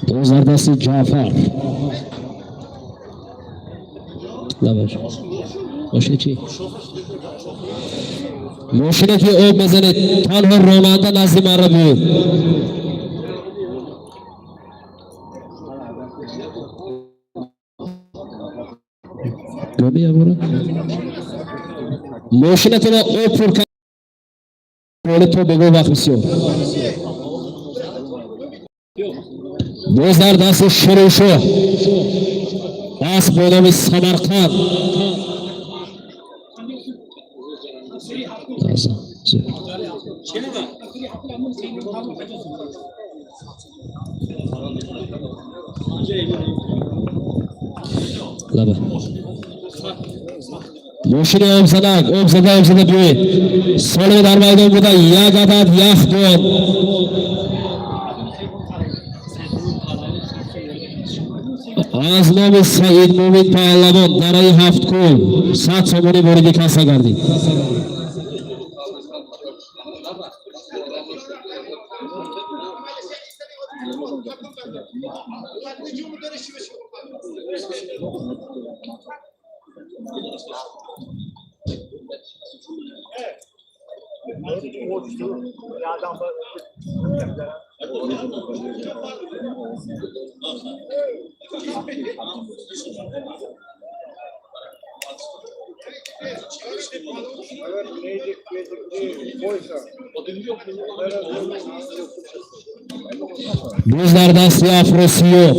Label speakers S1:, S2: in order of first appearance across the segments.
S1: Dozardasi Jafar. لباش ماشینه چی؟ ماشینه که آب میزنه تنها راننده نزد من را بیاد. بیا برو. ماشینه تو را آب پر کن. بوله تو بگو وقت بسیار. دزدردست شروشو. دست بودم سمرقند. لبه ماشین آب زده بیوید سالم در میدان بوده یک عدد یخ دون از نام سعید مومن پهلوان برای 7 کل 100 سومانی بریدی کسا گردی دزدردست افروسیو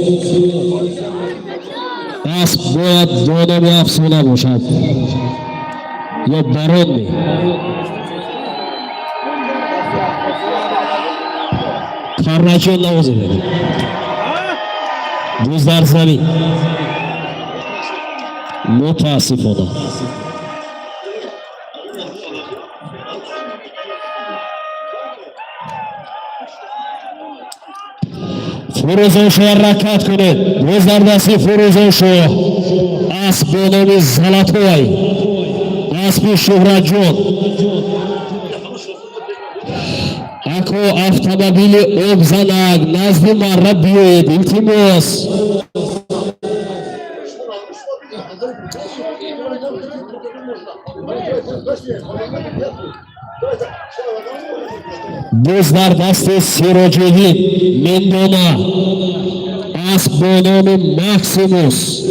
S1: اسب باید دانه به افسونه باشد یا برون می خرنکی نوزه بده دزدر زمین متاسفانه فروزوشو حرکت کنید دزدردستی فروزوشو اسب به نام زلاتوی اسب شهرت جون اکو автомобили آب زنک نزد من را بیایید التماس دزدردست سیراجدین مندونا اسب به نام ماکسیموس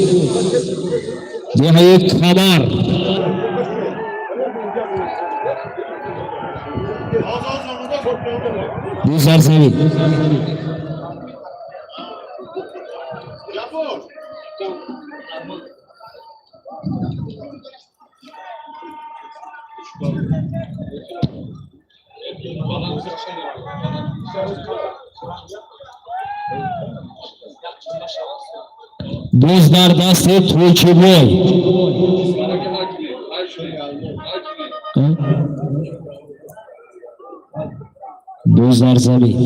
S1: دهه کمر دوزار زمین دزدردست تویچی بای دوزار زمین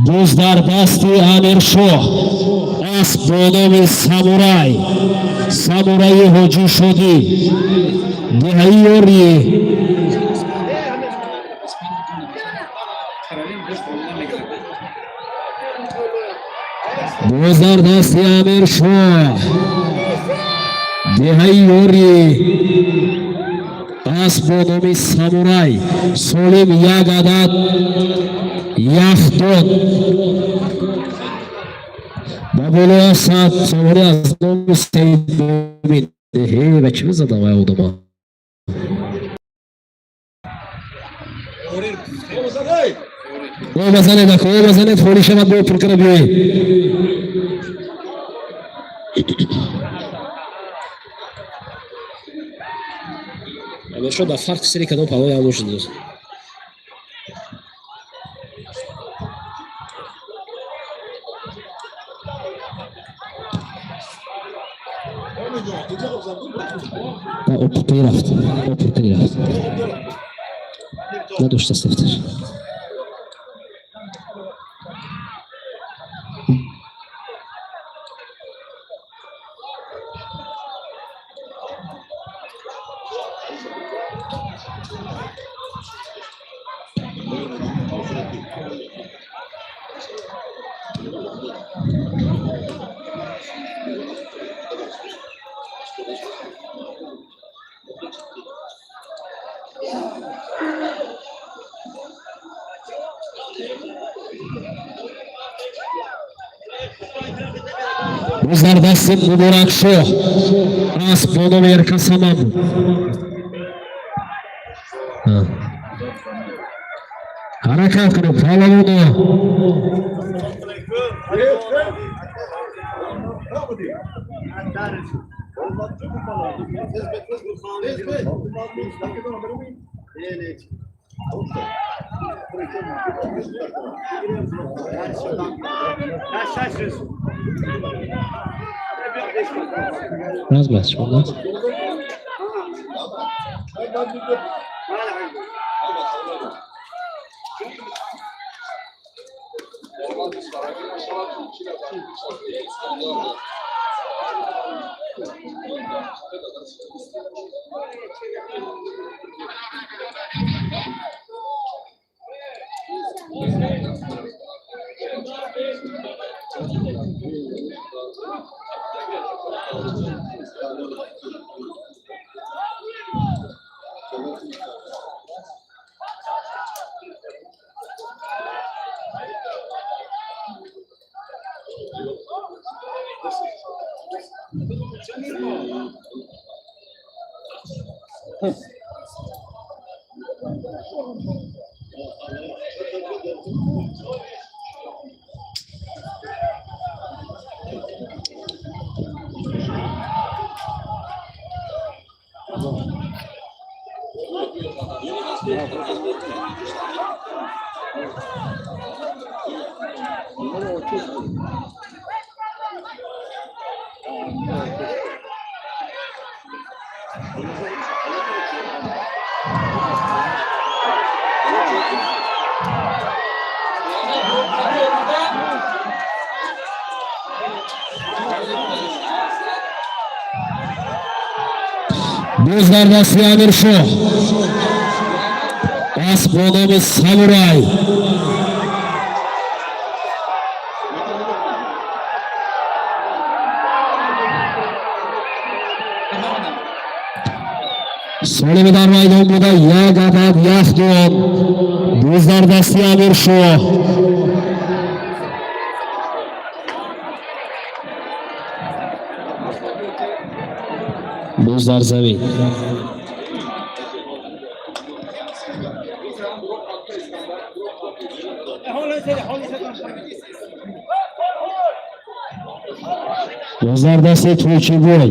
S1: دزدردست امیرشاه اسب به نام سامورای حاجی شدی دهه یوری دزدردست امیرشاه دهه یوری اسب به نام سامورای سالم یک عدد یخدون بابولو اسد ساموری از نام سعید مومن هی بچه بزد آقای آدما او بزنه فوری شود با پرکنه بیایی اما شد در فرق سری کدام پاوای همون شد دوست Opportunidad. Na do Stefter. Bizlardasi Muborak Shoh. As Bonover Kasamam. Harakat qilib Palovni. Nazmas bundan. Bizlardasi Amir Shoh. As Bonover Samuray. Solimidar maydonida Yagadat Yaxdon. Bizlardasi Amir Shoh. Bizlar Zamin. Bizlardasi To'ychiboy.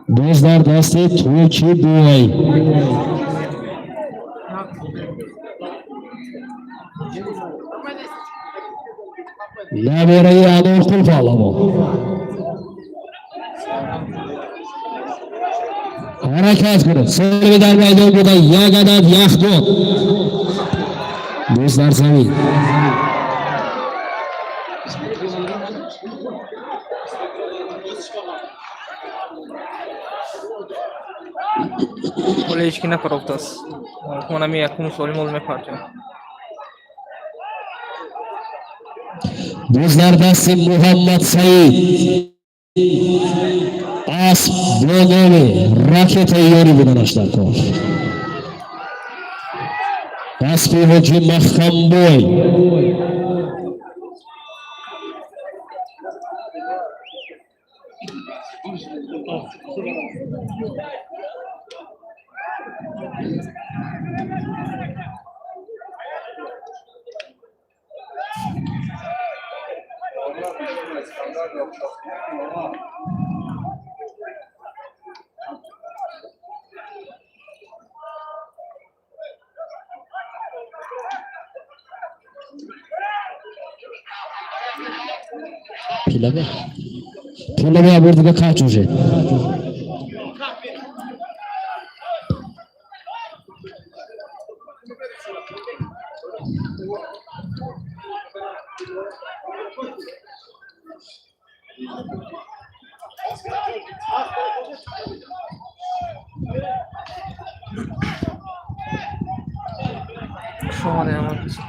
S1: Bizlardasi To'ychiboy. Nabirayı Anokul Palamo. Harakat qilib Solimidar maydonida Yagadat Yaxdon. Bizlar Zamin.
S2: Olejkina Koroftas. Konami yakın solim olmaya parça.
S1: Bizlardasi Muhammad Said. As Bonover Raketa Yori bilan Ashtarkov. Aspi Hoji Mahkamboy. Pilave. Pilave burada kaç уже?
S2: শহরে আমার কিছু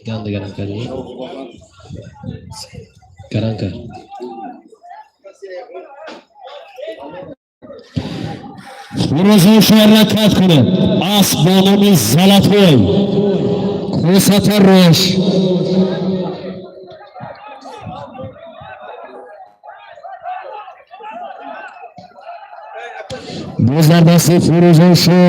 S1: Ganda Garanka değil. Garanka. Фурузу шаракат кунед. Ас бо номи Золотой. Косата Рош. Бозардаси Фурузу шо.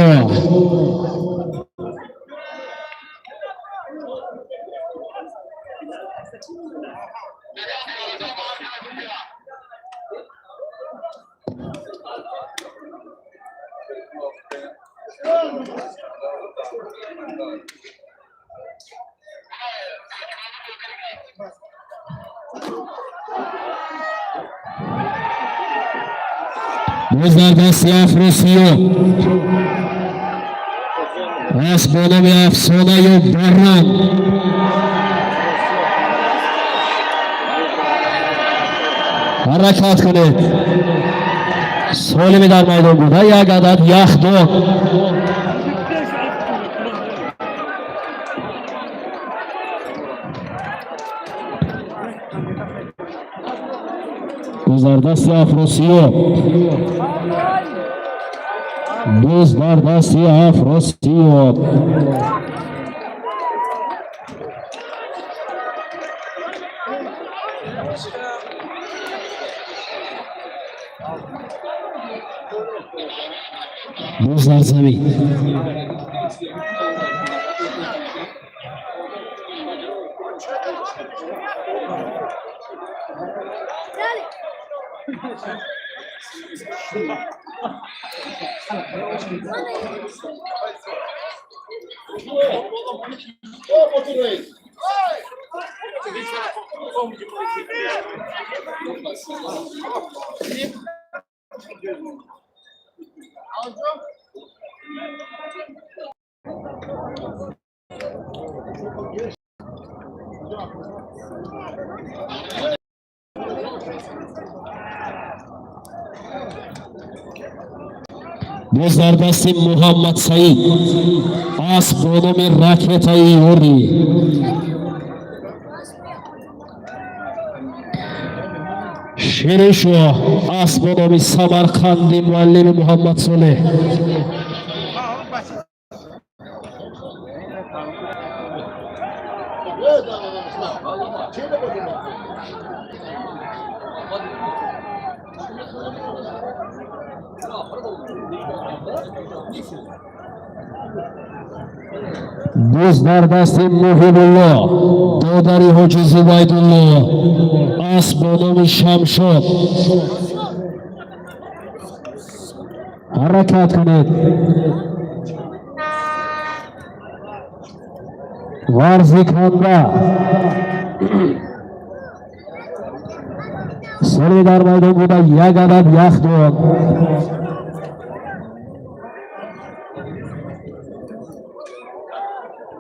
S1: Bozardasi Afrosiyo. As bо номи Афсонаю Баррам. Harakat kuned. Solimi дар майдон буда. Як адад яхдон. Bozardasi Afrosiyo. Bozardasi Afrosiyo. Bozlar zamin. Bozardasi Muhammad Said. As bо номи Raketayi Ори. Шеришо. As bо номи Самарқанди Муаллими Муҳаммад Солеҳ. Bozardasi Muhibullo. Dodari Hoji Zubaydullo. As bо номи Шамшод. Harakat kuned. Varzikanda. Solimi дар майдон буда. Як адад яхдон.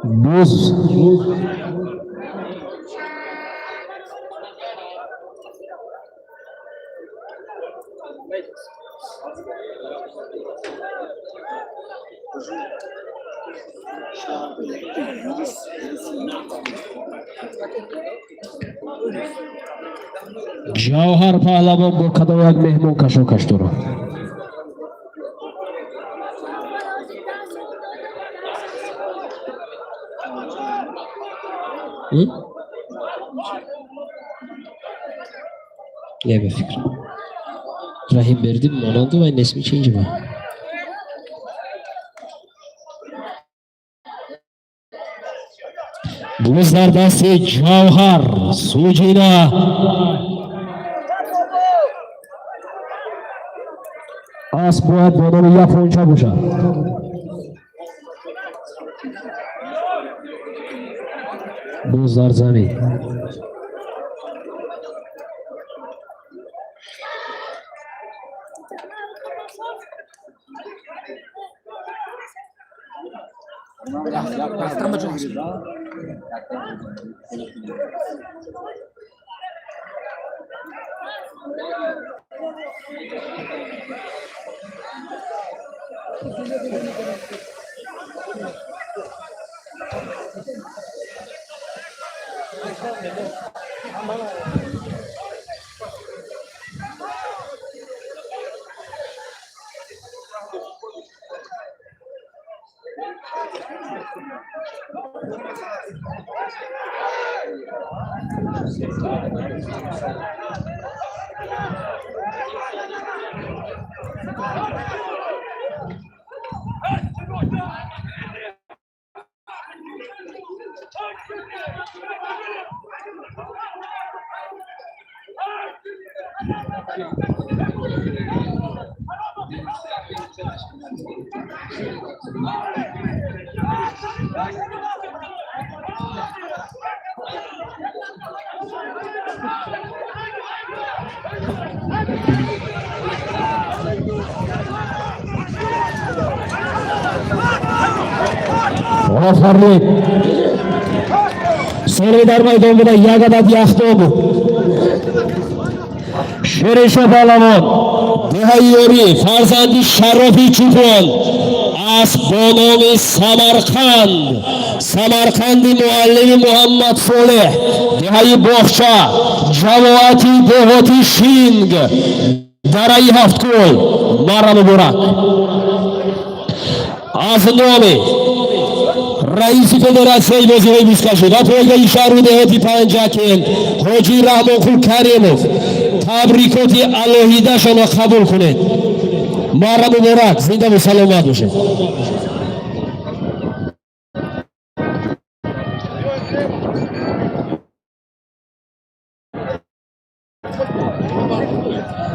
S1: Boz. Jawhar Pahlavon bu kadoyak mehmon kashokаш doro. Ne be fikrim? Rahim verdim mi? Onandı ve nesmi change mi? Buzlar dasti Javhar Sujina. As باید با نام یافونچا باشه. بزرگ زمین. آفرین سالی در میدان بوده یک عدد یختاب شرش پهلوان دهیاری فرزندی شرافی چوپان از بانام سمرقند معلم محمد صالح دهی باخچه جماعتی دهاتی شینگ درای هفت کل مرم برک از نام رئیس فدراسیون بازی‌های بیسکشی و پایگاه شهر دهاتی پنجکل حاجی رحمان کریموف تبریکات الهیده شما قبول کنید. مرحبا مبارک زنده و سلامت باشید.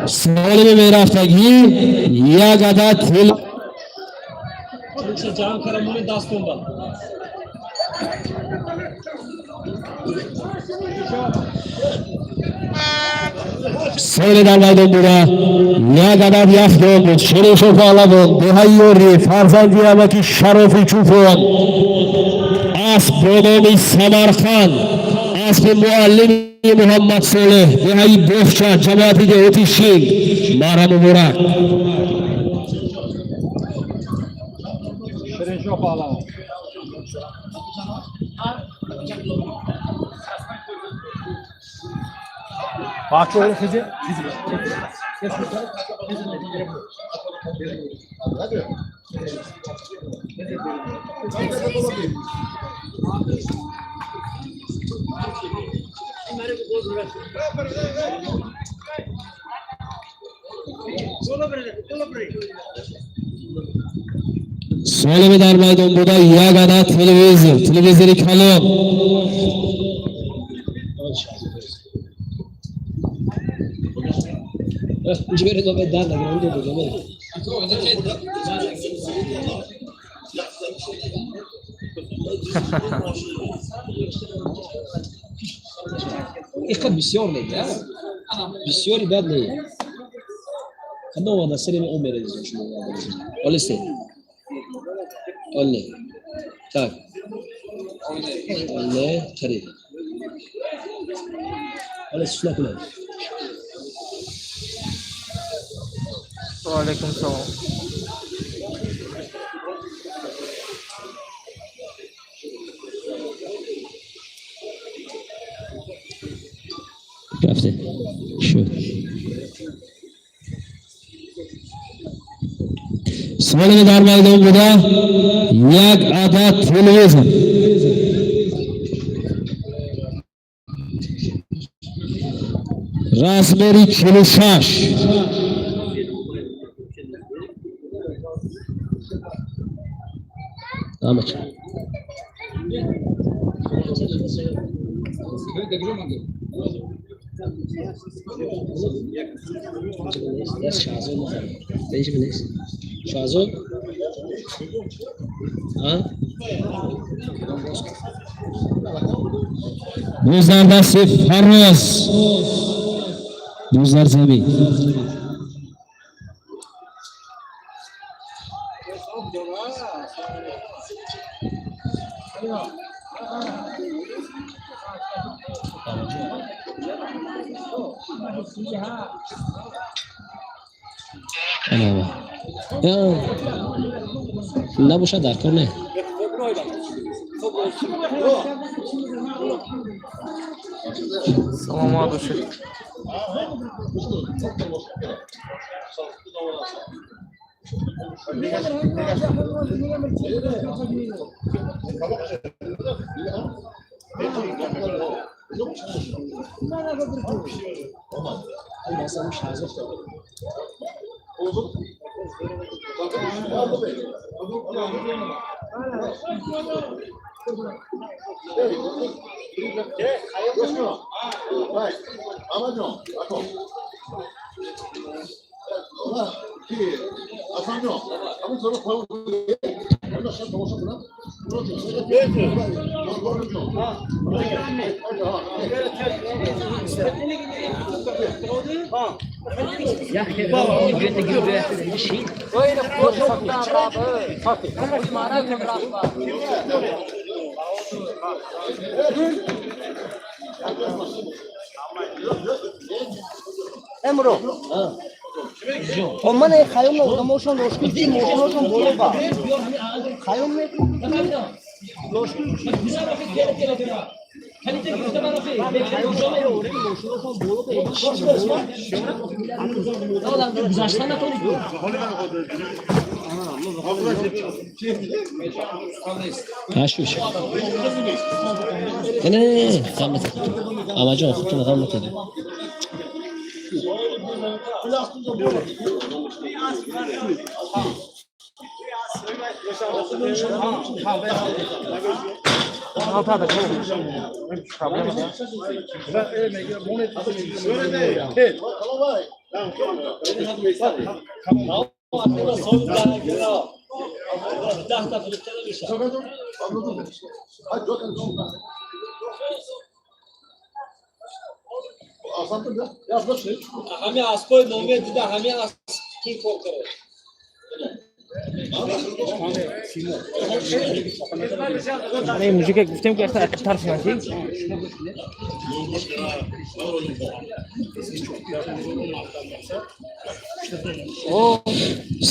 S1: سالم میرفتگی یک عدد تل
S3: جان کرمون داستون با
S1: سال در میدان بوده یک عدد یخدان بود شریف پهلوان دهیاری فرزندی امکی شرافی چوپان اسب بانام سمرقند اسب معلم محمد صالح دهی باخچه جماعتی دهاتی شینگ مرحبا مبارک
S3: شرنشو پهلوان Bak öyle kızı.
S1: سالم در میدان بوده یک عدد تلویزیونی کلام
S3: اینجا برید و در نگران دو بگم اینقدر بسیار نیده بسیاری بد نیده خدا وادا سریم اون میرزیم شما اولی سه اولی tak اولی کری اولی سولا کنه
S2: وعلیکم سلام.
S1: رفته شد سالم در میدان بوده یک عدد تلویزیون راسبری 46 Ahmet.
S3: Das Shazol machen. Welche bin ich? Shazol? Ha?
S1: Do'stlar dasti Farroz. Do'stlar zamin.
S3: Ana bak. Ya. Shunda bo'shadi, akor ne?
S2: Salama do'sha.
S4: Emro. Omane khayom na motion roshki motion bolo ba. Khayom ne
S3: Tashvish. Ne, qammat. Amajon, xuddi qammat edi.
S5: हमें आसपास नॉनवेज दिदा हमें आस की कॉल करो
S2: अरे मुझे क्या गुस्से में कैसा अच्छा था ठीक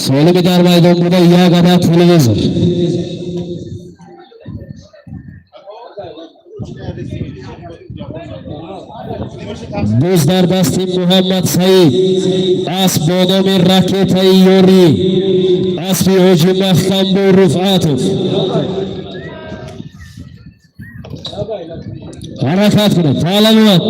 S1: So'limidar maydonida yagona televizor. Do'stlar dasti Muhammad Said. Asb bodomi raketa yori. Asbi hoji Mahkambu Rufatov. Harakat qiling, ta'limot.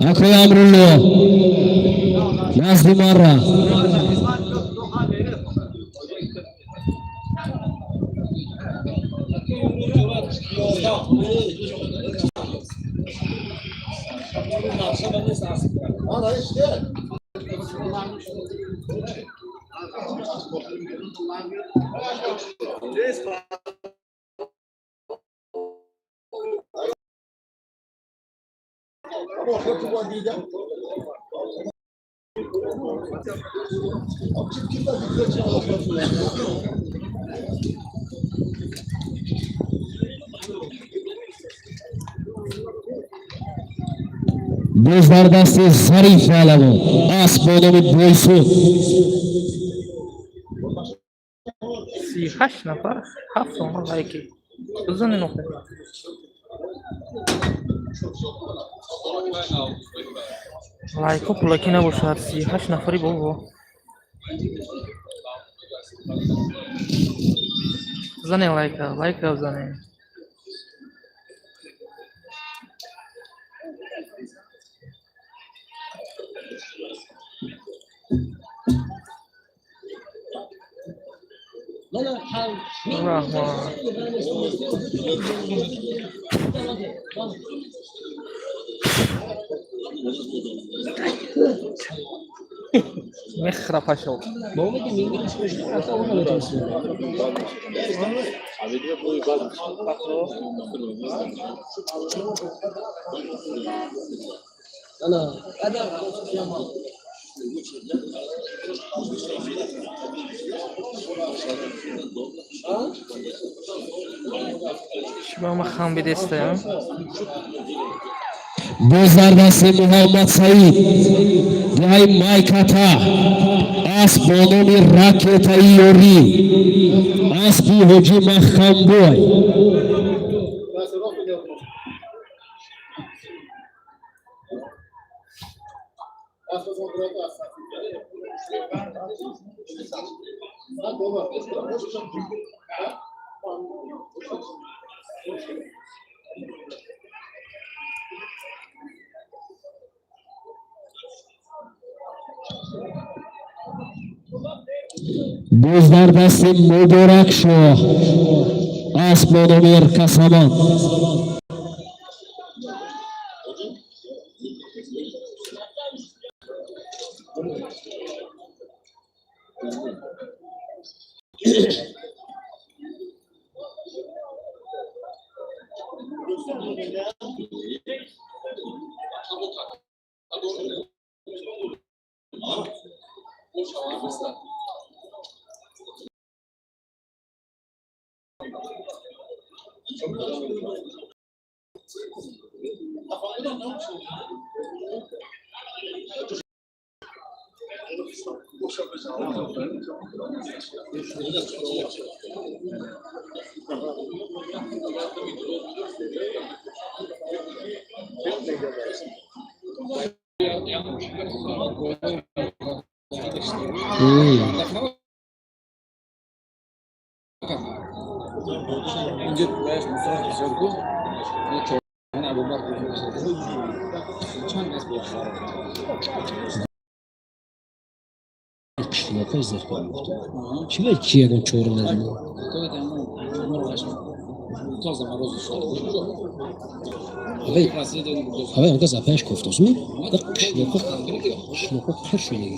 S1: Akhi Amrullo. Nazli Marra. Do'stlar dasti Zarif Alamu. Asb bodomi bo'ysu.
S2: 8 nafar 7 so'm like uzun nuqta лайка пула ки набошад 38 нафари бобо зане лайка зане раҳмат мехрапашо
S3: Бабам ki İngiliz çocuklar hatta ona öğretirsin. Ana.
S2: шиба ма хам бидестаям
S1: Bozlar dasti Muhammed Said. Duhay Maykata. As bonomi raketa iyori. As bi hoji makhamboy. Bozlar dasti Muborak Shoh. As bonomi Kasaman. Чего чья черная? Havai on gaza pesh koftosu. Da shnoko khashuni.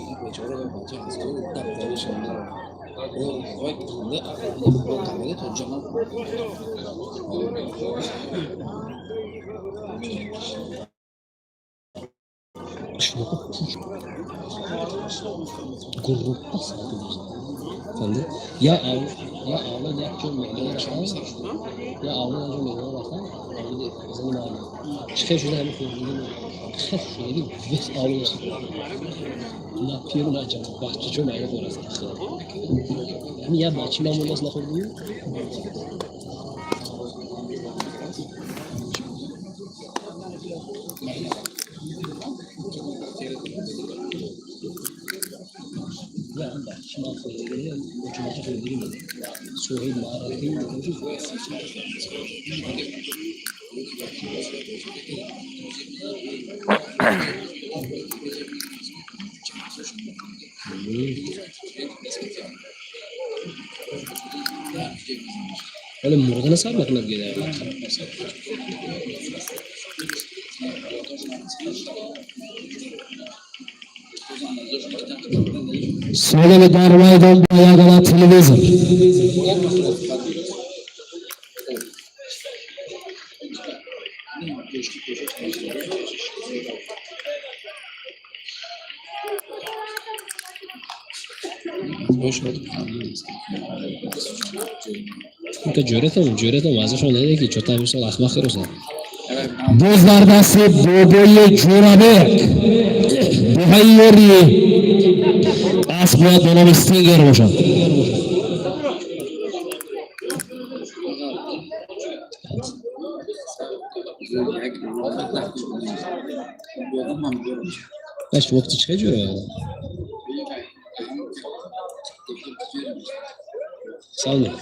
S1: Ya ağla ya cümleyle yaşar. Ya ağla ya cümleyle yaşar. Zaman çıkış şöyle bir koyduğum. Çıkış şöyle bir ağla yaşar. Ya piyano açacağım. Bahçe cümleyle koyarız. Yani ya bahçe mamulası nasıl oluyor? Ya anda şimdi koyuyorum. Ucuna koyuyorum. Suhil mağarayı öyle murgana sarmakla gider. Söyle darmaydan ayağına televizyon. Çünkü cöretim vazgeçme dedi ki çok tabii sol akmak kırıyorsa. Bozlarda se boboye cürabek. Buhayyori. Asma dönem stinger boşan.
S3: Kaç vakti çıkacak ya? Sağ olun.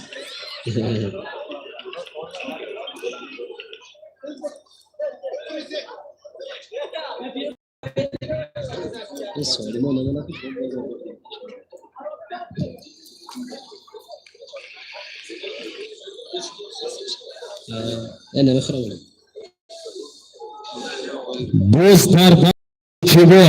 S3: Sorry, mo naman ako. أنا مخرج.
S1: بوستر چوبه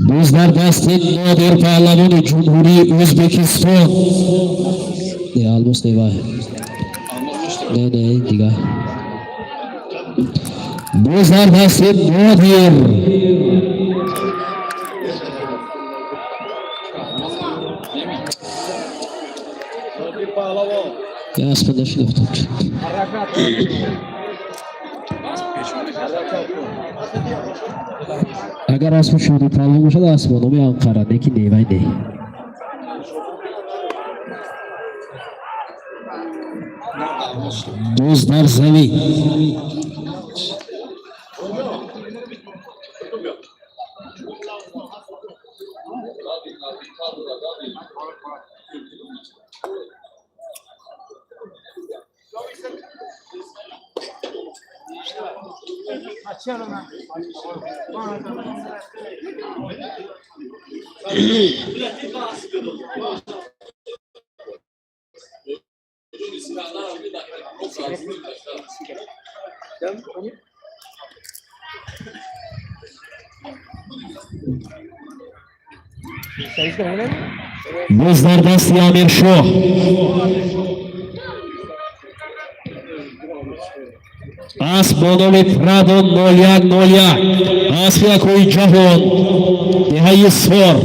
S1: بوزدر دست نادر پهلوان جمهوری ازبکستان
S3: نه almost نگاه نه دیگه
S1: بوزدر دست نادر
S3: Ya aslında şunu tuttu. اگر اسم شوری پالو باشه اسم نمی آنقره نکی نیوی نی
S1: بوزدر زمین بوزدر دست یامیر شو اسب بانوی پرادو 0101 اسب یکوی جهان دهی سور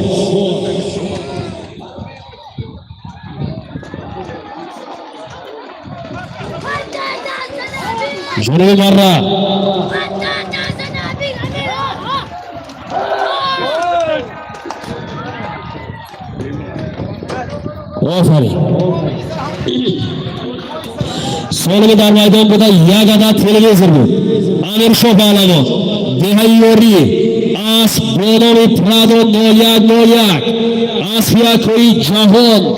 S1: جنوبی مره آفرین سالمی در میدان بوده یک عدد تلویزیون بود امیر شو پهلوان دهیوری اسب بانوی پرادو 0101 اسب یکوی جهان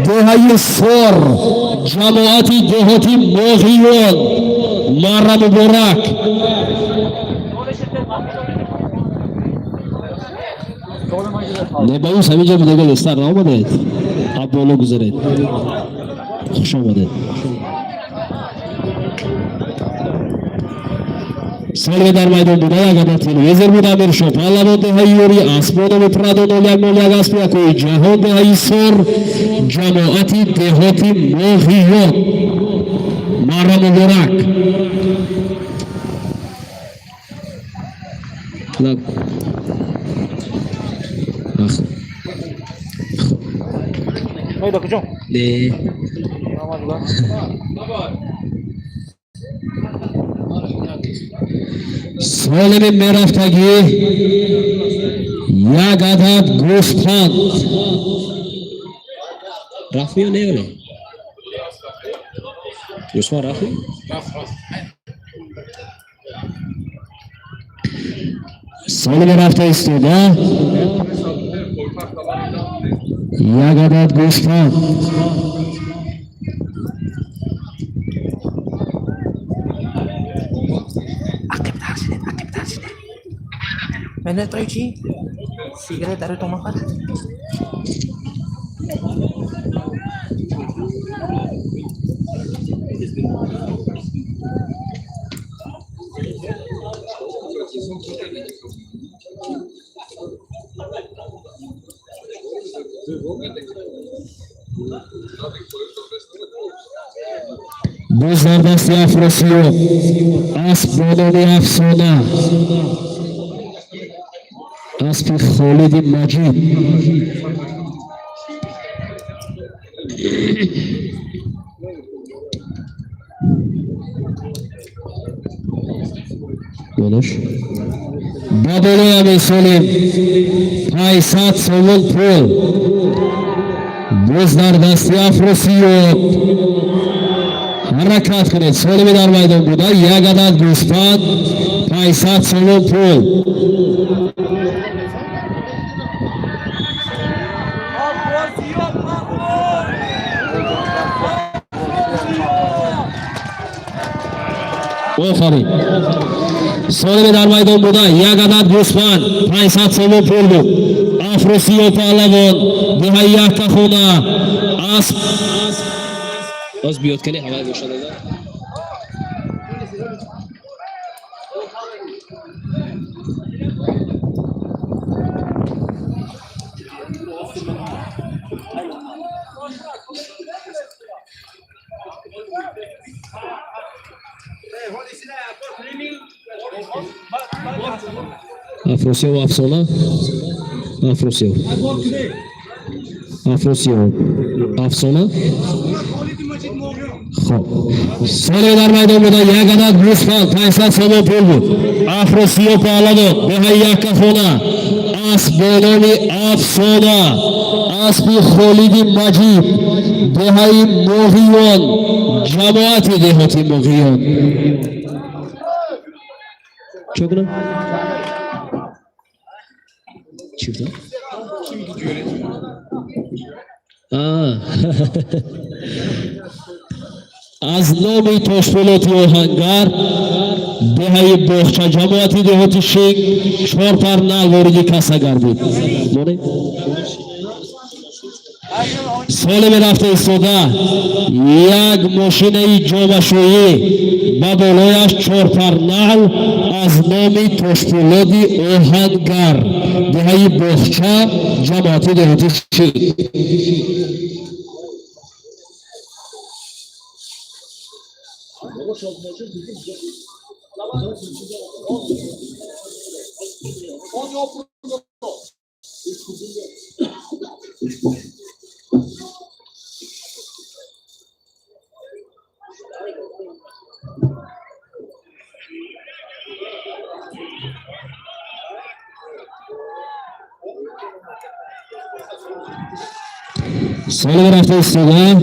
S1: دهی سور جماعتی دهاتی ماهیون مره مبارک نه باید همینجا بودگل استر آمده اب بالا گذارید خوش آمده سالمی در میدان بوده یک عدد تلویزیون بود امیر شو پهلوان دهیوری اسبان پرادو 0101 اسب یکوی جهان دهی سور جماعتی دهاتی ماهیون مره مبارک
S3: Lan. Bak.
S4: Haydi hocam.
S3: Ne?
S1: سالمی میرفتگی یک عدد گوسفند
S3: Rafı ya ne öyle? Yusuf Rafı?
S1: سالمی رفته ایستاده یک عدد گوسفند
S2: Vende estoy chi. Secretario toma para.
S1: بزرگ دستی افراسیاب اسب با نام افسانه اسب خالد مجید داداش با بالای امیر سالم 500 سوال پول بزرگ دستی افراسیاب حرکت کنید. سالمی در میدان بوده. یک عدد گوسفند 500 سوم پول. آفرین. سالمی در میدان بوده. یک عدد گوسفند 500 سوم پول بود. افراسیاب پهلوان دهه یک خونه اسب
S3: باز بیاد کنی همه گوشه داده.
S1: افراسیاب افسانه افراسیاب افسانه خب سالی در میدان بوده. یک عدد گوسفند 500 سوم پول بود. افراسیاب پهلوان دهه یک خونه اسب با نام افسانه اسب خالد مجید دهه ماهیان جماعت دهاتی ماهیان چه کنم؟ چی بودم؟ از نام تاشپولاتی آهنگر دهه باغچه جماعتی دهاتی شیک 4 پر نل وارد کسگر بود. سال می رفته ایستاده یک ماشین جامشویی با بالایش 4 پر نل از نام تاشپولاتی آهنگر دهه باغچه جماعتی دهاتی شیک. سال رفته ایستاده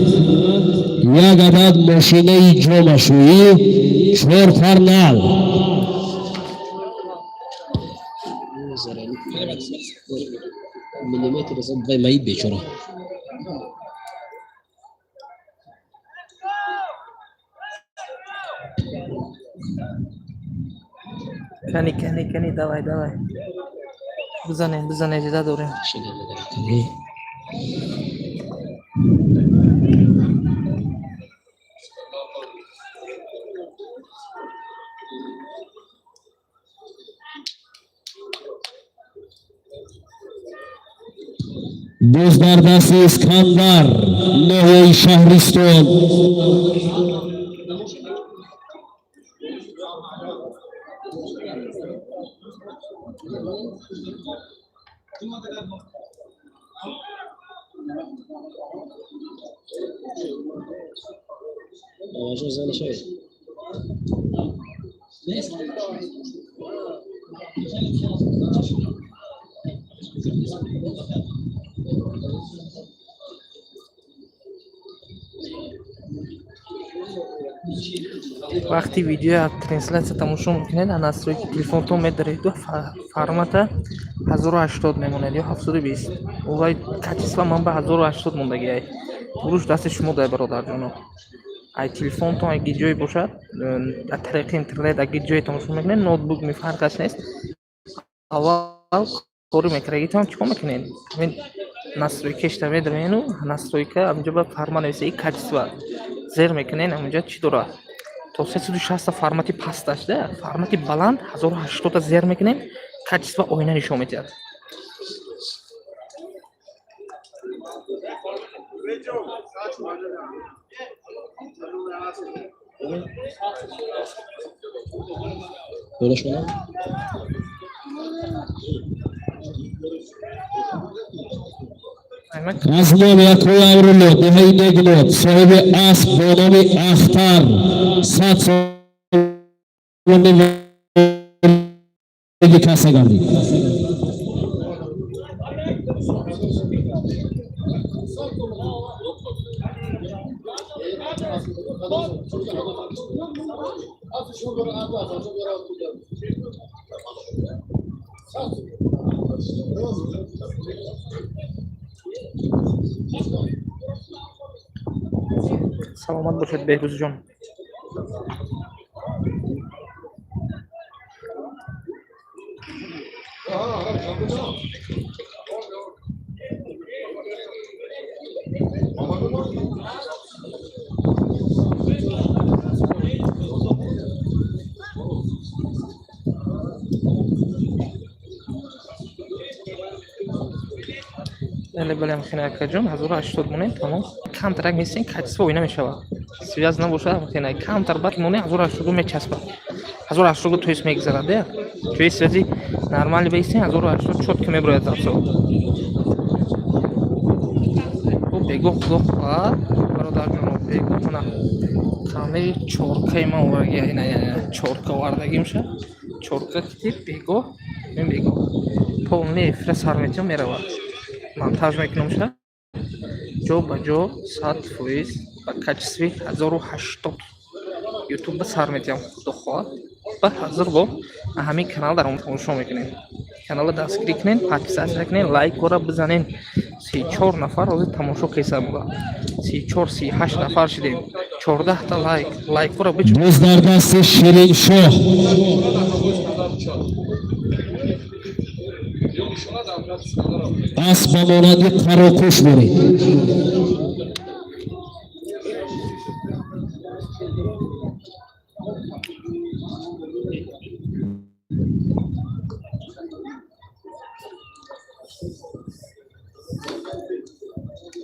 S1: یک عدد ماشین جامشویی 4 پر نل
S3: میلیمتر بزن بای مایی بیچاره.
S2: کنی давай بزنه اجازه داریم.
S1: بزرگ دستی اسکندر ناحیه شهرستان
S3: آواز زنی شاید
S2: وقتی ویدیو ترنسلیت تماشا میکنید настройки телефонтон медаред و формата 1080 میمونه یا 720 اولای качество من به 1080 موندگی روش دست شما ده برادرجانو ای تلفنتون اگه جایی باشد از طریق اینترنت اگه جایی تماشا میکنید نوتبوک می فرقش نیست اول کاری میکنید چون چیکار میکنید همین настройкиш та медарину настройка همینجا به فرمان نویسه качество زیر میکنید همینجا چی داره تا 360 формати паст дашта формати баланд 1080 та зер мекунем качество ойна нишон медиҳад
S3: Do'lash mana.
S2: Aymak
S1: Razmon yakuya avrilib, nihayda gulib, sahibi asp bonomi Axtar, sat so'rni kasagardi.
S2: salomat bo'lishadi Behbuzjon. Ele bilan Xinakajon 1080 mune tamom. Counter messing kachisi o'ynamishadi. Связано bo'lsa, xina counter bat mune 1080 mechaspa. 1080 то есть megzarada. То есть связи нормально бейсин 1080 четко меброет все. Bu bego qo'qa barodarjon bego mana qanday chorka man o'rga yana chorka vardagimsha chorka ketib bego men bego полный фрес арметим мерава монтаж мекунамша ҷо ба ҷо 100% ба качестве 1080 YouTube сар метиям худо хоҳад ба ҳозир бо ҳамин канал дар оншо мекунем каналро дастгирӣ кунен подписатсия кунен лайк вора бизанен 34 нафар ҳозир тамошо кеса буда 34-38 нафар шидем 14 та лайк вора бич
S1: Biz dar dasti Shirin Shoh. Asp monadi Qaraqush bo'ri.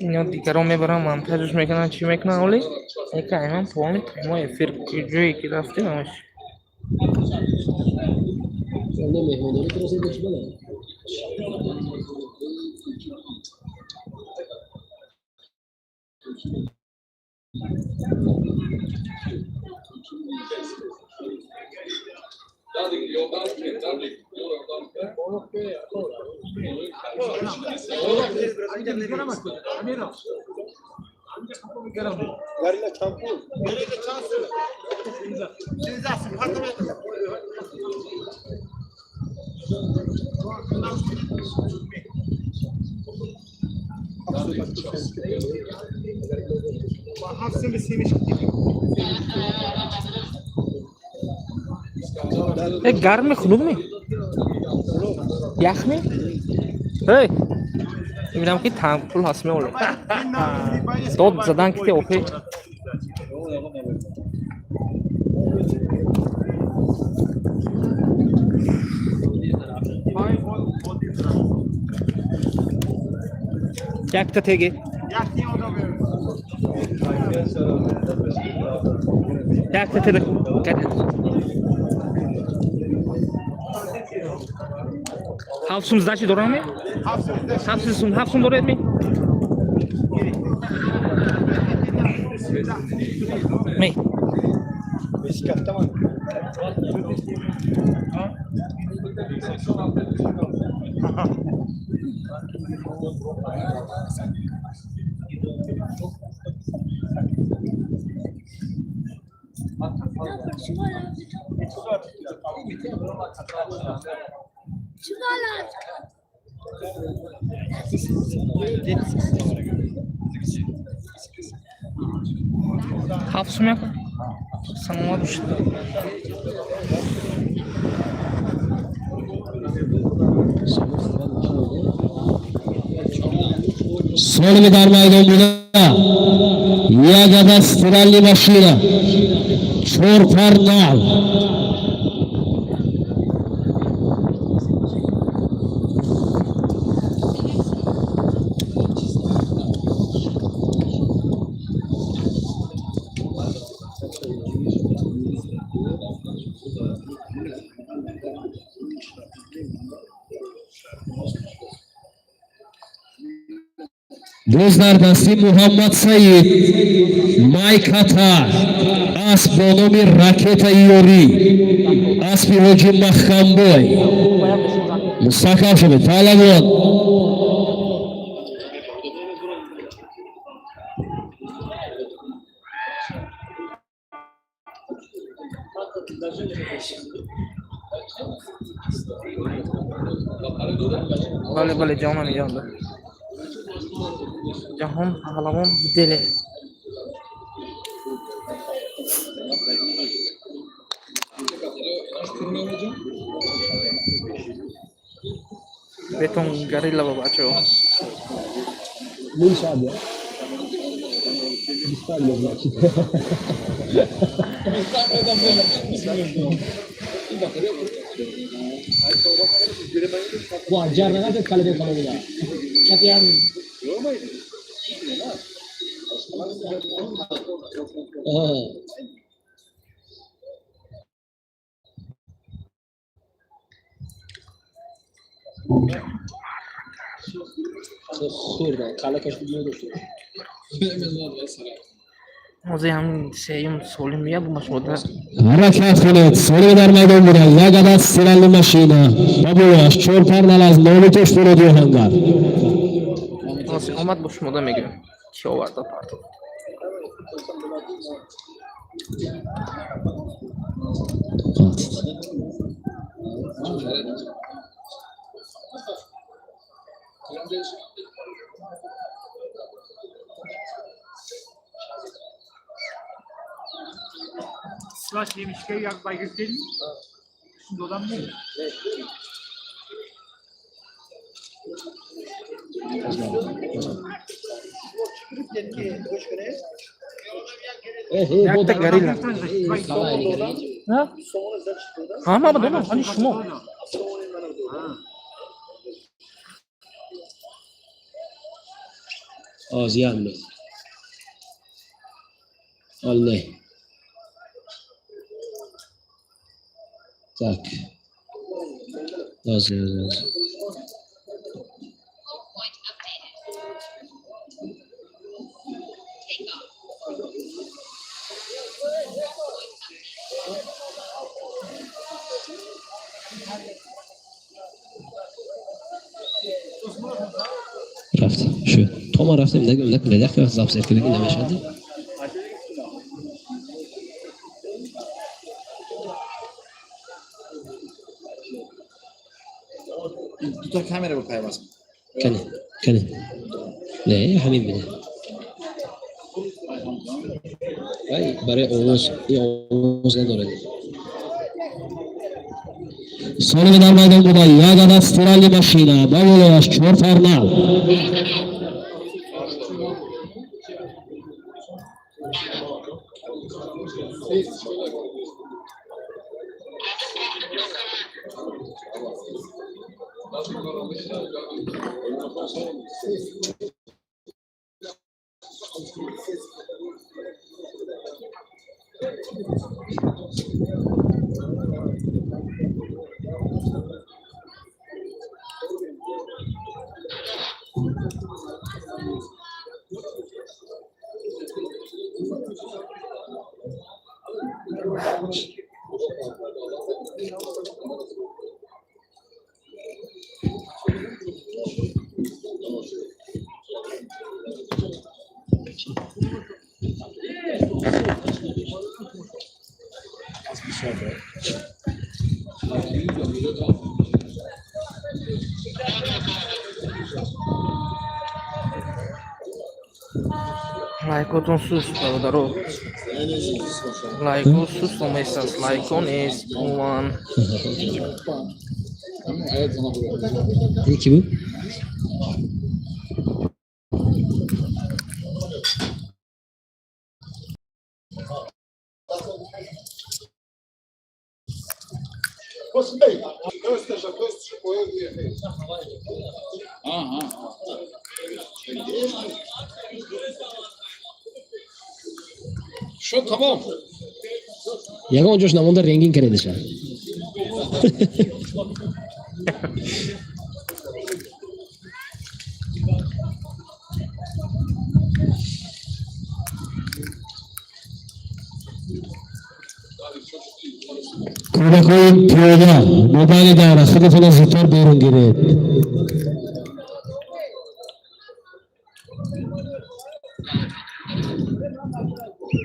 S2: اینا دیگران میبرن منتجش میکنن چی میکنن ولی یک ایمان پوانی ما افیر جایی که رفتیم همش
S3: Onda mehmonları burası geçmeli.
S2: گرم خنوب می یخ می هی میبینم که تنگ پول هست میوله داد زدن که اوپی یک تا تگه یک تا تگه Hafsum zdачи дорам ми? Hafsum доред ми? Ми. Hafsum yok. Sanma düştü.
S1: Solmi dar maydonida Yagada Stralli mashina Chorparnal Do'stlar, dasti Muhammad Said, Mike Hatar, Asp Bonomi Raketa Iyori, Aspi Hoji Mahkamboy, Mustaqil shuni Talabon.
S2: Bale Jahon yonda. Jahon Pahlavon dili. Beton gorilla babacho.
S3: Lui sabe. Dispari значит. Bu jarraga kalbe kalıyor. Çatıyan. Surda, kala kaçtı diyordu.
S2: O'zi ham şeyim solim ya bu mashg'ulotda.
S1: Harakat qilib, Soledar maydonida Yagada sirali mashina. Babuyash cho'rparnalar nomitosh bo'ladi hangar.
S2: Omad bosh modamiga. Shovarda parto.
S6: Slash demişke jak bei gesehen. Dodam ne?
S2: Yakta gorilla. Ha? Ama dono hani şumo.
S3: Ziyan mı? Al ne? Tak. Az. Rafti. Şu. Toma rafti mi? Ne dakika zapsa etkilik inlemешadi.
S5: Tutar kamera bapayapsiz.
S3: Kani. Ne? Hamid beni. Ay, baraya ovozdan oladi.
S1: Soledar maydonida Yagada sirali mashina. Babuyash cho'rparnal.
S2: Laikotun sus, Pavodaro. Laikon sus, Tomesas. Laikon is one.
S3: Peki bu?
S5: Şu tamam.
S3: Yagan jo'sh namonda rengin kiradi sha.
S1: کودکان پیاده موبایل داره خودتون زودتر بیرون گیرید.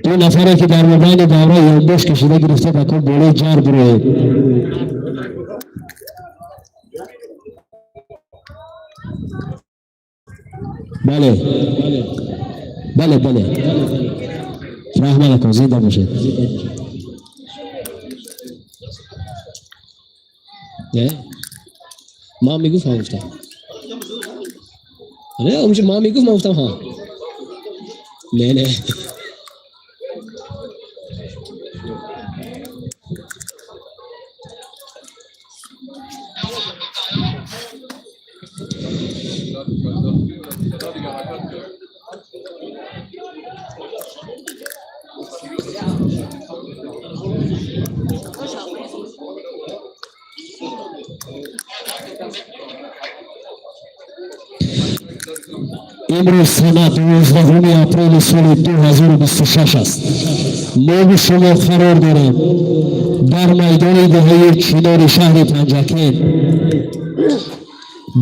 S1: دو نفره که در موبایل دوره یونبوش کشیده گرفته بکن بوله جار بروید. بله بله بله رحمه لکن زنده باشید. نه ما میگفت ما گفتم نه اونجا ما میگفت ما گفتم ها نه نه امروز سنه 12 اپریل سال 2026 است. ما به شما قرار داریم در میدان دهه چینار شهر پنجکین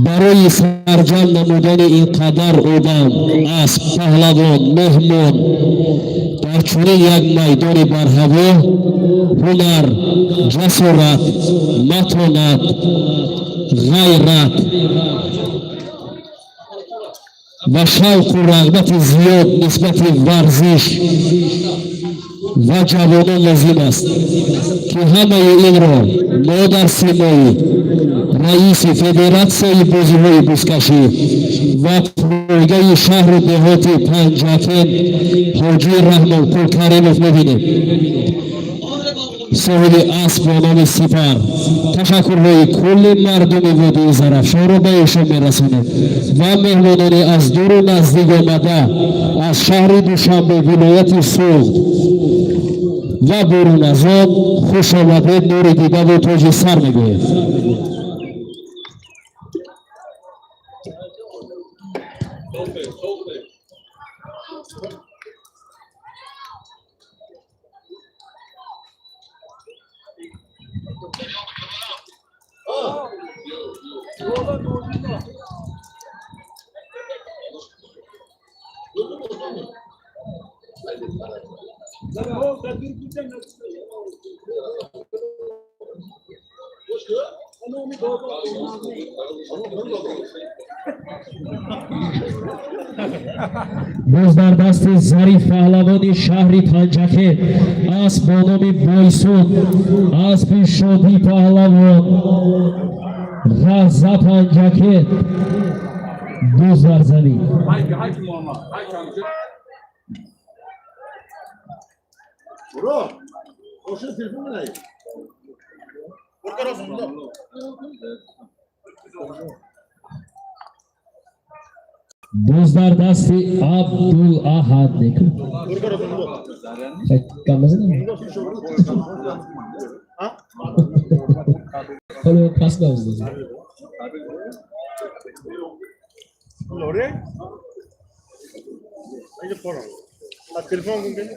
S1: برای سرجم نمودن اینقدر آدم اسب پهلوان مهمان در چنین یک میدان برهوا هنر جسارت متانت غیرت و شوق و رغبت زیاد نسبت ورزش و جوانان لازم است که همه این را ما در سیمایی رئیس فدراسیون بازی‌های بزکشی و پروژه شهر دهات پنجکین حاجی رحمانپور کریموف می‌بینیم. صاحب اسب و نام سپر تشکرهای کل مردم وادی زرافشان را به ایشان می‌رسانیم و مهمانان از دور و نزدیک آمده از شهر دوشنبه ولایت سوخت و برون از آن خوش آمدید نور دیده و تاج سر می‌گوییم. باز در دست ظریف پهلوان شهر پنجکین اسب با نام بایسون اسب شادی پهلوان غزه پنجکین دوز در زمین
S5: برو خوشون تلفون نهی برو
S1: باز در دست عبدالاحد نکن کم بزنم حالا پس باز دارم
S6: Lore? Haydi pora. A telefon com quem?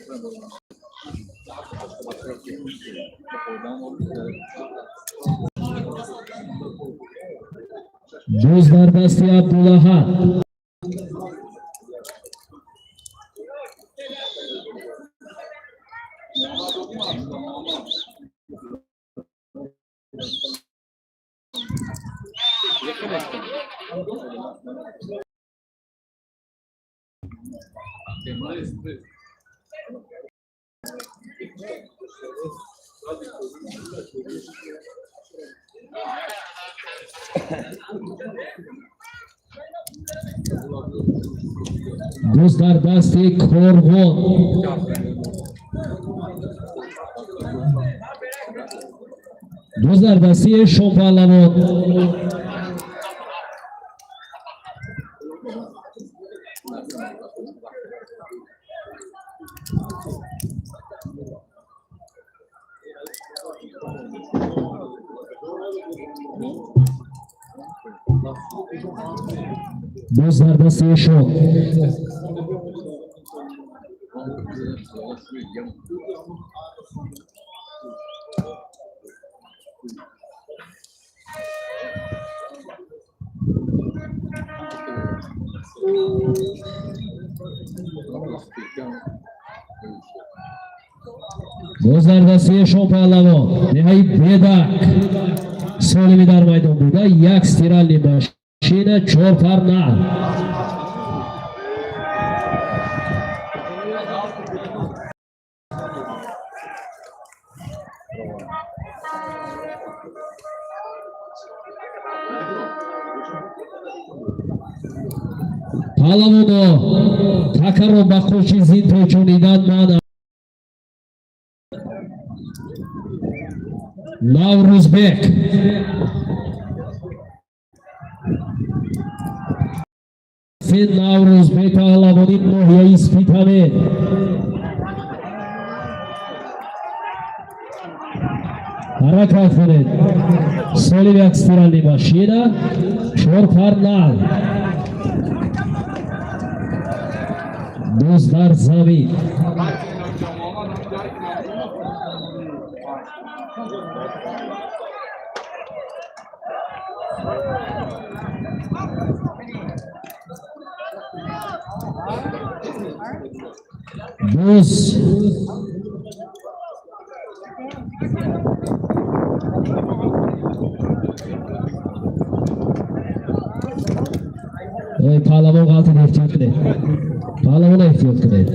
S1: باز در دست عبدالاحد باز در دست کاروان باز در دستی شمپهلوان Boz dar dasti Eshon. Boz dar dasti Eshon pahlavon. Nihayat Bedak. Solimi dar maydon burada. Yak stiralli mashina 4 qarnal. Pahlavonda takarron baquvchi Zintochunidan mana Navruzbek. Sen Navruzbek pahlavonining nohiya ispitami. Harakat qiling. Solivak stiralli mashina 4 qarnal. Do'stlar zamin. Do'st pahlavon g'alati ehtiyot qiling. Pahlavon ehtiyot qiling.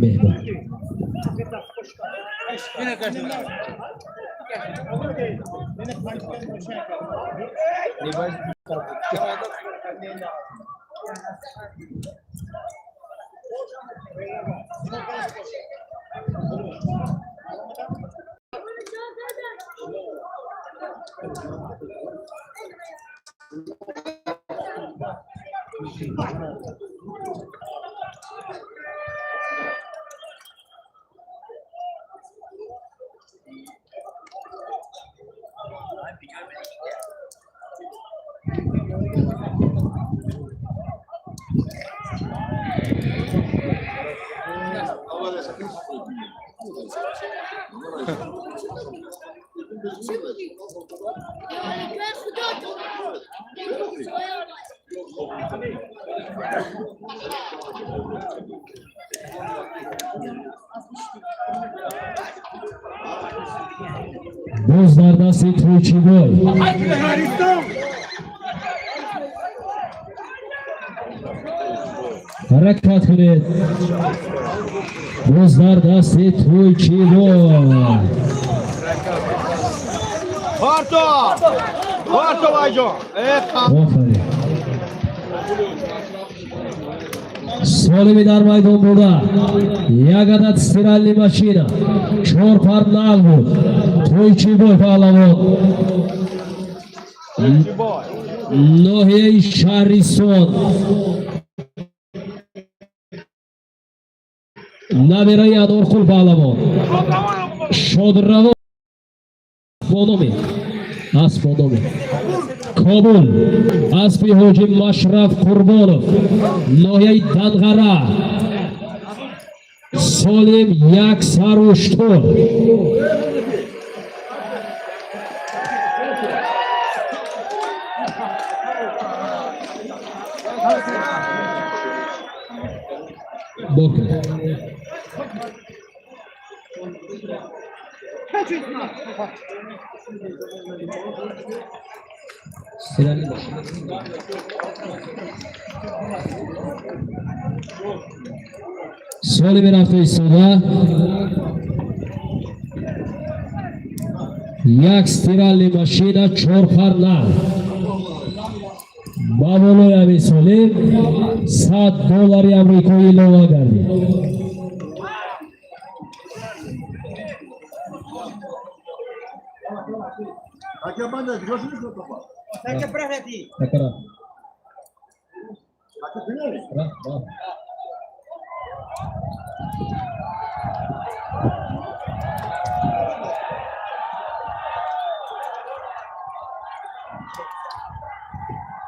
S1: Mehmon. Bozlarda Setruchiboy. Harakat qiling. Bozlarda Setruchiboy.
S5: Barto! Barto Vayjon!
S1: Aferin. Solimi dar maydon burada. Yagadat stiralli mashina. 4 qarnal bu. To'ychiboy pahlavon. Nohiya Sharison. Nabirai Adorqul pahlavon. Shodirravon Bonomi. Asfonomi. Kobul. Aspi Hojim Mashraf Qurbonov. Nohiya Dang'ara. Solim Yak Sarushtor. Bakın. Soli bir hafta istoda. Yak stiralli mashina 4 qarnal. Baboloy Solim $100 Amerika'yı ilova geldi.
S5: Hakem bende, görsünüz mü topa?
S4: Hakem bırak hadi.
S1: Takara.
S5: Hakem dönüyor mu?
S1: Bırak, bırak.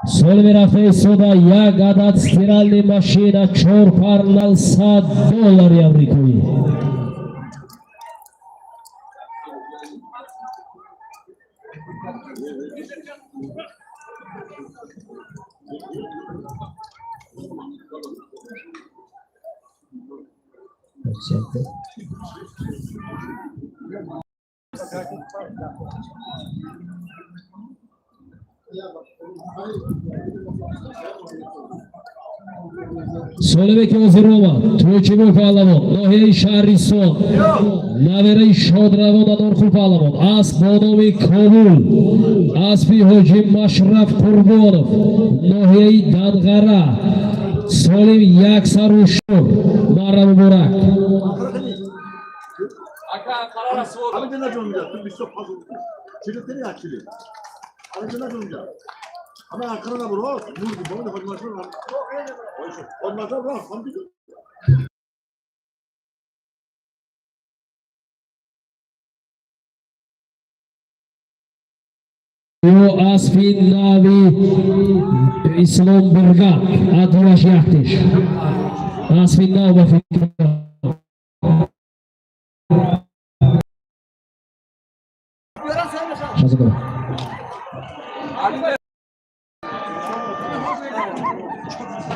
S1: So'lmi rafta soda یک عدد стиральной машина 4 парнал $100 амрикои. So'lbek Ozirova, To'ychiboy Pahlavon, Nohiya Sharison, Navira Shodravon Adorxul Pahlavon, Asbonomi Kobul, Aspi Hoji Mashraf Qurbonov, Nohiya Dadg'ara, Solim Yaksarushur, Mara Muborak.
S5: 아르헨티나 종자 좀 있어 파고 지렛대리 아치리 아르헨티나 종자 아마 아카나 보러 누구 뭐는 거짓말 하는 거 어디서 거짓말 하는 거 감기
S1: Yo Asfin Navi Islom Birga Adyash Yahtish Asfin Navi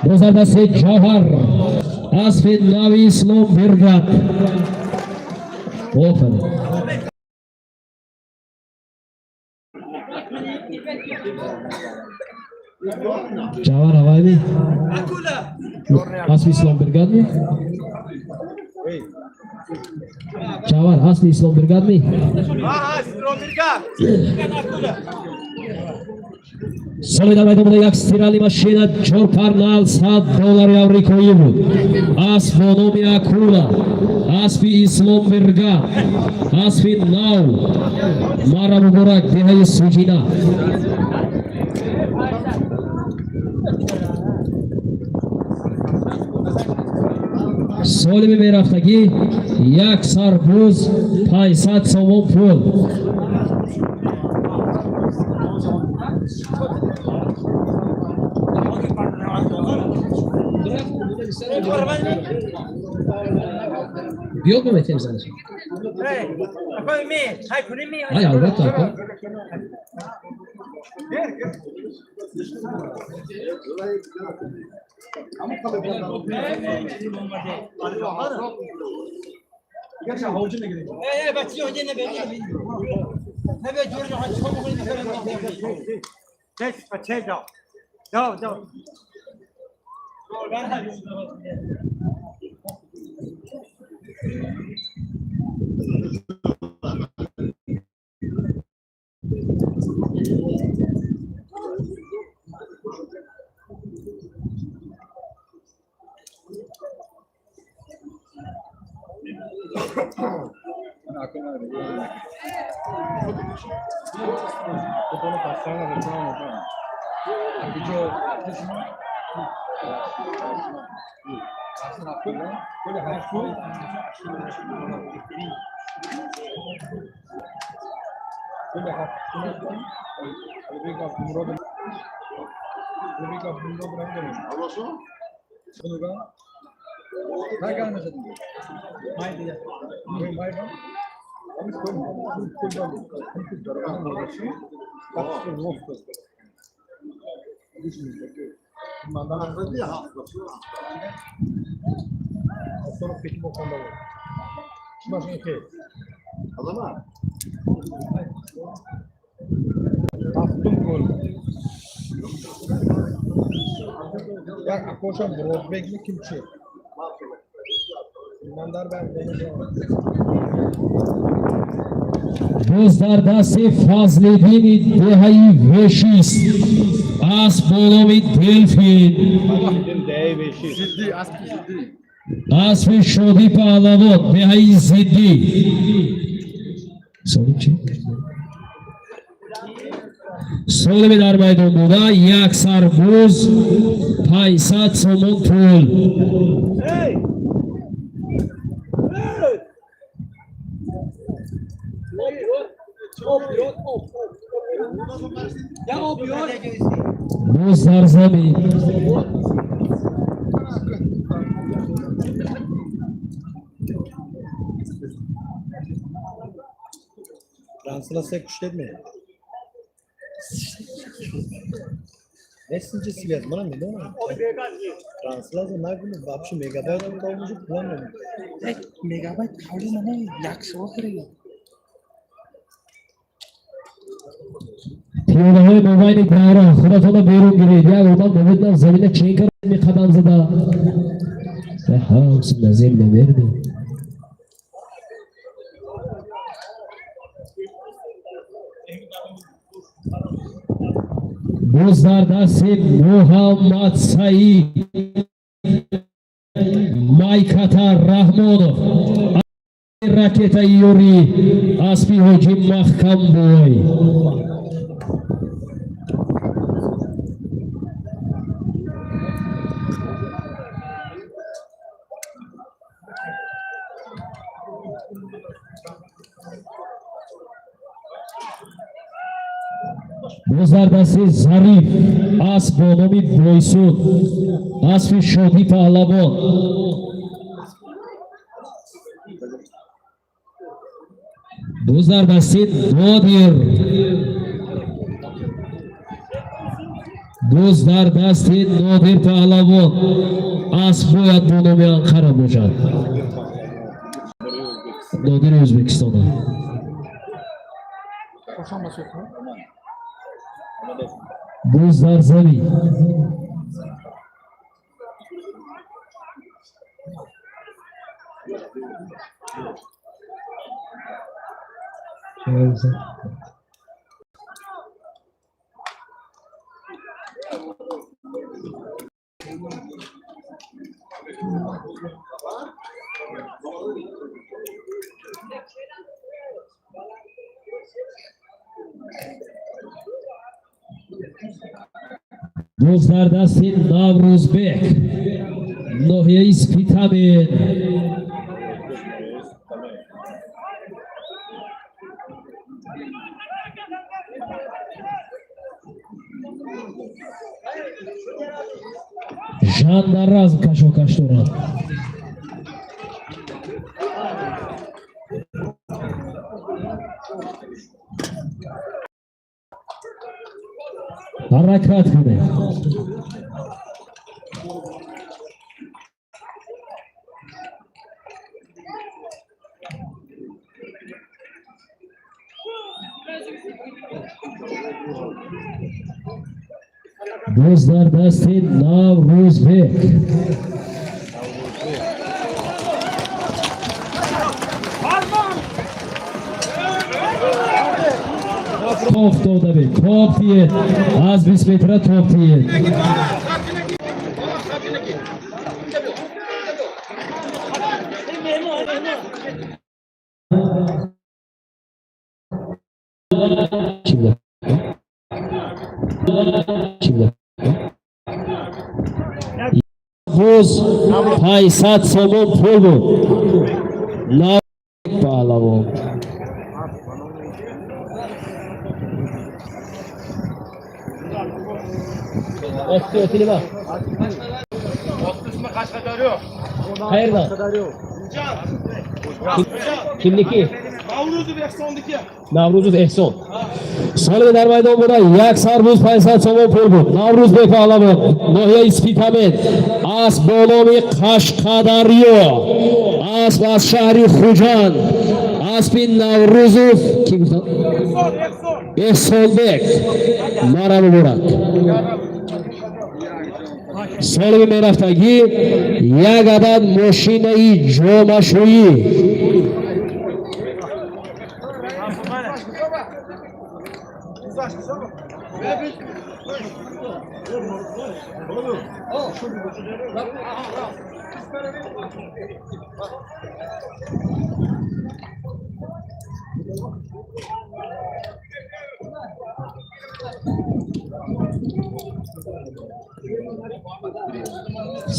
S1: Rozardasi Jawhar Asfin Navi Islom Birga Open Jawhar havai mein Asli Islom Brigade mein Jawhar Asli Islom Brigade mein Solida maydonida یک стиральный машина 4 парнал $100 амрикои буд. Asbonomi Akula, Aspi Islom Birga, Aspi Now, Mara Muborak Dehay Sujina. Solimi meraftagi یک سربوز 500 سوم پول. Yok mu Metin sana? Hayır albatta.
S7: Koşan Broadway'li kimçi. İmanlar ben
S1: Rozdardasi Fazliddin Dehayi Veşis Asbonomi Delfin Asfi Shodi Pahlavon Dehayi Ziddi So'limi dar maydonida یک سربوز 500 so'm pul. Boz dar zamin.
S4: Translasiya kuchlaymi? Messenjер связь, mana nima? Translasiya nagini вообще megabayt olmoqchi bo'lmaydi.
S2: Megabayt qoldi mana yaxshi o'tirgan.
S1: Piyodahoy mobayni bayroq Xudoto'la berun girdi. Ya o'dan Mohameddan zaminda keyin qarab qadam zada. Ha, sizlar zaminda berdi. Bozdardasi Muhammad Said Maykata Rahmonov raketa Yuri Aspi Hoji Mahkamboy Bozdardasi Zarif Asbonomi Boysun Asfi Shodi Pahlavon Bozdardasi Nodir Bozdardasi Nodir Pahlavon Asboya Bonomi Anqara bo'lgan Nodir O'zbekistonda
S2: Qo'shonma so'qmi?
S1: Bozdar Zavi Bozdardasi Navruzbek Nohiya Spitamin Jandaraz Kashokashtora harakat qildi. Bozdardasi Navruzbek Top dördü bir. Top diye. Az 20 metre top diye. Kimde? Kimde? Buz, paysat, somon, pul bu. La bağlamam. Otti otili bak.
S6: Ottismi Qashqadaryo.
S1: Qayerda? Kimniki?
S6: Navruzov Ehsonniki.
S1: Navruzov Ehson. Solib dar maydon bura yak sarbuz paysat somon pul bu. Navruzbek Pahlavon, Nohiya Ispitamen, As Bolomi Qashqadaryo, As shahri Xo'jan, Aspin Navruzov kim? Ehsonbek. Marabu Murat. Solib meraftagi yagadan mashinai jomashoyi.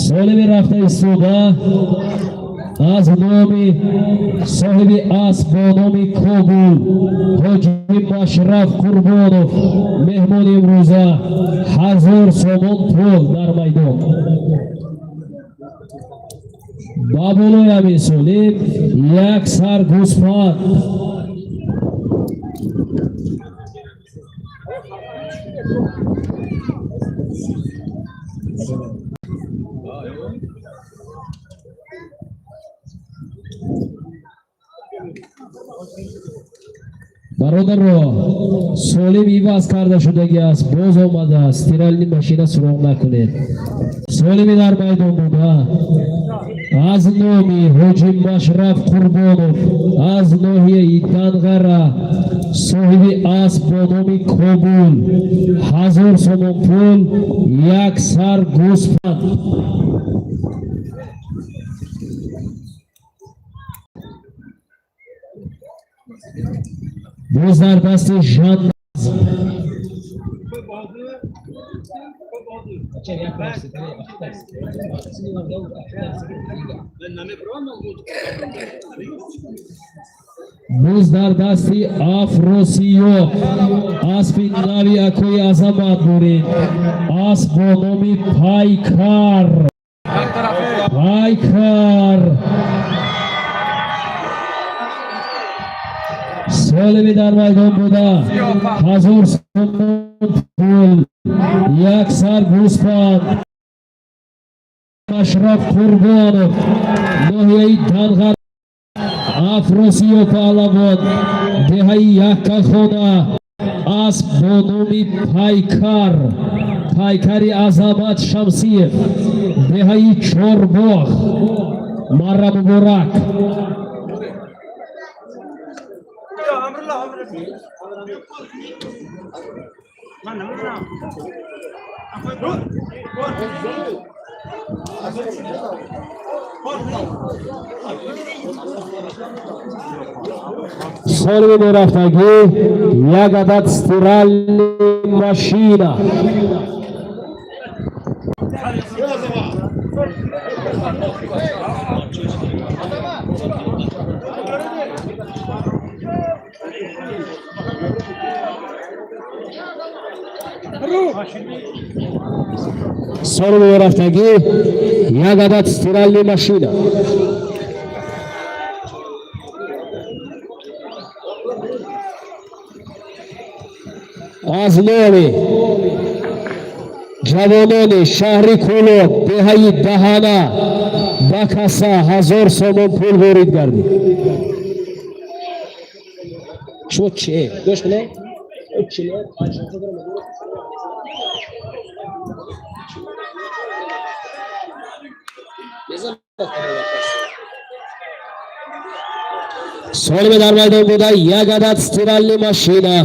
S1: Solib rafta istuda az nomi sahibi as ba nomi Kobul Hoji Mashraf Qurbonov mehmon imro'za 1000 so'm pul dar maydon. Babuloy Amisulib yak sar g'uspat. Barodarro, Solim ivaz karda shudagi است. Boz omada است. Stiralni mashina suroq nakuned. Solim dar maydonda. Az nomi Hojim Mashraf Qurbonov, az nohiye Tangara, sohibi asb bo nomi Kobul, 1000 so'm pul, yak sar g'uspat. Boz dar dasti Jan Boz dar dasti Afrosiyob asbi navi akoy azamat burin asb bo nomi Paykar Solimi dar maydon buda 1000 so'm pul yak sar g'uspat. Mashraf Qurbonov nohiyayi Tang'ar Afrosiyob Palavon dehayi Yakkaxona asb bo nomi Paykari Azamat Shamsiyev dehayi Chorbogh marra muborak. Solimi raftagi yak adat stiralni mashina. Solimi raftagi yak adat stiralni mashina. Az nomi Javononi shahri Kulub dehayi Dahana Bakasa 1000 so'm pul vorid gardi. Cho'che go'sh qilay. Solimi dar maydon buda yak adat stiralni mashina.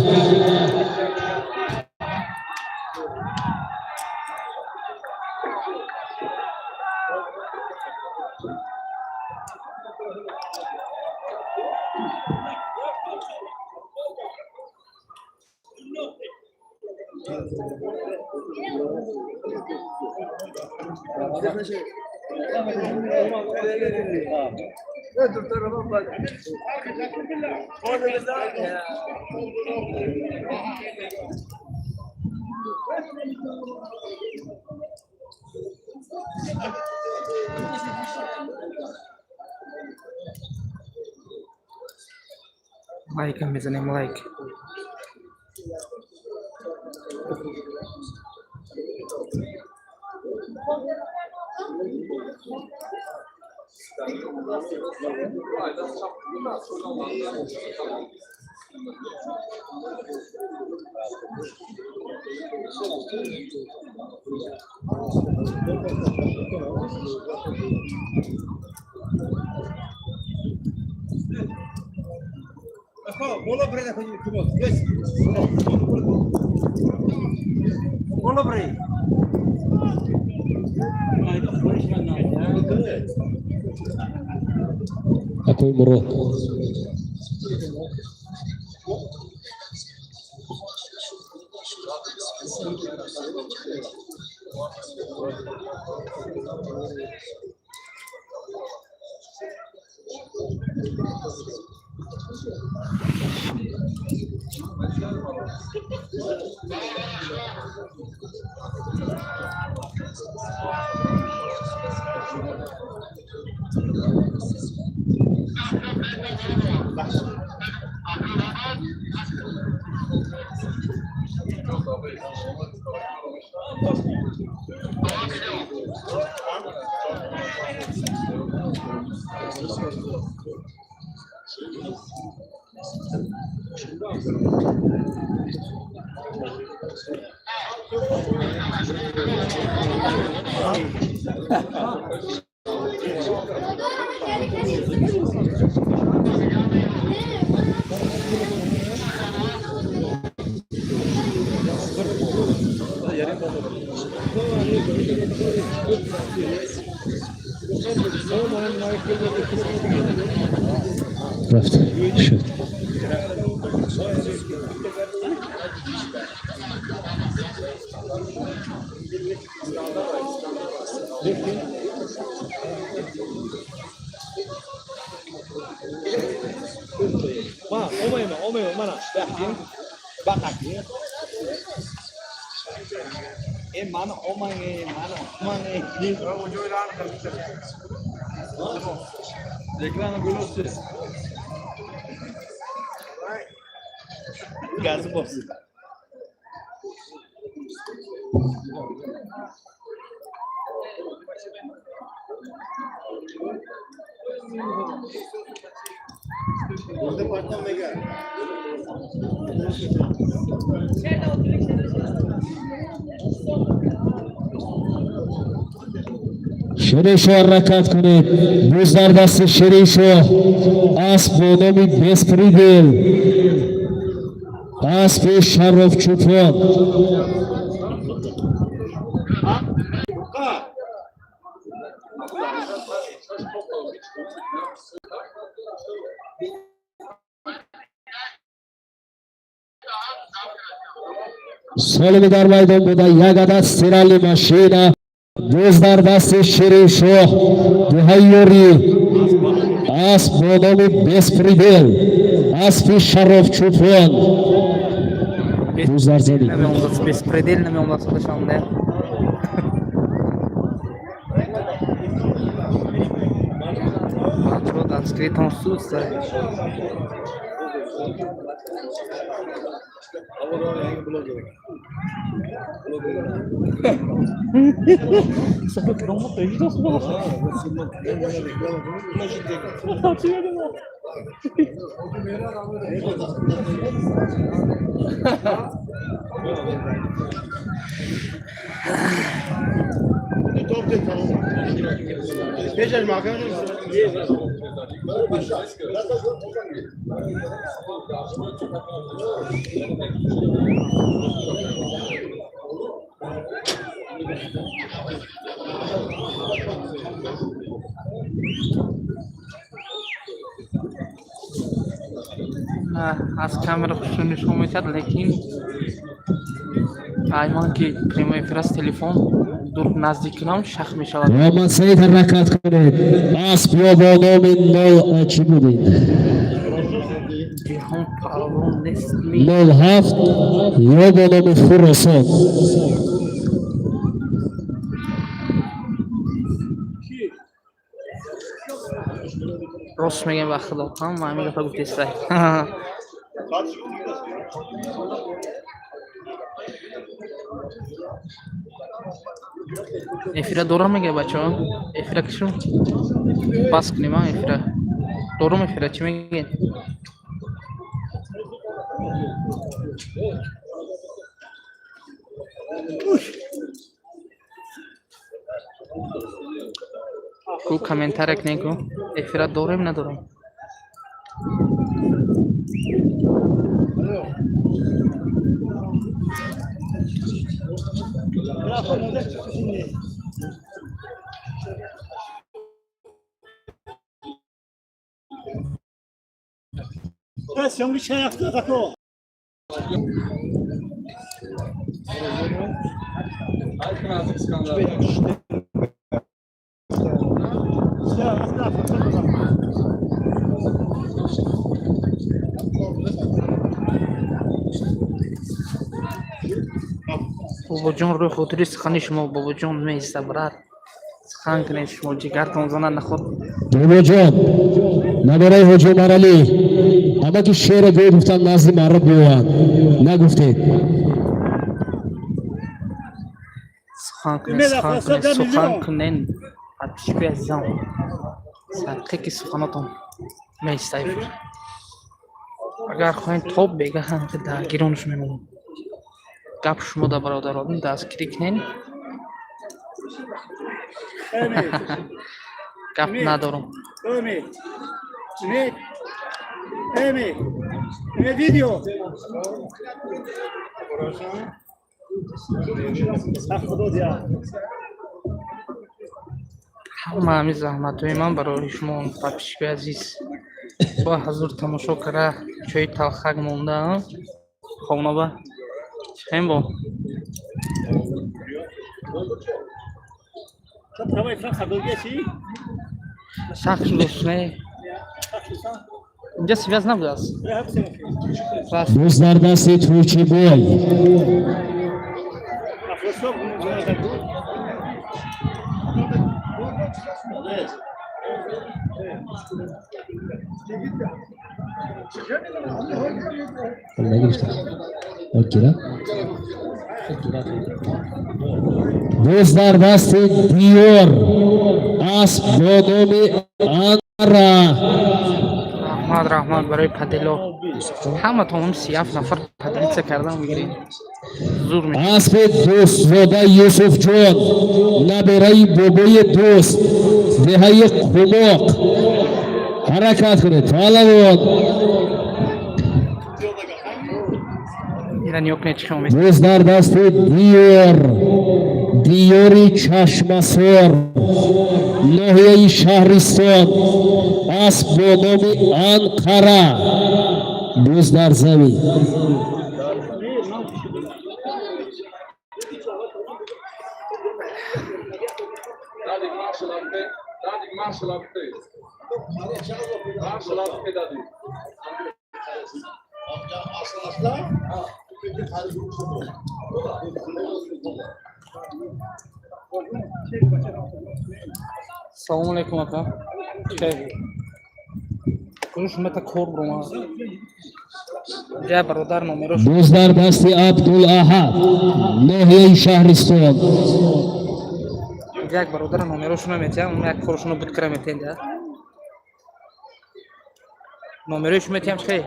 S2: Like him, isn't him like?
S6: Bola para ele, bola para ele.
S1: Akoy Murod. رفت شد
S3: Omay mana bakayım. Bak bakayım. Mana omay mana. Ekranı gülüyorsun. Gazı bozdu.
S1: شریشو حرکت کنید بزرگ دست شریشو اسب با نام بسپریدل اسب شرف چوپان سالمی در میدان بوده یک عدد سیرالی ماشینا دوز در دست شریشو دوهیوری اسب با نام بسپریدل اسب شرف چوپان دوز در زمین
S2: Беспредельными умласылышам да. Что там скрытым суса? Sabah kırılma peki nasıl olsa? از کامera نشون میداد لیکن ایمان که پریمو افراز تلفن دور نزدیک نام شخ میشود.
S1: محمد سعید حرکت کنید اسب یا با نام نو چی بودید؟
S2: جهان پرون نیست
S1: 07 یا با نام خراسان
S2: راست میگم به خدا هم همین گفته گفت است. افرا دورم میگه بچه‌ها افرا کشو پاس کنیم افرا دورم افرا چی میگه کو کامنتار کنه کو افرا دورم ندارم
S5: Siamo vicini a Stato.
S2: бобоҷон рӯи хотири сухани шумо бобоҷон месабрад сухан кунед шумо ҷигартон зана наход
S1: бобоҷон набараи ҳоҷи Умаралӣ ама ки шеъре гуфтан назди марра биёянд нагуфтед
S2: сухан кунед подписчикои азизам садқики суханотон меистаед агар хоҳем тоб бегаҳам ки даргиронаш мемонам гап шумода бародаронӣ дастгирӣ кунед гап надорам
S4: видео
S2: ҳама ҳамин заҳматҳои ман барои шумо подписчикои азиз бо ҳазур тамошо кара чои талхак мондаам хонаба чихем бо сахт шудастне инҷа связ набудааст
S1: дӯст дар дасти Турчибой дӯст дар дасти Диёр асп бо номи Анара
S2: раҳмат барои падело ҳама тамом 37 нафар паделица кардан мегиред зур
S1: аспи дӯстзода Юсуфҷон набераи бобои дӯст деҳаи Қумоқ ҳаракат кунед паҳлавон дӯст дар дасти Диёр диёри Чашмасор ноҳияи Шаҳристон асп бо номи Анқара дӯст дар замин
S2: салому алейкум ака шумата кор бурома ҷа бародар номеро
S1: дӯст дар дасти Абдулаҳад ноҳияи Шаҳристон
S2: як бародар номерошуно метиҳам як коршуно будкара метиҳем номерои шумо метиҳам хе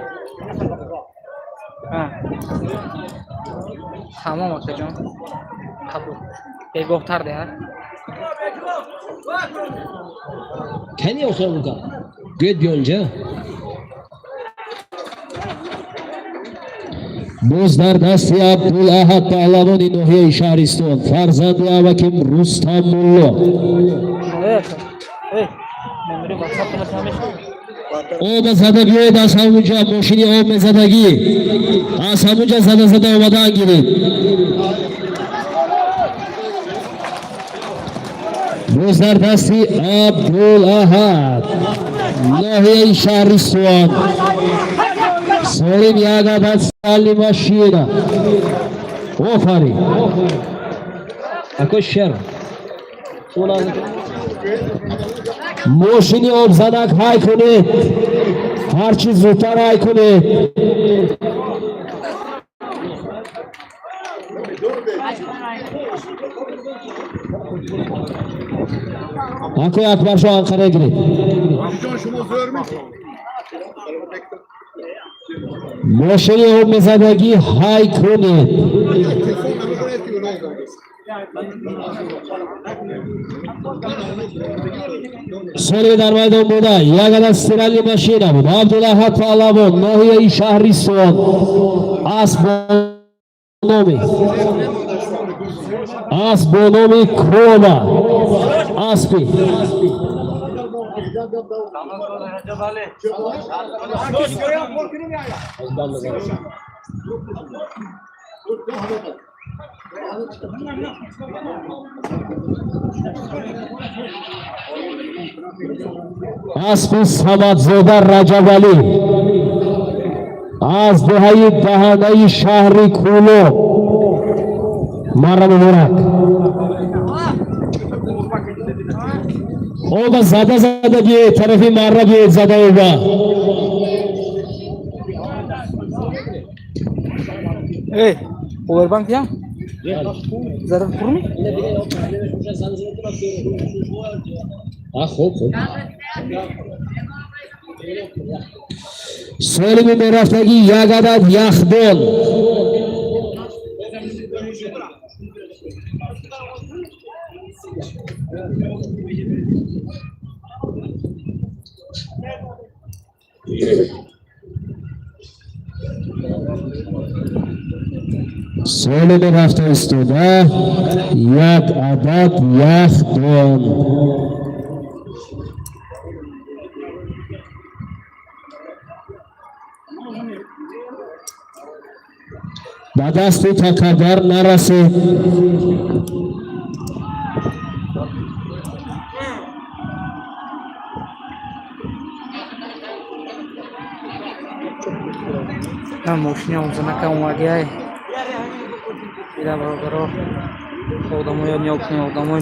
S2: тамом акаҷон қабул бегоҳтар деҳа
S3: Kan jag fråga? Gud Björnja.
S1: дӯст дар дасти Абдулаҳад паҳлавони ноҳияи Шаҳристон фарзанди аваким Рустамулло об зада биёед аз ҳамунҷа мошини об мезадагӣ аз ҳамунҷа зада омадан гиред дӯст дар дасти Абдулаҳад ноҳияи Шаҳристон солим як адад салли машина офарин
S3: Какой шер?
S1: мошини обзадак ҳай кунед ҳарчи зудтар ҳай кунед акои акбаршо анқара гиред мошини обмезадагӣ ҳай кунед соли дар майдон буда як адад стиралли машина буд Абдулаҳад паҳлавон ноҳияи Шаҳристон асп бо номи Крома аспи аспи Самадзода Раҷабалӣ аз деҳаи даҳанаи шаҳри Кӯло Marra Mubarak. Oba zada bir tarafi marra bir zada oba.
S2: Ey, powerbank ya? Zarar kurmi?
S3: خب
S1: So'lim Merafdagi Yagadat Yaxdol. So'lim Merafda ustida Yagadat Yaxdol. با دست تکبر نرسید.
S2: Ha, moshina o'zinaqa o'magay. Ila baro. Odamlar yo'qni odamlar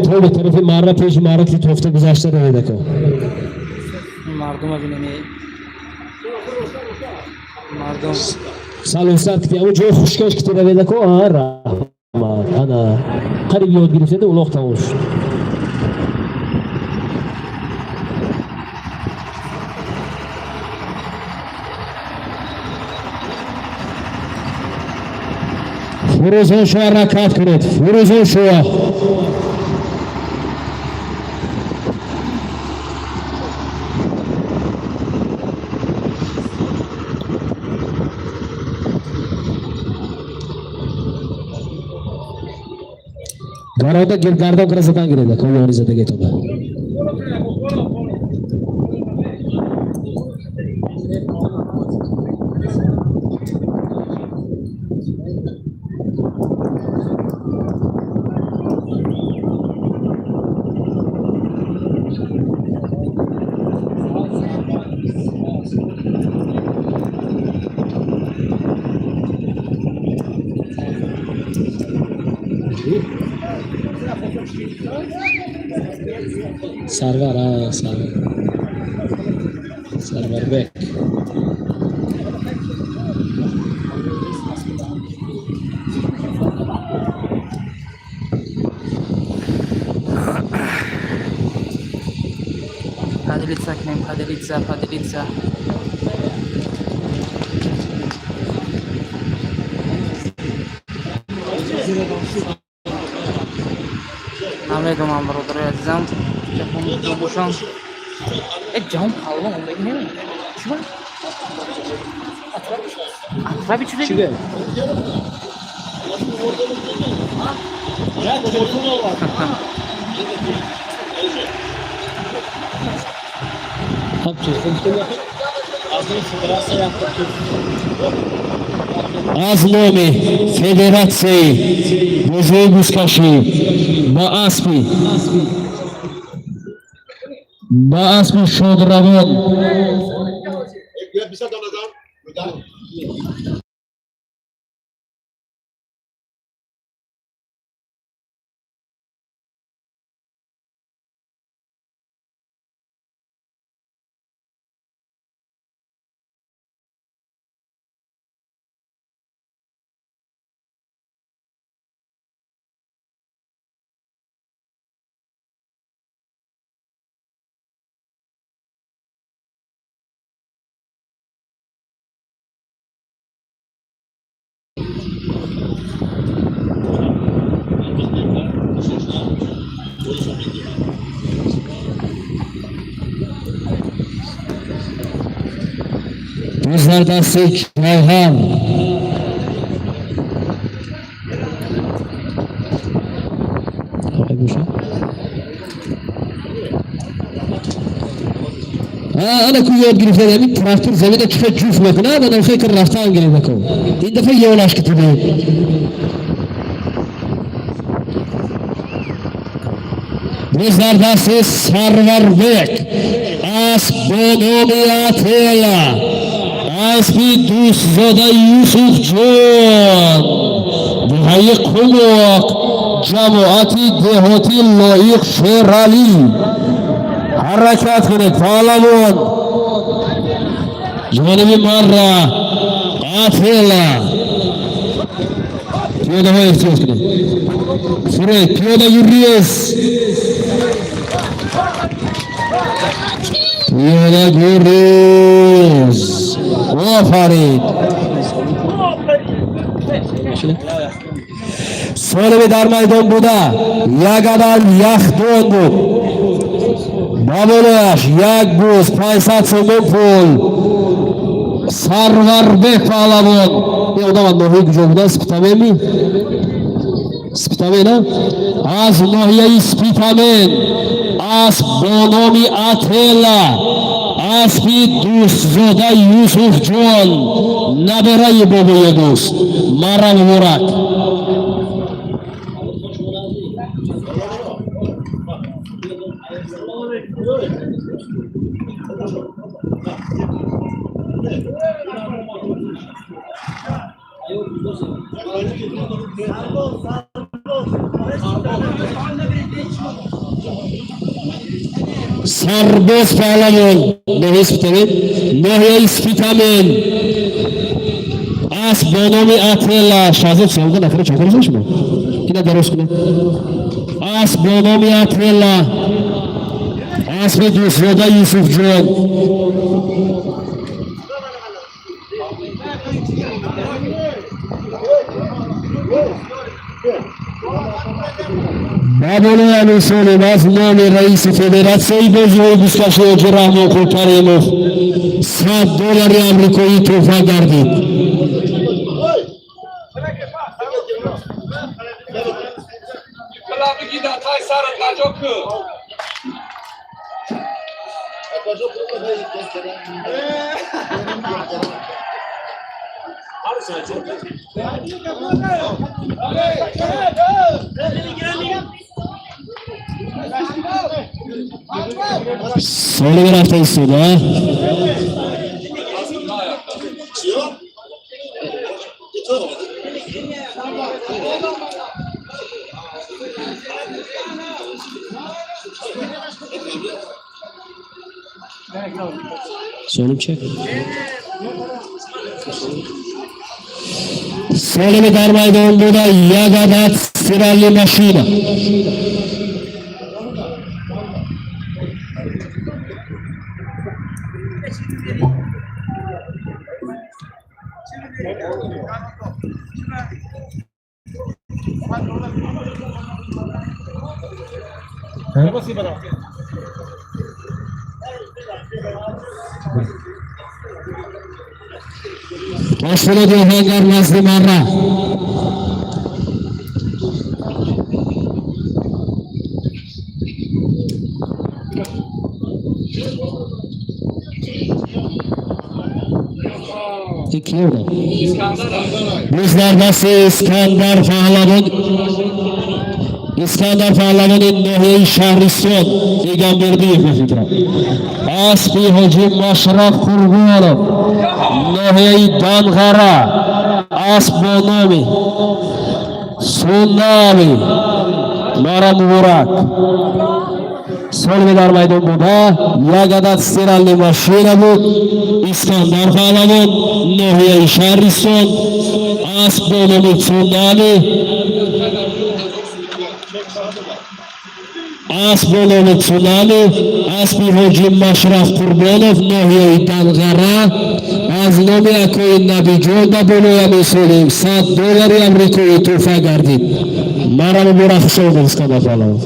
S1: To'g'ri tarafi marra pesh marra ki tofta guzashta edi ku.
S2: mardum abinani. Mardum
S1: Salonlar ki o joy xushkash ki edi ku. Rahmat. Ana qarib yod girishdi uloq tovush. Firuzon shu harakat qildi. Firuzon shu. Garoda gardon qirasidan kiradi. Qo'yonizaga ketadi.
S3: Sarvar Bek.
S2: Падилица. Namledim ben buraları yazacağım. Telefonumda boşan. Cam kalma ondaki ne? Şu var. Atrap içinde.
S3: Chiga.
S1: Azlomi Federatsiyi Bozey Buzkashi Baaspi Shodravon
S5: Bisa tanıdan.
S1: Buzlardasi Rayhan أنا كل يوم قلت لهم تراكتور زميلك كيف تشوف مثلا أنا الخير رفتان قلت لكم إنت في يولاش كتبين Buzlardasi Sarvarbek Asbonomiyatela Aspi Duszoda Yusufjon Duhayi Qumuq jamoati dehoti Loyiq Sherali harakat qilib Palavon Jonibi marra Atela piyoda qo'yib Suray piyoda yuriysiz piyoda yuriysiz Aferin So'limi dar maydon buda Yagadan yaxdon bu Babulash Yagbuz Paysat So'mupul Sarvarbek Palavon Yo'qdaman nohi gücümden spitamen mi? Spitamen ha? Az nohiyeyi spitamen Az bonomi Atela Aspi Dustzoda Yusuf John Naberayi bobu yedus Maram Murat Sarboz Palavon Nohi spitamen Nohi spitamen As bonomi Atela Shazib solgan akhira cho'qirishmi? Kina daros qilib As bonomi Atela Aspi Dustzoda Yusuf John Babulayan Usulibas nomi Reisi Federatsiyayi Bozro'yi Buskashoji Rahmonqul Karimov $100 Amerikoyi tuhfa gardid. So'li bir hafta istedi ha. So'lim çek. So'limi dar maydonida Yagadat Sirali mashina. Başladı Hangar Nazlı Marra. Bizler nasıl İskandar Pahlavan İskandar Pahlavan'ın Nohi Şahriston Peygamberliği fikra. Aspi Hocim Maşraf Kurbanov Nohi Dangara Asbonomi Sunami Maram Murak So'limi dar maydonida Yagadat Sirali mashina bu İskandar Pahlavan Nohi Şahriston Asbonomi Sunami Asbonomi Sunami Aspi Hocim Maşraf Kurbanov Nohi Dangara Az nomi Akoyi Nabijon da bo'laymi so'ling $100 Amerikoyi tuhfa gardid. Maram Murak so'ldi İskandar Pahlavan.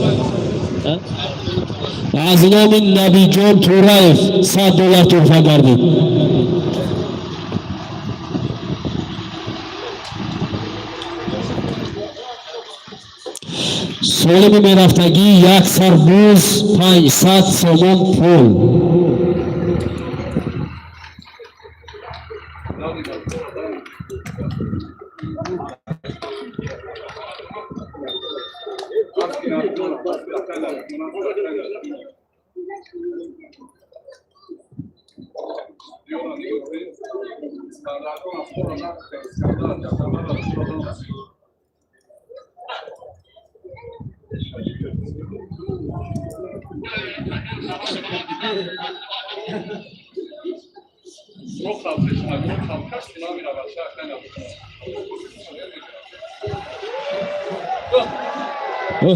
S1: Az nomi Nabijon To'rayev $100 tuhfa gardid. So'limi meraftagi yak sarbuz 500 so'm pul.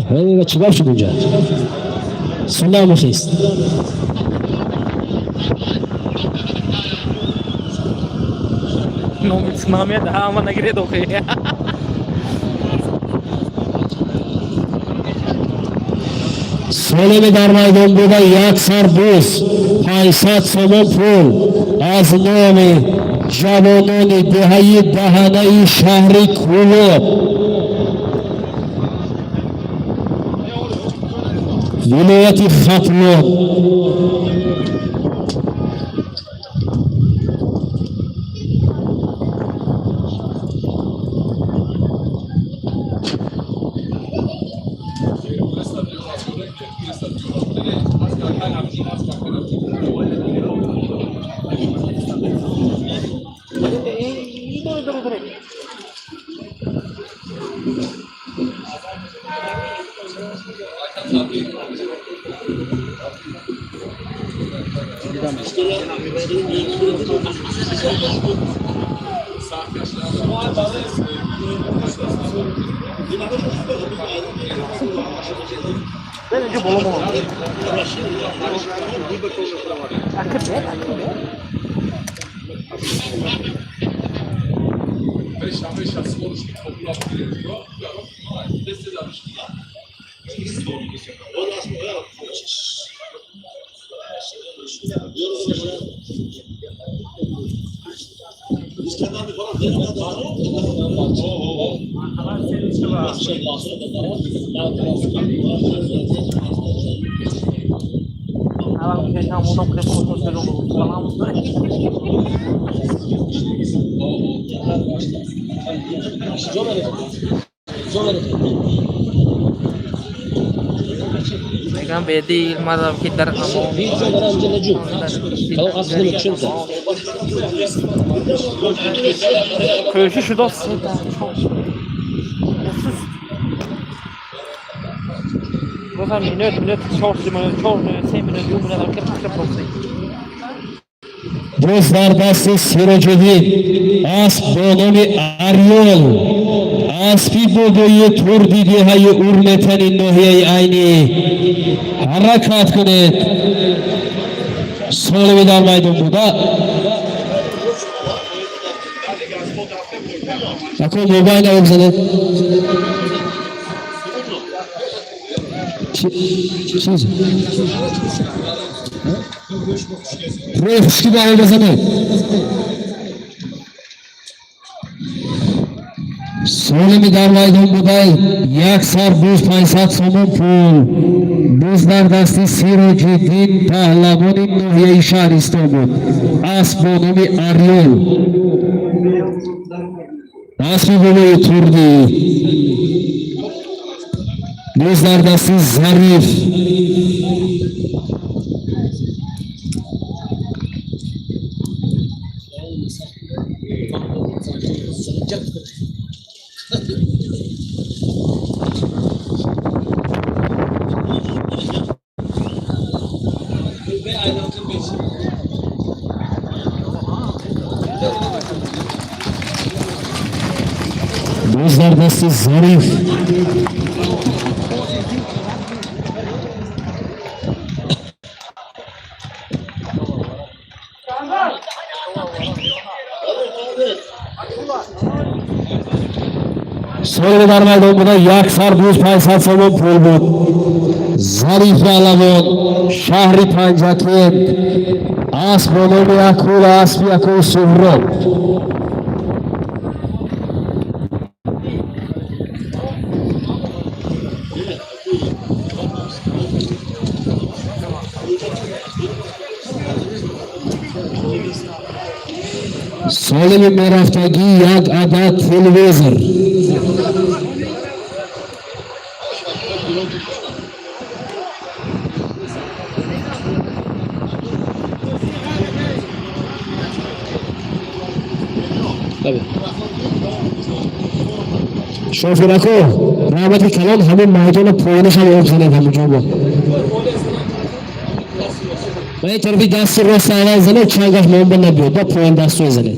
S1: هذا شباب شو بيجا سلام خيس
S2: Non mi smamia da ma ne credo che
S1: سالم در میدان بوده یک سر بوس 500 سوم پول از نام جوانان دهه دهنه شهر کولو ولایت ختلان
S2: Bence bol bol. Akır be. Alam que não não queremos fazer o falamos. Megan bedi ilmazam ki dar amo. Köşü şu dost. Cosa minut short 3 minut 2 minut akır olsun.
S1: Dostlar dasti Sirojudin Asp bonomi Aryol Aspi boboyi turdi dihayi urmetani nohiyayi ayni harakat kuned Solimi dar maydon buda Ako mobayl avzaned Çiz Buraya hoş gibi ayrılmasını. Solimi darlaydım buday. Yaksar buz paysat somun pul. Buzlar dasti Sirojudin Pahlamonin Nohiye İşar İstanbul. Asbonomi Aryol. Asbi boboyi turdi. Buzlar dasti Zarif. Buzlar dasti Zarif. Solimi dar maydon buda yaksar buz paysat somun pul bud. Zarif alamon shahri Panjakent Asbonomi akul asbi akul suhrab Solimi meraftagi yak adat televizor Şoför ako rahmeti kalan hamin maydona poyunu şan yok sana kamucu bu. و این طرفی دست راست عوض زنه چنگش مهم نبود با پایین دست رو زنه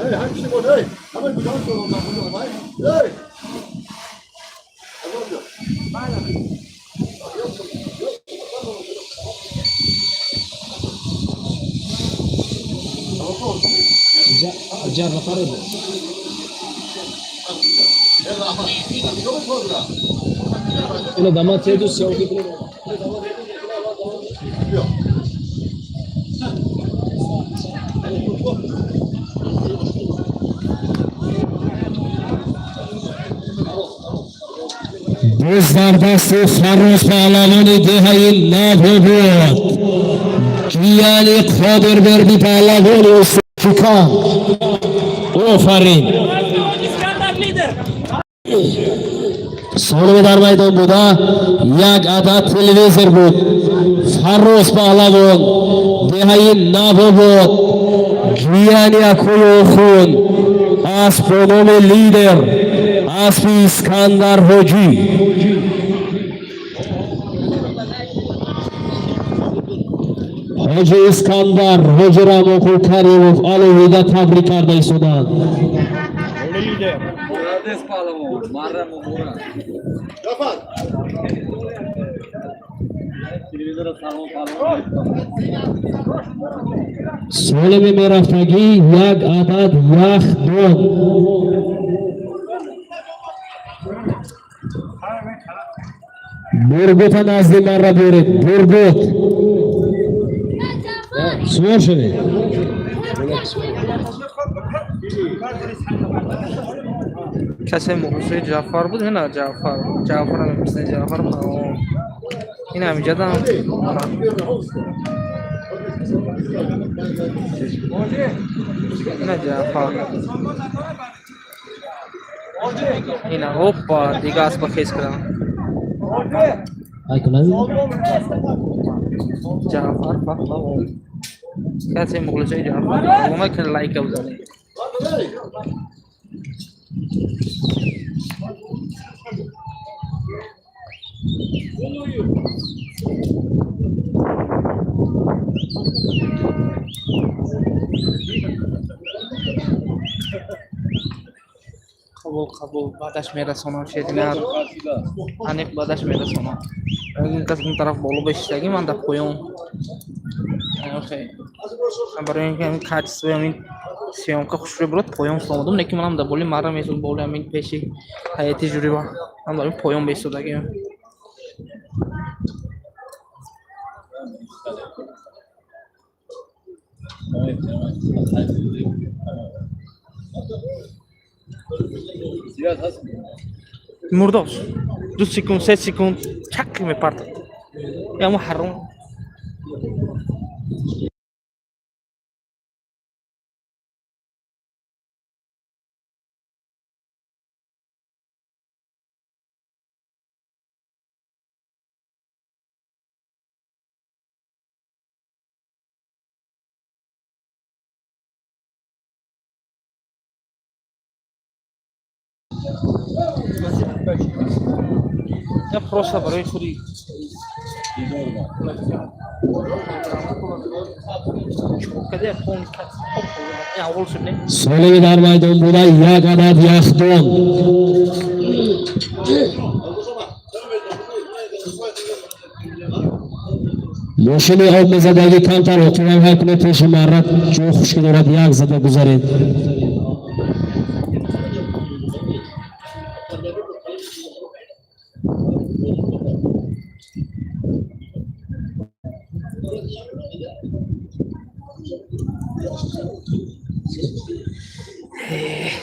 S5: Hey, hangisi bu? Hey, hemen bir daha sonra ondan bunu. Hey,
S3: جرب فرد اینو داماد سیدو سیاه بگیره
S1: دوست در دست فراز پهلوان دهه نو بود یعنی قادر بردی پهلوان استفکان آفرین سالم در میدان بوده یک عدد تلویزر بود فراز پهلوان دهه نو بود یعنی اکوی خون از پنوم لیدر اسب اسکندر حاجی حاجی اسکندر حاجی راموکو کریموف аловида تبریک کرده ایستادند سالم میرفتگی یک عدد یخ دون برگوت نزدی من را بیارید برگوت سوار شدید
S2: کسی مخلصه جعفر بود نه جعفر هم مثل جعفر این همینجا دارم نه جعفر این هوپا دیگه اسبا خیز کردم جعفر فهمم کسی مخلصه جعفر اونا که لایک بزنید قبول بعدش میرسونم شدیدن انیق بعدش میرسونم این کس این طرف بالا بشتگی من در پویم برای اینکه همین کچ همین سیامکا خوش رو برد پویم سلامدم نکی منم در بالی مرا میسون بالی همین پیشی حیاتی جوری با من داریم پویم بیستودگی مرداش 2 sekund 3 sekund çak me parto ya muharram یا پروسه برای خودی کدی خون یا اول شدنی
S1: سالی در میدان بوده یک عدد یخدان ماشین آب زدگی کمتر اتوبان های کنه پیش مرد چون خوشکی دارد یک زده گذارید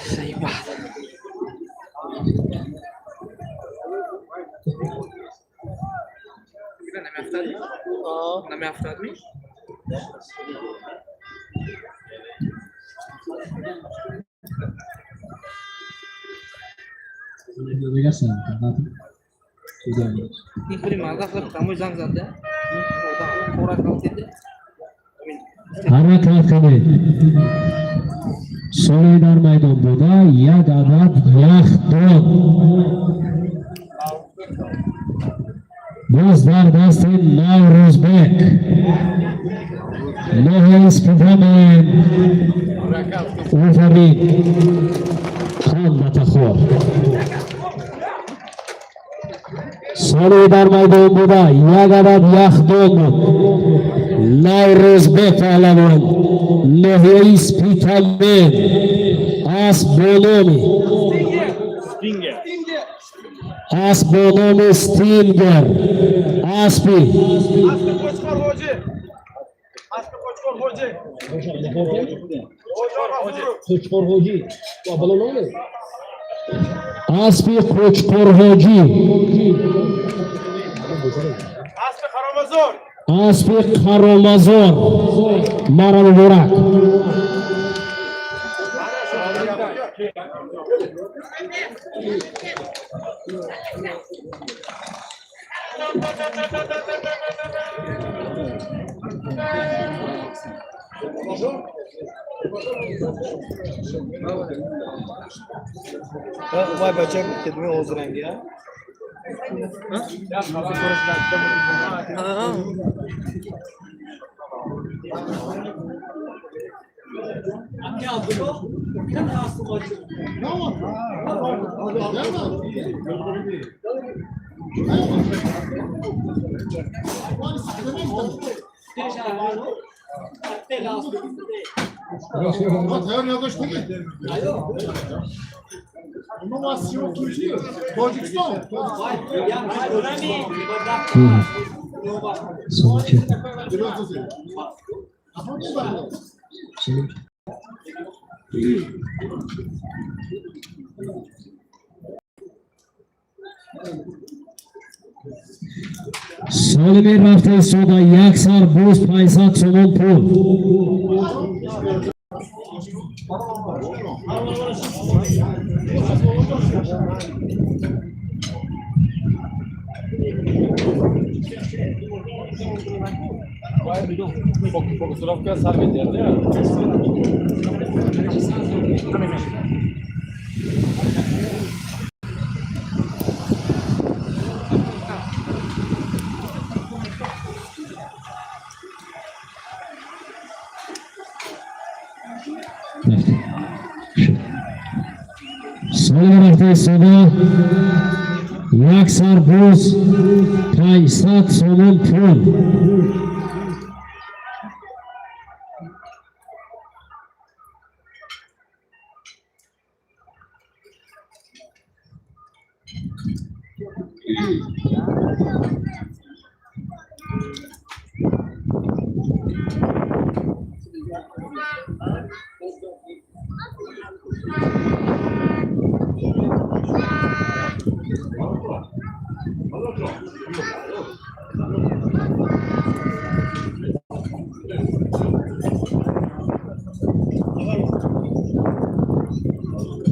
S2: صحیح بات نمی افتاد می این پوری ماذا خلق تاموی زنگ زده خوراک نمیده
S1: حرکت کنید سالی در میدان بوده یک عدد یخدان باز در دست نوروزبک نوه اسپیدامن او فرید خان بتخور سالی در میدان بوده یک عدد یخدان نوروزبک پهلوان نوه اسپیدامن اسب بونومی اسب بونومی استینگر اسبی
S3: Koçkor Hoca. Bu balon ne?
S1: اسبی کوچکور حاجی اسبی خرامزار مرا مبارک
S4: Vay bacak kedime oz rengi ya.
S5: Hayır yaklaştı ki. Ama vasfı yok ki. Tacikistan. Biraz da sen.
S1: سالمی رفته سودا یک سال بوز 500 تومان پول سالمی رفته سودا یک سال بوز 500 تومان پول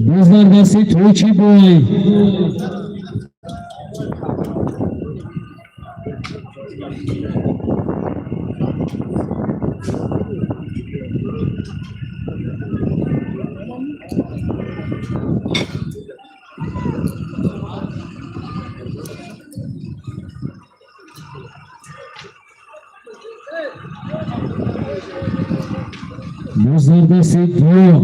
S1: بزرگ دستی توچی بوی Bozlarda Diyor.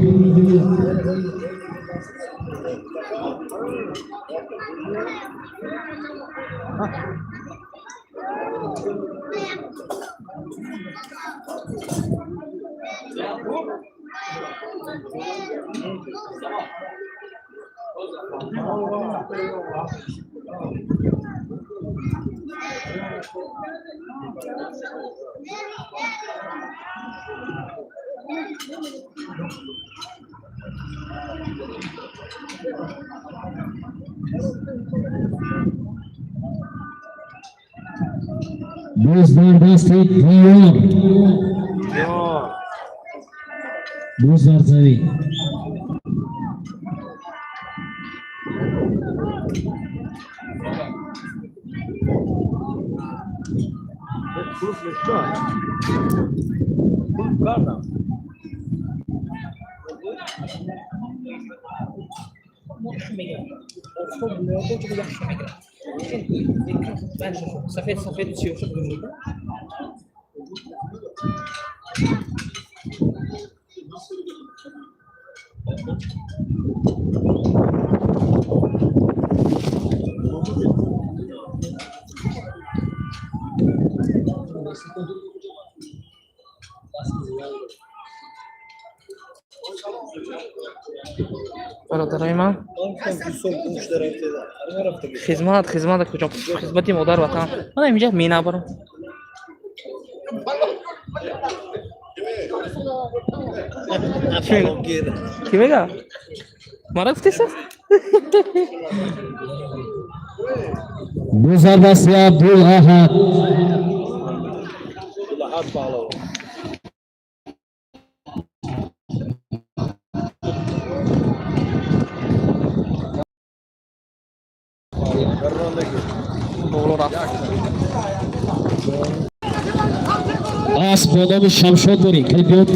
S1: Bozlarda Diyor. Bozarzavi.
S2: سفید سیاه شد. برادرای من خدمت کجا خدمتی مادر وطن من اینجا مینا برم کی میگه مرا گفتی سر
S1: Bozarda Abdulahad. As به نام شمشاد بریم خیلی بیاد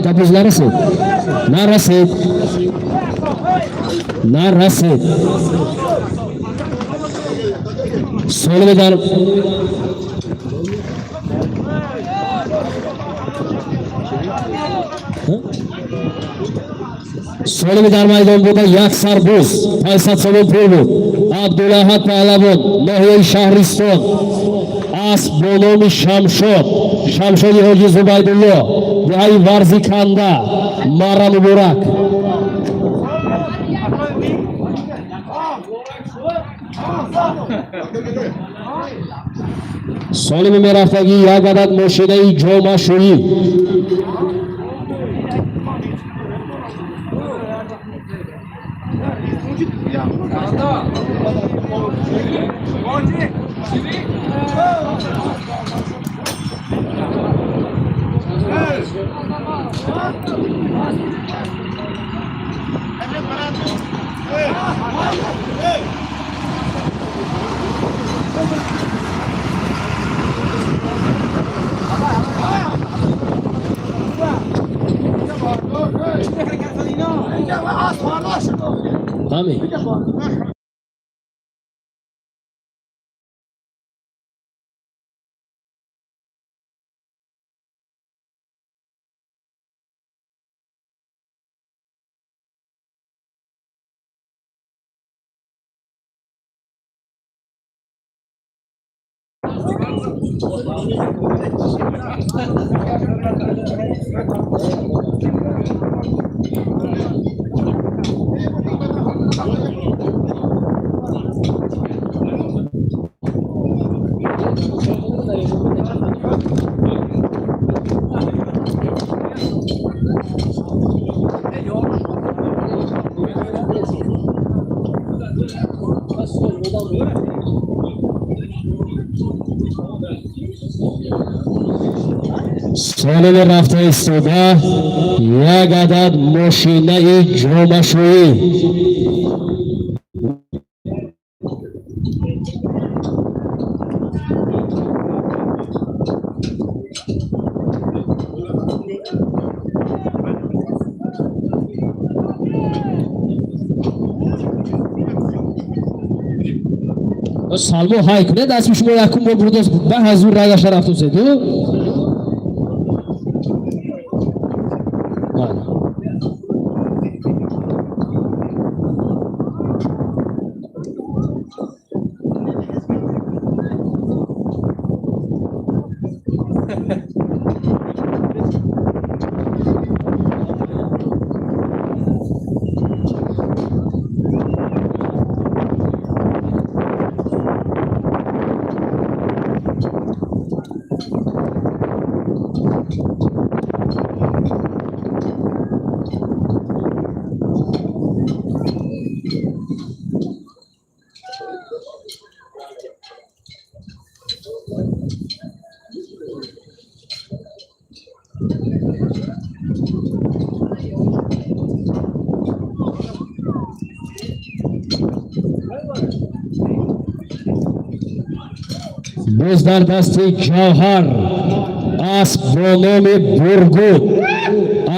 S1: تبریز نرسید سوال بدار سوال در میدان بوده یک سربوز پیسد سوال پول بود عبدالله پهلوان ناحیه شهرستان اسب به نام شمشاد حاجی زبیدالله دهی ورزی کنده مرا مبارک سالم میرفتگی یک عدد ماشینه جامعه شویی همین سالم رفته ایستاده یک عدد ماشینه جامعه شویی سالمو های کنه دست شما یکم با برداست به حضور رای شرفتون سیدو باز در دست جوهر اسب با نام برگود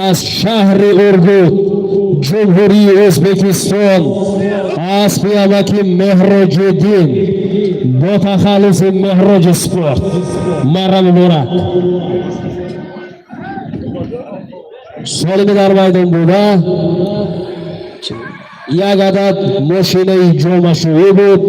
S1: از شهر ارگود جمهوری ازبکستان اسب یمکی مهراج دین با تخلص مهراج سپورت مرا مبارک سالمی در میدان بوده یک عدد ماشینه جامعشویی بود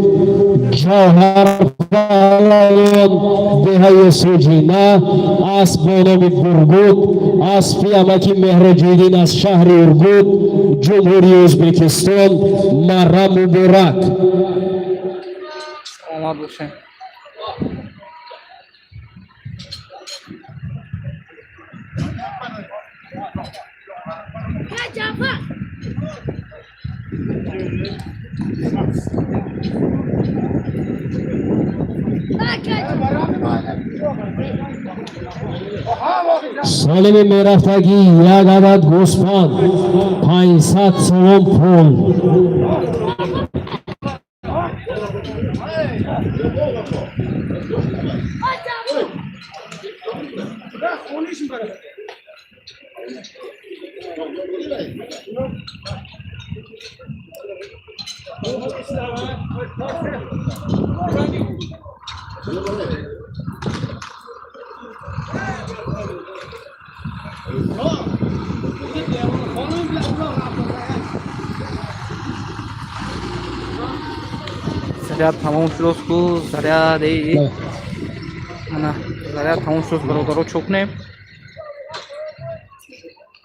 S1: جوهر پهلوان دهه سوجینه اسب با نام برگود اسب یمکی مهراج‌الدین از شهر ارگود جمهوری ازبکستان مرا مبارک
S2: آمد باشین
S1: سالم میرفتگی یک عدد گوسفند 500 سوم پول
S2: заряд тамом шудастку заряди мана заряд тамом шуд бародаро чукнем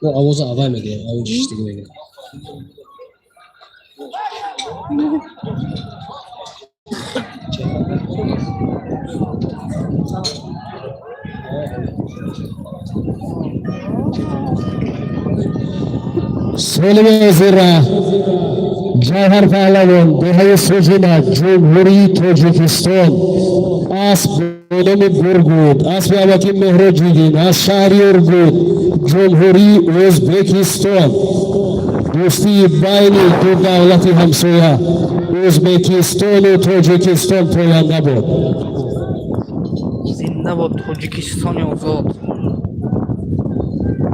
S1: آواز اول میگه آواز دیگه میگه سالم زیرا جوهر پهلوان دهه سوجینه جمهوری تاجیکستان اسب نام برگود اسب یمکی مهراج‌الدین از شهر ارگود جمهوری ازبکستان دوستی بین دو دولت همسایه ازبکستان و تاجیکستان پاینده بود
S2: زنده باد تاجیکستان آزاد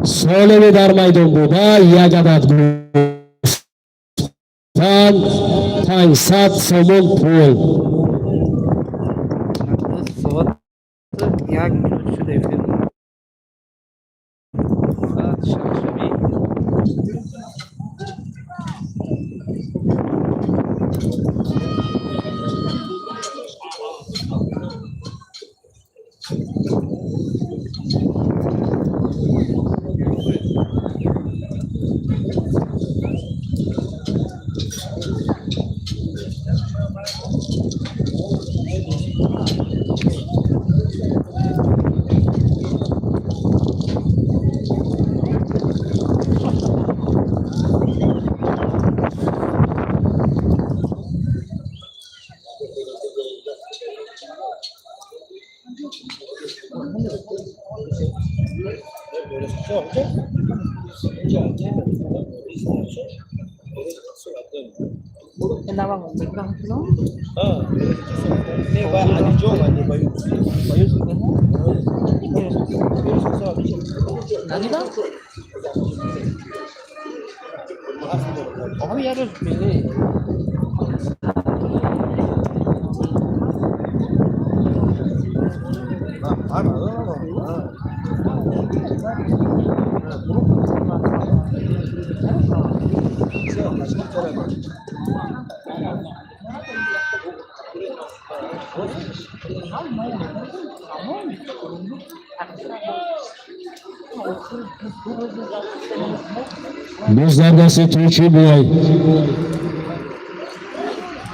S1: سالمی در میدان بوده یک عدد گوسفند 500 سوم پول
S2: ساعت 1 minut شده فیلم ساعت شرشمی
S1: Buzlar dasti Tuğçe boy.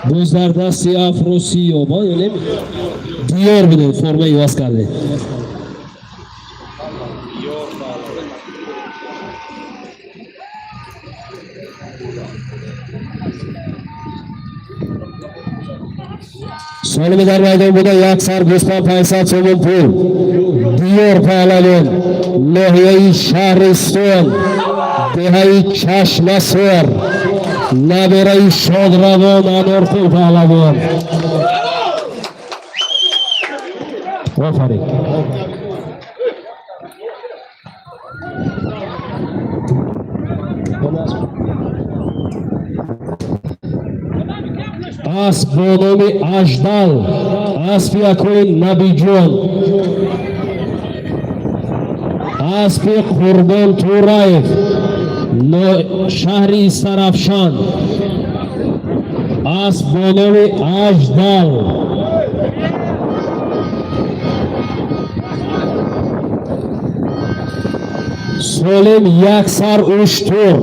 S1: Buzlar dasti Afrosiyo boy öyle mi? Diyor bunu forma yuvas kaldı. Sol medal maydonida Yaksar Guspan Faysal So'munpur. Diyor Pahlavon. Lohiya Shahriston. Dehai Chashmasor. Nabirai Shodravon Anorqul Pahlavon. Ofarin. As Bonomi Ajdal, Aspi Akun Nabijon, Aspi Qurbon Turayev, Shahri Sarafshan, As Bonomi Ajdal, Solim Yaksar Ushtur,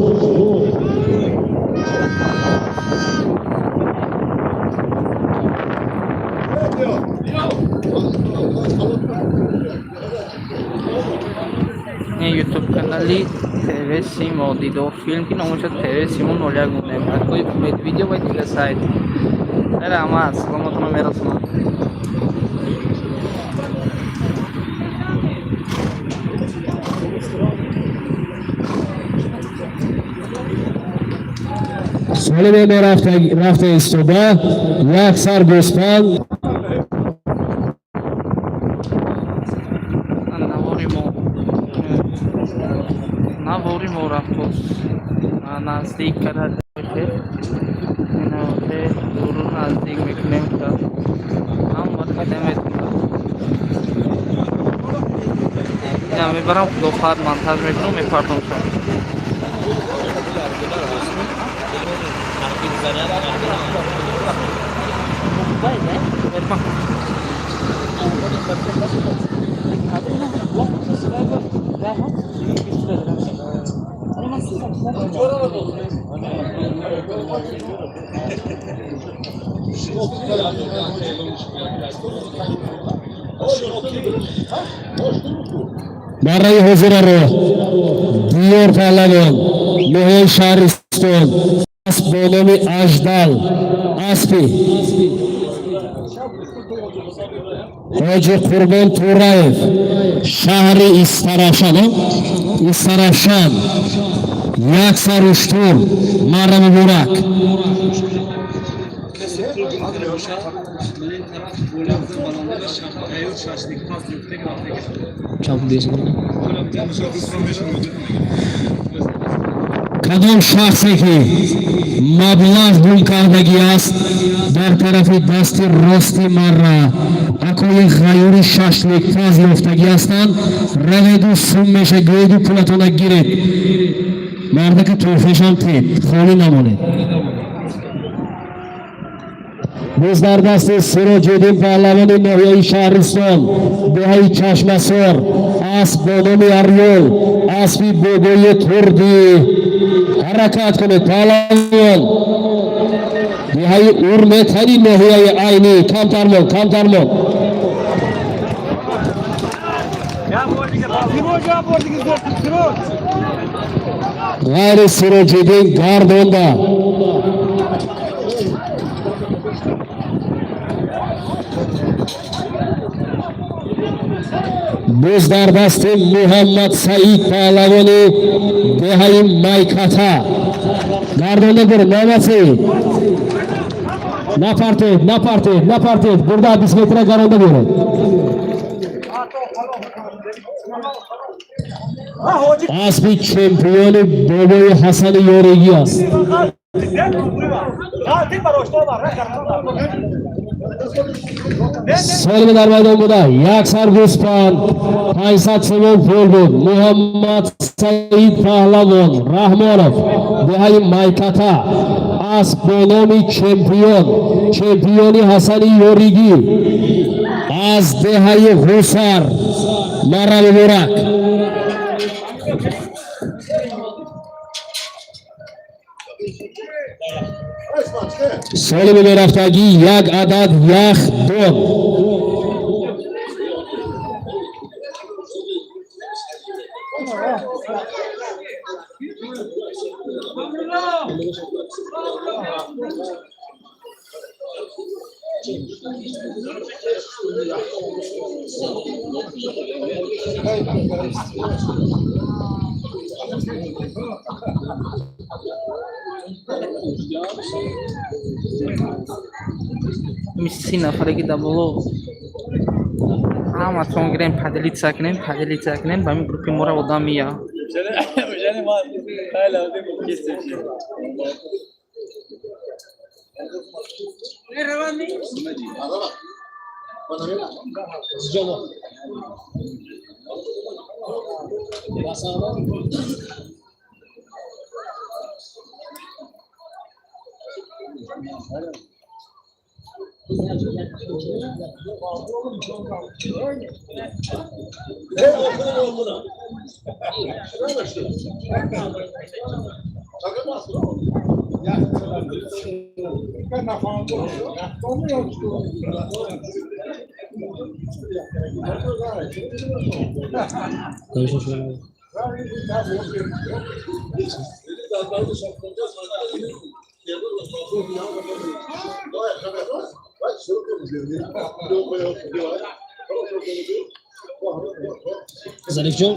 S2: YouTube канали TV Simo Didor film की नमूचा TV Simo नोलिया गुने में कोई video by दिला साइड अरे आमास कम तो मेरा सुना
S1: Solim में रफ्ते इस्तोबा Yaksar Guspan
S2: Navorimo raftos nazdik karar इन्होंने दूर नजदीक में क्लेम कर हम मत में या मैं बरा दो फार मानथाज में क्यों मैं फाटूं सा
S1: Barray Hoziraro, Diyor Pahlavon, Lohiya Shahriston, As Bonomi Ajdal, Aspi, Hoji Qurbon Turayev, Shahri Istarafshan, Yaksar Ushtur, Marra Mubarak. کدام شخصی که مبلغ بول کردگی است در طرف دست راستی مرا اکوی غیوری ششلیک فاز یافتگی هستند روید و سوم میشه گوید و پولتون گیرید مرده که توفیشان تید خالی نمونه biz در دست سراج‌الدین پهلوانی ناحیه شهرستان دهه چشمسار اسب با نام اریول اسبی بوگوی تردی حرکت کنید پهلوان دهه اورمتری ناحیه عینی کمتر مون غیر سراج‌الدین گردونده بوز در دست محمد سعید پهلوانی دهه مایکاتا گردونه برو محمد سعید نپرتید burada 20 metre garanda برو اسبی چمپیون بابای حسن یارگی است سالم در میدان بوده یکسر گوسپان 500 سوم پول بود محمد سعید پهلوان رحمانов دهه مایکاتا اسب با نام چمپیونی حسن یارگی از دهه حسر مرا مبارک. سال رفتگی یک عدد یخ دو.
S2: Misi nafariga dabolo hammatron giren padelica kinen ba min gruppi mora odam miya
S3: Zarifjon.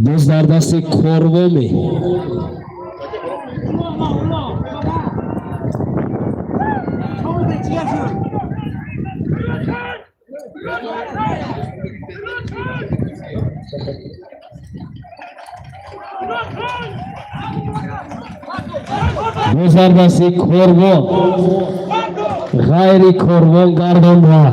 S1: Biz در دست کرومی. Biz در دست کروم. غیری کروم گردن را.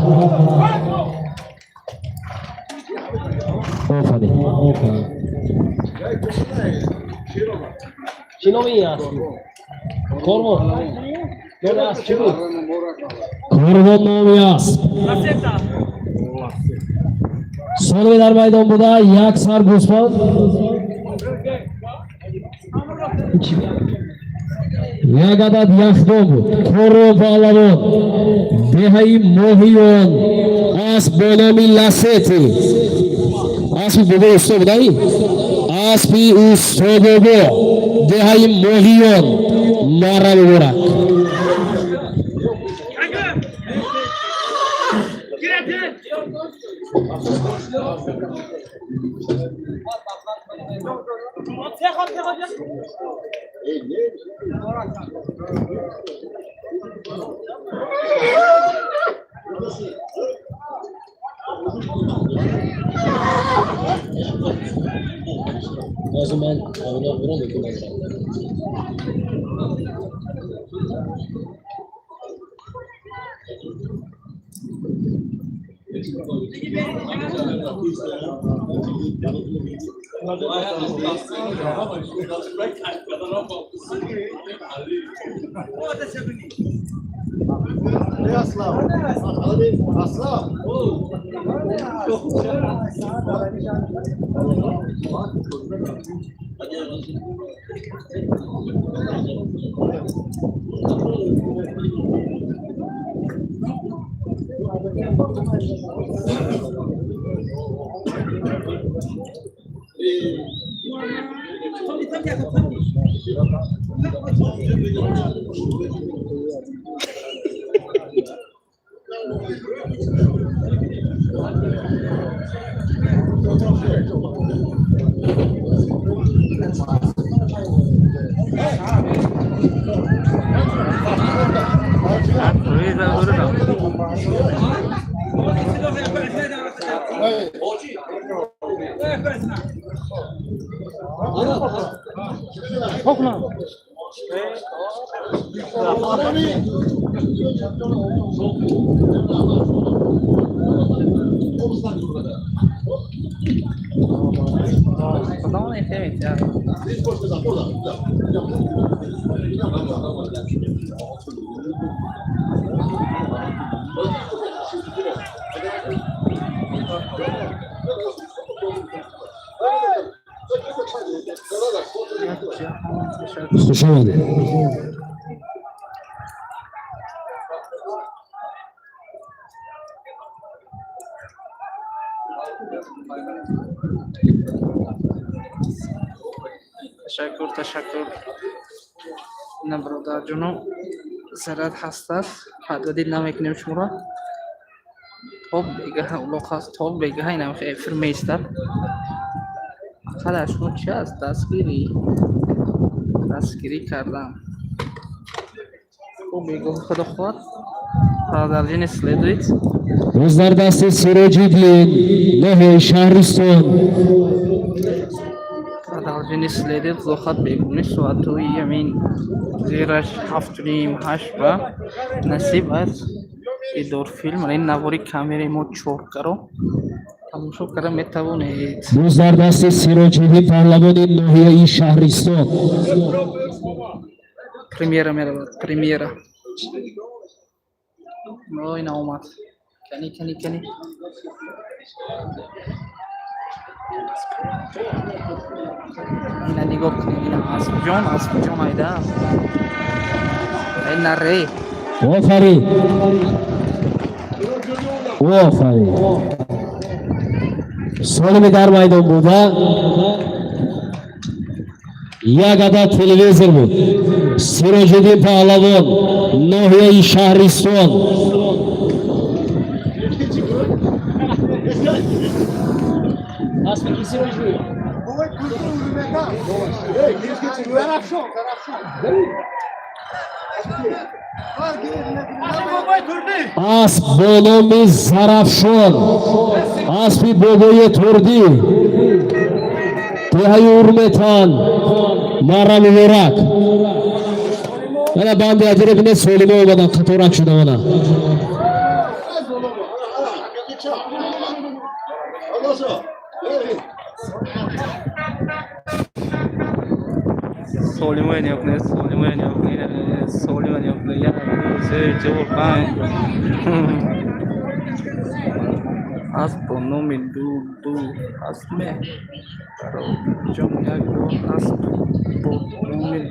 S3: Chinomiya. Kormo. Donas chibu.
S1: کروم نامی است. سالوی در میدان بوده یک سر گوسفند یک عدد یخدم بود. کروم پهلوان دهه موهیون اسب به نام لسیتی اسب بوده استا بودایی اسبی استا بوده دهه موهیون مرا مبارک.
S3: O zaman ona vurun da
S2: Dá uma referência.
S1: Słyszałem.
S2: Teşekkür. Ne burada Cunu Serhat hassas. Hadi dinlemek neymiş Murat? Top bega lokas top bega هنا في فرميستر خلاص شو چیز دستگیری کردم او بگو خود برادرجین следует
S1: روز در دست سیروجیدین نهی شهرستان
S2: برادرجین следует زخات بگونی سواتوی یمین زیرش هفتونیم هشت و نصیب است ایدور فیلم این نواری کامیری مو چور کرو تماشا کرده میتوانید
S1: روز در دست سیروجیدین پارلمان نهی شهرستان
S2: پریمیرا این اومد کنی اینا نگاه کنید اینا اسب جان ایده این نره
S1: آفرین سالمی در میدان بوده یک عدد تلویزیون بود سیروجیدین پهلوان ناحیه شهرستان اسب با نام زرافشان اسب بابای تردی دهه ارمتان مرم ورق من بنده اجره بینه سولیمه اومدن قطورک شده منه
S2: Soliman yok ne? Ya cevap ben. Az ponomin du asme. Karo jom ya go as ponomin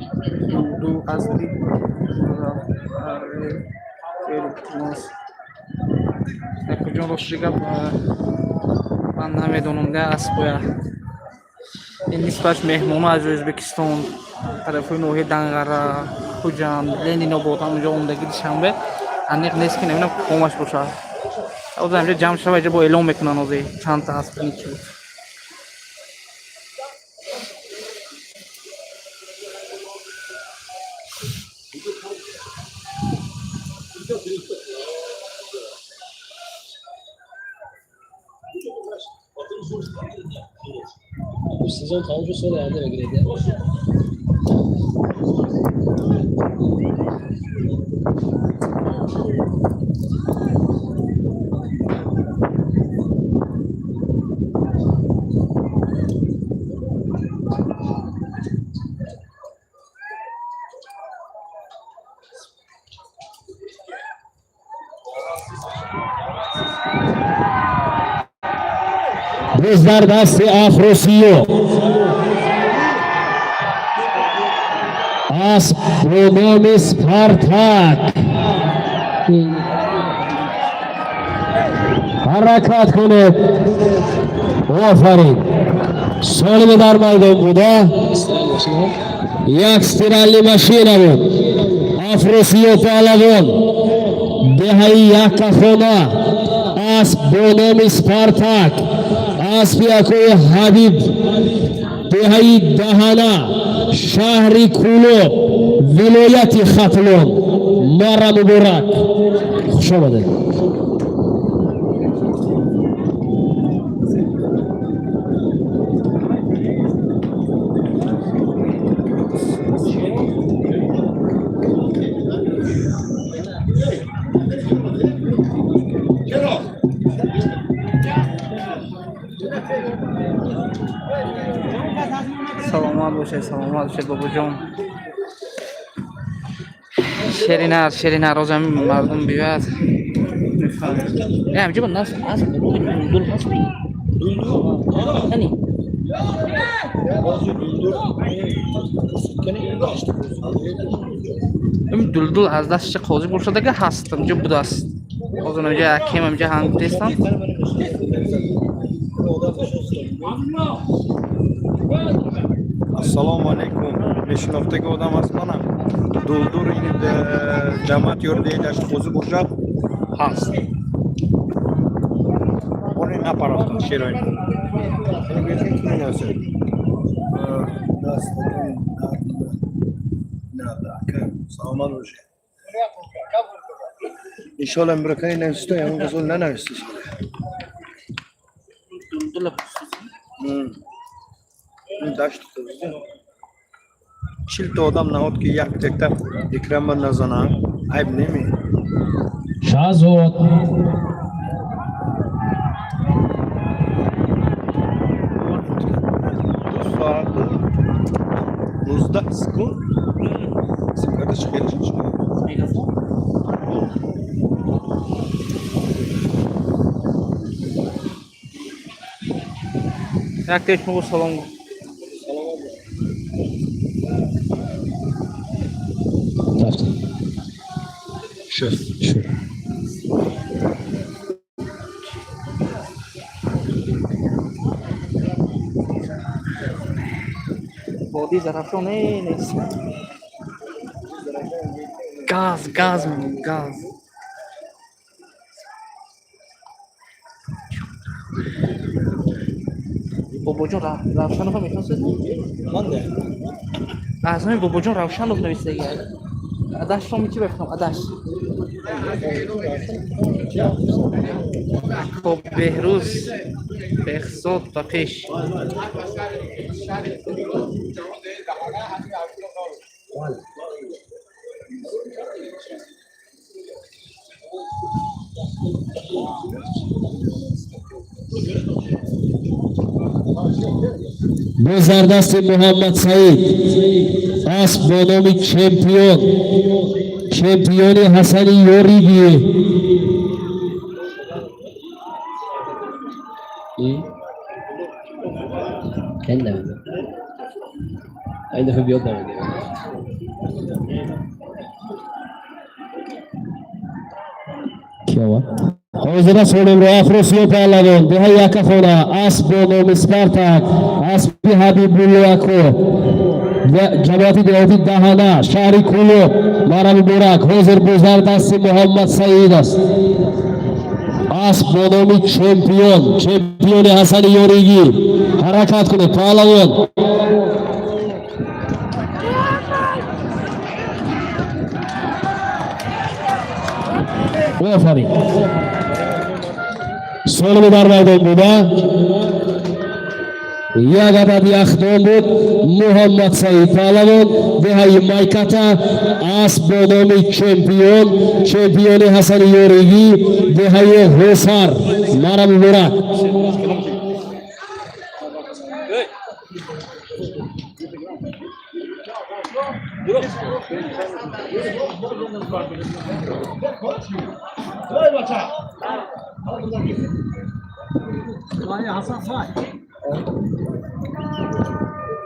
S2: du asli. Nos. Kujun chega من نمیدونم ده اسبویا این نیستش مهمون از ازبکستان طرفی نوحی دنگره خوجان لینی نبود همونجا اومدگی شنبه انیق نیست که نمیدونم کمش باشه از همجا جمع شده اینجا با اعلام میکنن از چند تا اسب نیکی بود
S3: sezon tavcı sonra elde bekledi.
S1: در دست افروسیو اسب به نام سپارتاک حرکت کنید آفرین سالم در میدان بوده یک سترالی ماشین بود افروسیو پهلوان دهه یک کفونه اسب به نام سپارتاک اسبی اکوی حبیب دهی دهانا شهری کولو ولایت ختلون مارا مبارک خوش آمده
S2: salomat bo'lish bobojon. Sherinar o'zim mardum buyat. Hamji bu nas dul hasbi. Qani? Duldul azdashchi qo'zi bo'lsa-da hastim jubdas. O'zimga akimimga ham desam.
S7: Assalomu alaykum. Beshinovdagi odam asmanam. Doldur inida jamoat yordaydash qo'zi bo'shab hast. Oni naparafta sheroy. Seni bezin kinasi. Salomat bo'lish. İnşallah bırakayım ne istiyor ya, kızıl ne istiyor?
S2: Duldul.
S7: Daş tutuyoruz. Çilte odam nahut ki yakacakta ikramın nazana ayıp ne mi?
S1: Shahzod.
S7: Saatı buzda sıkın. Sıkıntı çıkıyor.
S2: Yaklaşık bu salon.
S7: Şöf.
S2: Body zarafşon neyse. Gaz mı? Gaz. Bobojon Ravshanov ham aytasiz-mi?
S3: Qanday?
S2: Asli Bobojon Ravshanov navishtirgan. Adash ham ichib aytdim, adash. Xo'p, Behruz, Behzod va Pesh.
S1: Bu zardasti Muhammad Said. As bonomi çempiyoni Hasani Yorigi.
S3: Kendi mi? Aynı defa bir yol devam ediyor.
S1: Hozirda so'rovga Afrosiyo pahlavan, Behaya Kafona, Asbonomi Spartak, Aspi Habibullo ve Jamoati Devleti Dahana, Shahri Kulub, Marabi Burak, hozir bu zardasti Muhammad Said است. Asbonomi çempiyoni Hasani Yorigi. Harakat kuni pahlavan. Aferin. So'lmi dar maydonda Yagada Yaxdon بود Muhammad Said pahlavan, Behai Maykata, Asbonomi çempiyoni Hasani Yorigi, Behai Hosar, Marabi Burak.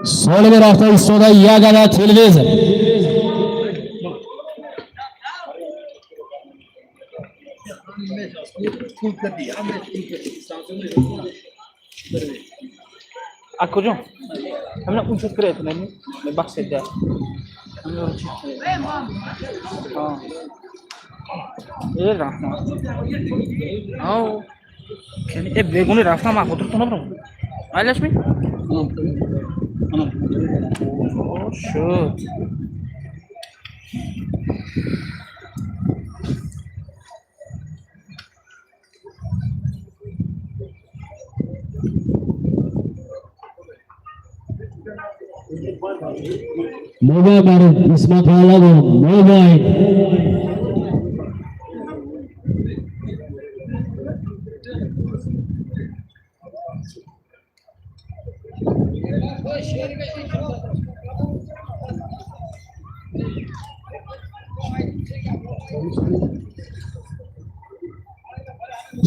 S1: So'li bir hafta istoda Yagada televizor.
S2: Akkojon. Hamna unchib kirayapman. Bahsda. Rahmat. Au. Kendi beguni rafta ma xotir tunabram. Aylashmi? Oh, shit.
S1: Mobile baru Isma pahlavan, mobile.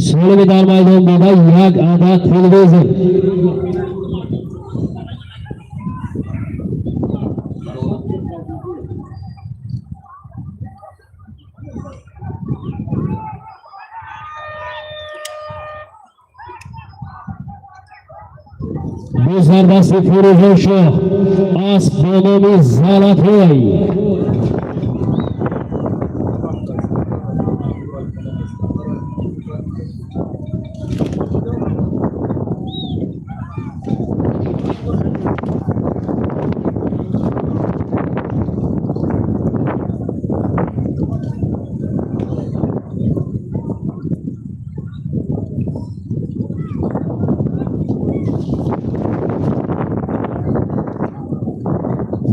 S1: So'nggi dar maydonida yak adat televizor. Bu zarbasi Firuzovsho Asbonomi Zalatoy.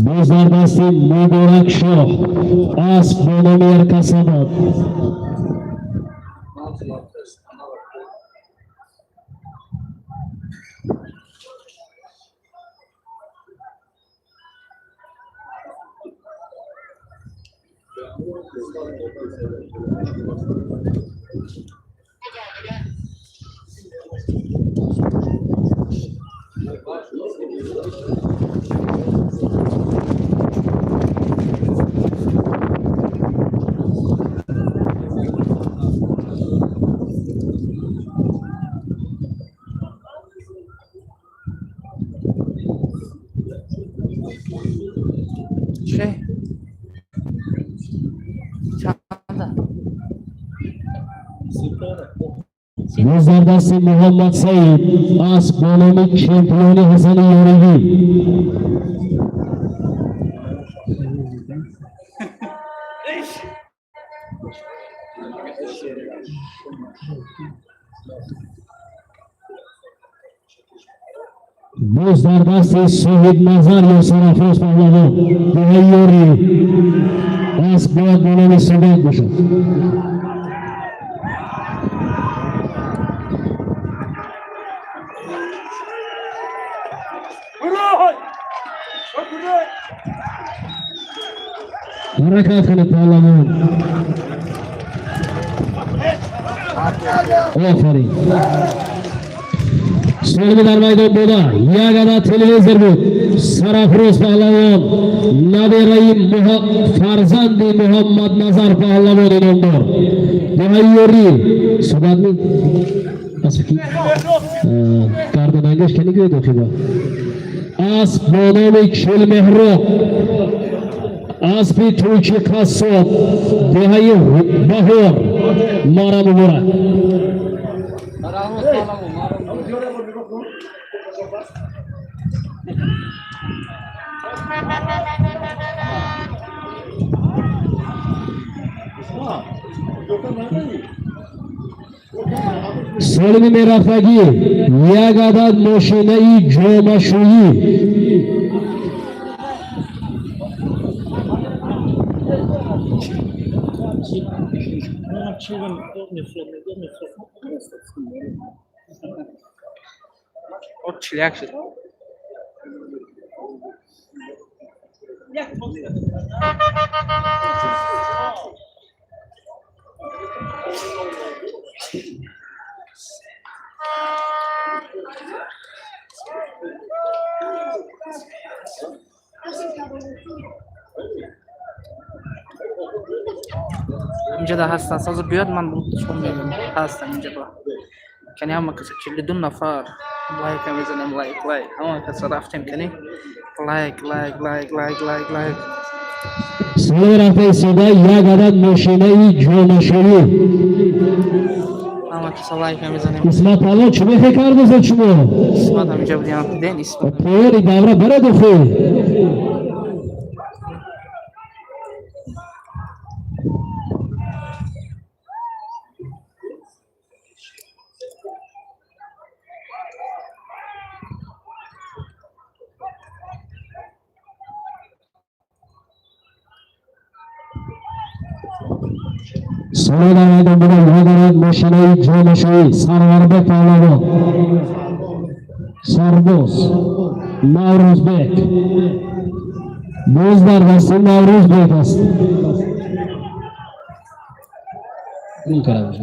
S1: Bu zarbasi Muborak Shoh Asbonomi Erkasobod.
S2: Şey. Çanta.
S1: Bu zarbasi Muhammad Said Asbonomi chempioni Hasan Yorigi. Bu zarbasi Sohib Nazar Yosarafros Pavlov Yorigi. Asbonomi Sudan boshqa. Harakat qilib pahlavon. Aferin. So'nggi dar maydonda Yagada televizor bu. Sarafroz pahlavon Nabirai farzandi Muhammad Nazar pahlavon nomdor. Demayori Sudanmi asli kardan angashkani go'ydi xiba. Asbonomi Chilmehro Aspi Tuchi Qassob Dehayi Bahor Mara Muborak. So'nggi merafdagi Yagada moshinai jomashuyi.
S2: O çilek şey. اینجا ده هستن ساز بیاد من چون میگم هستن اینجا با کنی هم کسی چلی دو نفر لایک هم میزنم لایک همه کسی رفتیم کنی لایک
S1: So'nggi rafisida Yagada moshinai jomashuyi.
S2: همه کسی لایک هم میزنیم
S1: Ismat Palon chime kardiz chimo.
S2: اسمت هم اینجا بودیم دیدین اسمت
S1: Poyeri davra beradi xo'y. So'nggi maydonda Yagada moshinai jomashuyi Sarvarbek pahlavon. Sarboz Navruzbek. Bo'z darbasi Navruzbek است.
S3: اون کارا میشه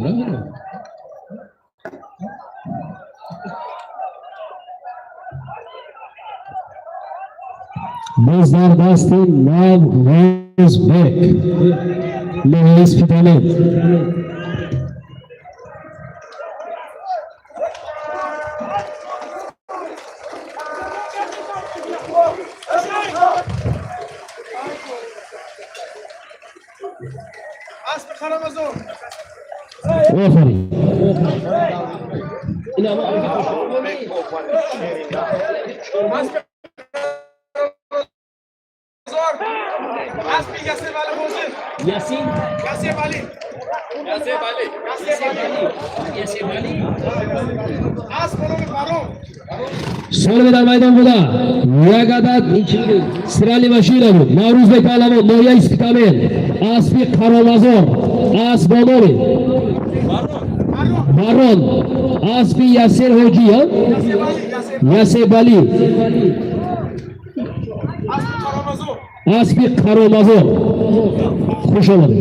S1: Bo'z darbasi Navruzbek. Milliy spitalent. Aferin.
S3: یاسین
S1: So'lga dar maydon bo'da. Yagadat Sirali Bashirov, Navruzbek Palamon, Noya Istiqamel, Asfi Qaromazor, Asbonori. Baron, Asfi Yasir Hojiya, Yasir Bali. Asfi Qaromazor. Xush oladi.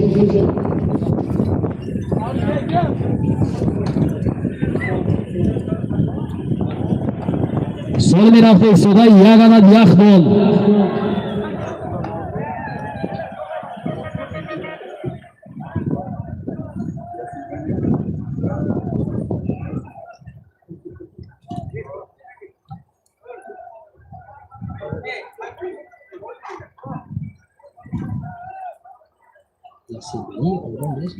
S1: Sol mirafda istoda Yaganat Yaxdon.
S3: یاسین بلی اون نیست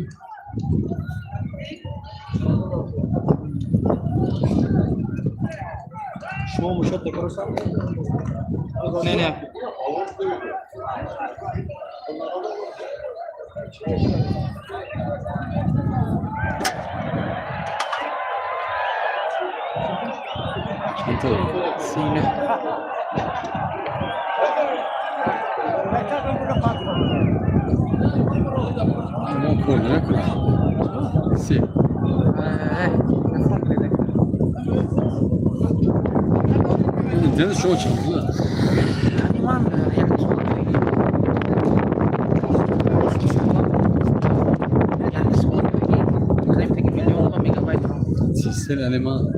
S3: شما مشت دکارو سر نه نه
S2: Sine.
S7: Sì. Deve show çıktı. Sistem eleman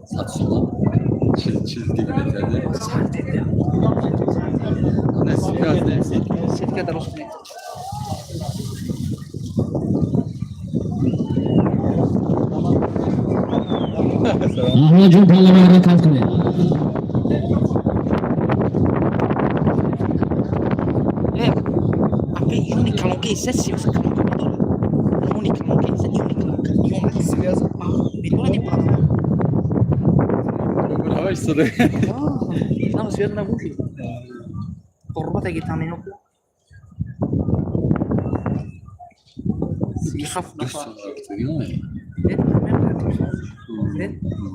S7: satışına çizgi getirdi. Ne sikat ne?
S2: Setka darosne.
S1: Ahmadjon Palamon harakat qildi.
S2: Unica non che se si usa come capitolo. Unica non che se unica non che io non si vede. Mi vuole parlare.
S7: Bravo istadı.
S2: No, si vede una voce. Corbata che sta meno. Si خفنا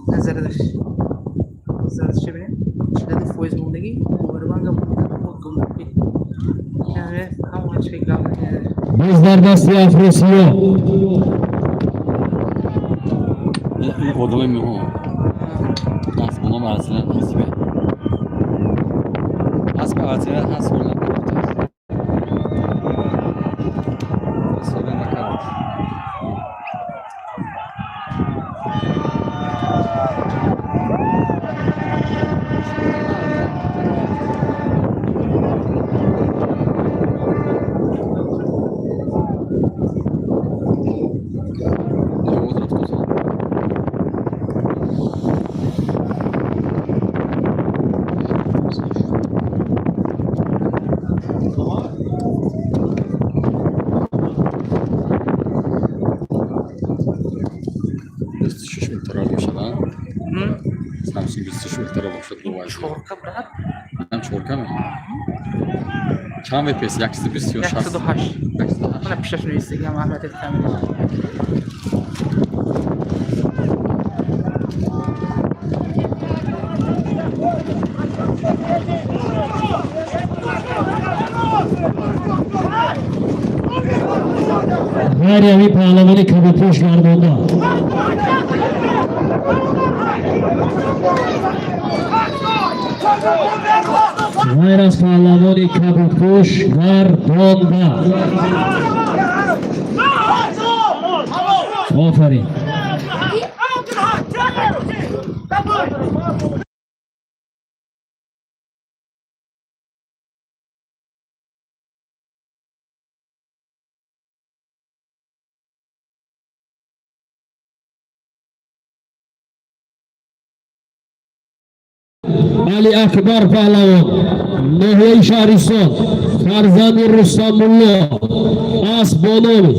S2: نظرش شبه شده فوز موندگی بربانگا گم yani ama şey kaldı yani.
S1: Bizlarda siyah Rusya.
S7: O da mı o? Nasıl buna marasına nasıl be? Asıl atına nasıl olan? Sonra ne kadar?
S2: Чорка, брат.
S7: Там чорка mı? Çam ve pes yaksı bir siyo şans.
S2: Yaksı da haş. Bana pişer şunu Instagram ahmet et kamera.
S1: Gayriyevi Palamoni kabul gardonda. غیر از پهلوان کبوتپوش گردانده. آفرین. علی اکبر پهلوان ناحیه شهرستان فرزند رستم الله اسب بانامی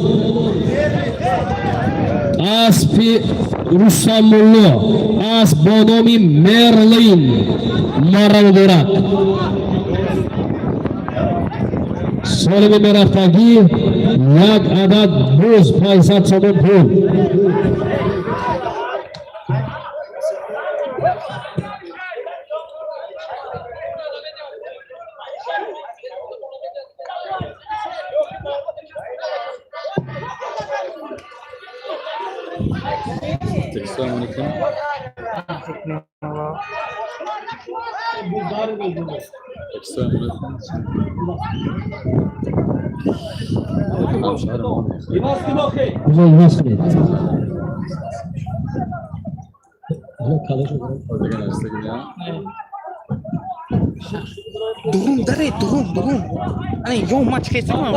S1: اسب رستم الله اسب بانامی مرلین مرا دارد. سالم مرفتگی یک عدد بوز 500 تومان پول. Güzel nasıl et?
S2: Durun dare, durun. Hani yol maç kesin mi?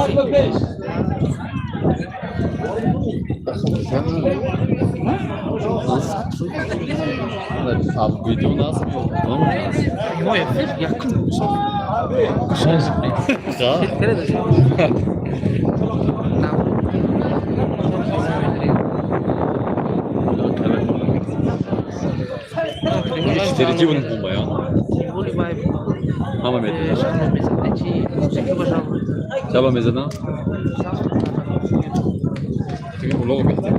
S8: Abi video nasıl mı? Tamam mı?
S2: Yok yapıyor, yakın.
S8: Ya. Değiştirici bunu bulma ya. Ama medya. Çaba mezana. Çünkü bu logo bitti.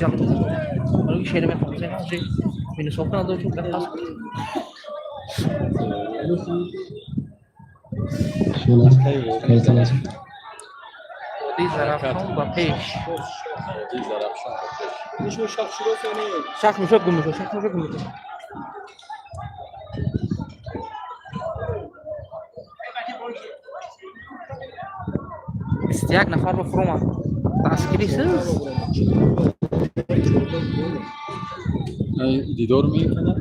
S2: Kalau share में पहुंचे ना जी मैंने सोचा ना तो जो कर पास di zarafshon va pesh shak mushak gumush استياق نفر بفروما تاسكريسز
S8: دیدار میکنه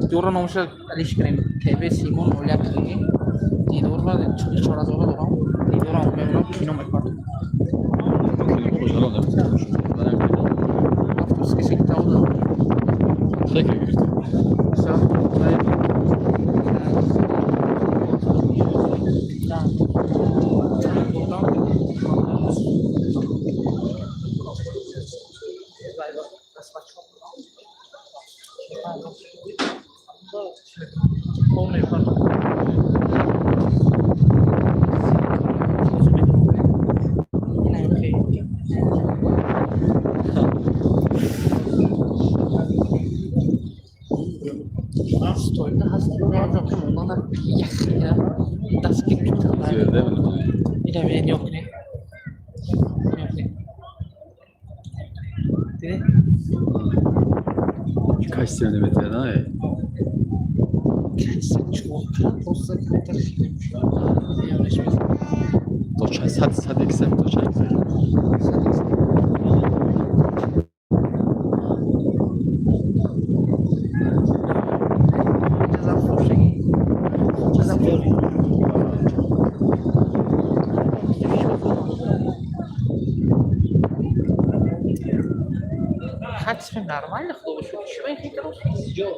S2: دیدار نامش علیش کنیم که سیمون اولیا کنیم دیدار را 4000 دارم دیدار هم میمونم کینو میکنم
S8: خوشحالم منم
S2: افتوس کسی که تاوده
S8: شکل گرفتم Kaç sene veteran ya? To czas, sad eksem to czas.
S2: Качество нормально, кто еще чего их не делал?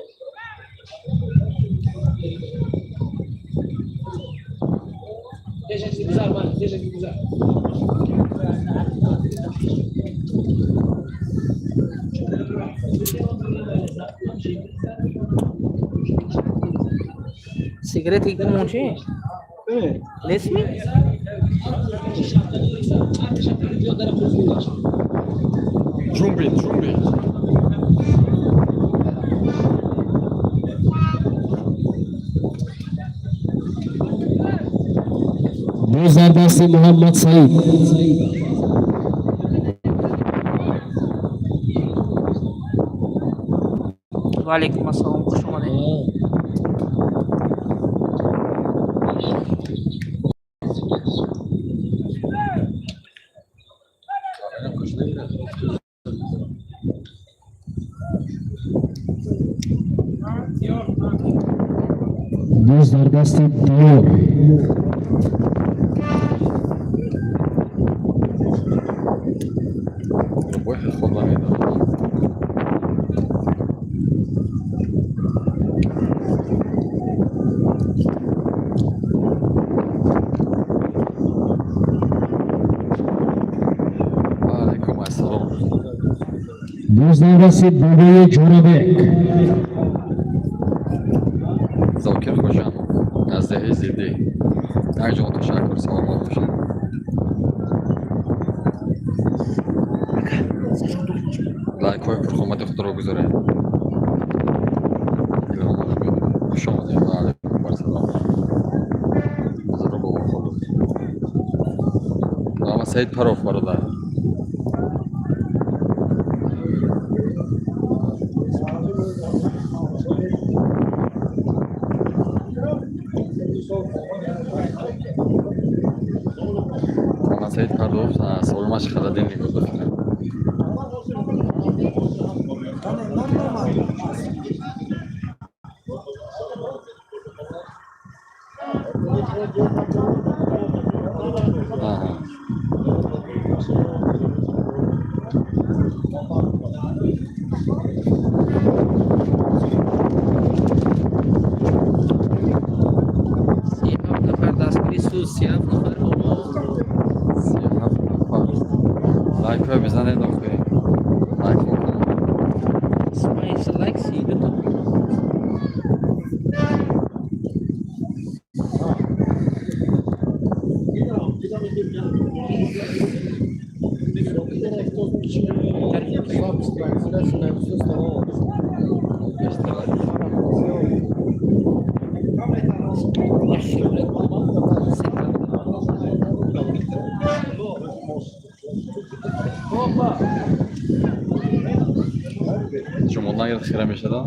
S3: Deixa de usar.
S2: Sigaret ilk bir monte?
S3: Evet.
S2: Resmi?
S8: Cumbi.
S1: Bu zarbası Muhammed Said.
S2: Wa alaykum assalom. Xush omading.
S1: Boz در دست دیور.
S8: واحد خدا میداد. علیکم السلام.
S1: Boz در دست بابای جورابک.
S8: زاکر خوشم از دهه زیدی هر جا تشکر سلامت باشید. لایک های پرخومت خود را بگذاره. خوش آمدید. علیکم بر سلام. بزرگ با خود. نام سید پروف برادر. نام سید پروف سالمش خدادین میگذاره. لایک های بزنید آخه لایک بکنید. شما یاد خیره میشه دا؟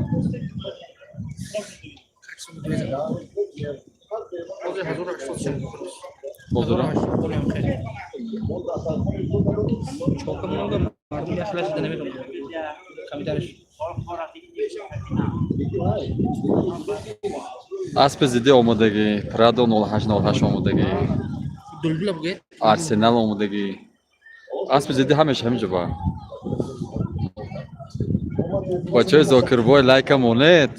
S8: بازورا؟ اسب زیده آمادگی، پرادو 0808 آمادگی، آرسنال آمادگی، اسب زیده همینجا با. بچه زاکر بای لایک مونت.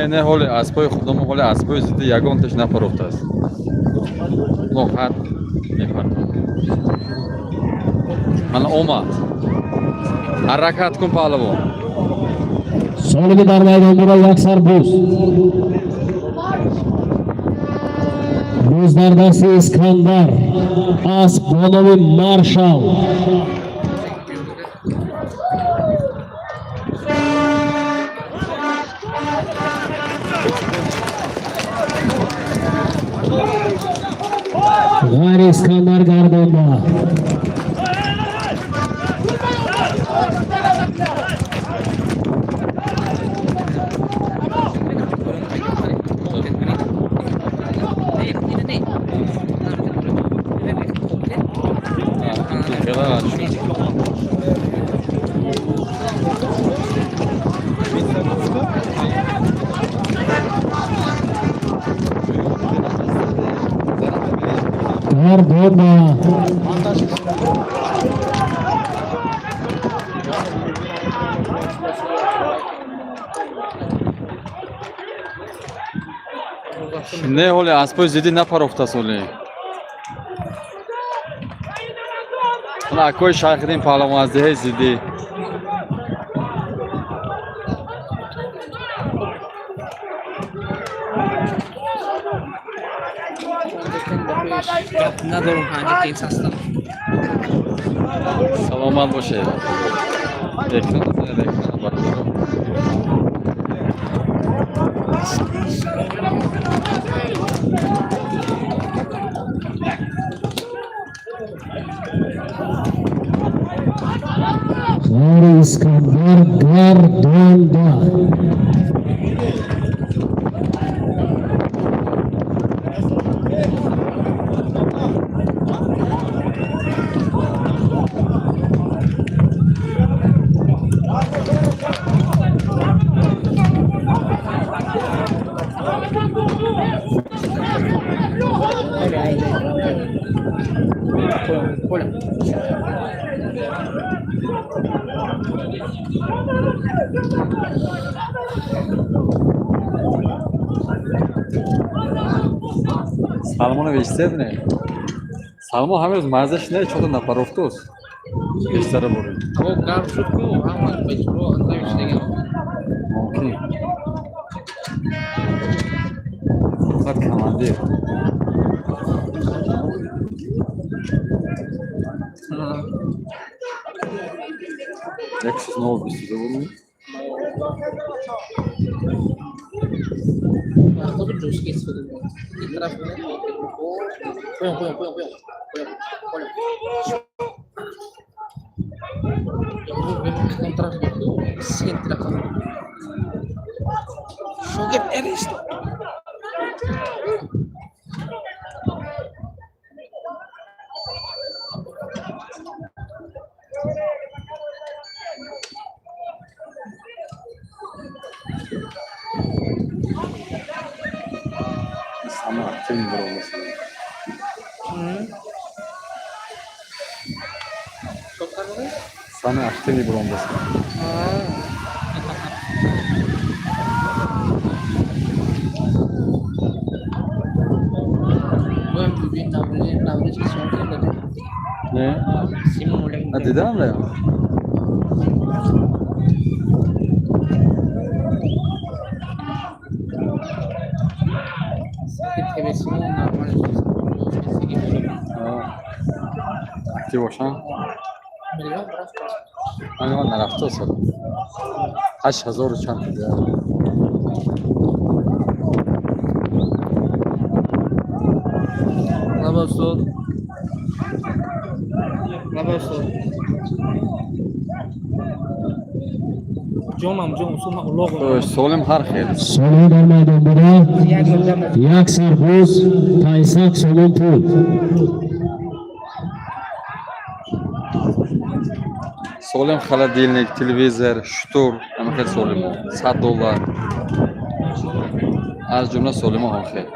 S8: نه حال اسبای خودم حال اسبای زیده یگان تش نپروخته است. نه خط نمی‌کنم. من اومد. حرکت کن پهلوان.
S1: سالمی در میدان برای یک سر بوز. بوز در دست اسکندر. اسب با نام مارشال. غیر اسکندر گردانده. Gardona.
S8: نه حالی اسبای زیدی نپروخته سولی. اون اکوی شرخیدین پهلوان از دهه زیدی
S2: Gap ندارم پنجه تیز هستم.
S8: Salomat boshaydi. Ekran bakıyorum.
S1: Qori Iskandar Gardonda.
S8: Salmonov eshitdingmi? Salmon hamiz mazza shunday cho'ta naparovtos. Eshitara bo'ladi.
S2: Havo garm shud-ku, hamma bechora anday ishlagan.
S8: Mumkin. Faqat komandir. Lexus снова беспилотный.
S2: Кто бы джуз кейс ходил? И трафик. Понял. Контракт был. Син трафик. Что геп эрист?
S8: Sana aktif bir olması.
S2: Çok karlı.
S8: Sana aktif bir olması.
S2: Ben bir navre çıkışım dedi.
S8: Ne?
S2: Simon olay.
S8: Hadi devam da ya.
S2: Tebessümün normal.
S8: Aktif olsan.
S2: Milyon biraz.
S8: Hani onlar hafta olsa. 8000 çanta ya.
S2: Labasol. Jonam suma ulog.
S8: Solim har xil.
S1: So'lim در maydon bura. Yak sarboz, Taysak so'lim pul.
S8: Solim холодильник, televizor, shtur, hamma xil solim. $100. Az jumla solim ham xil.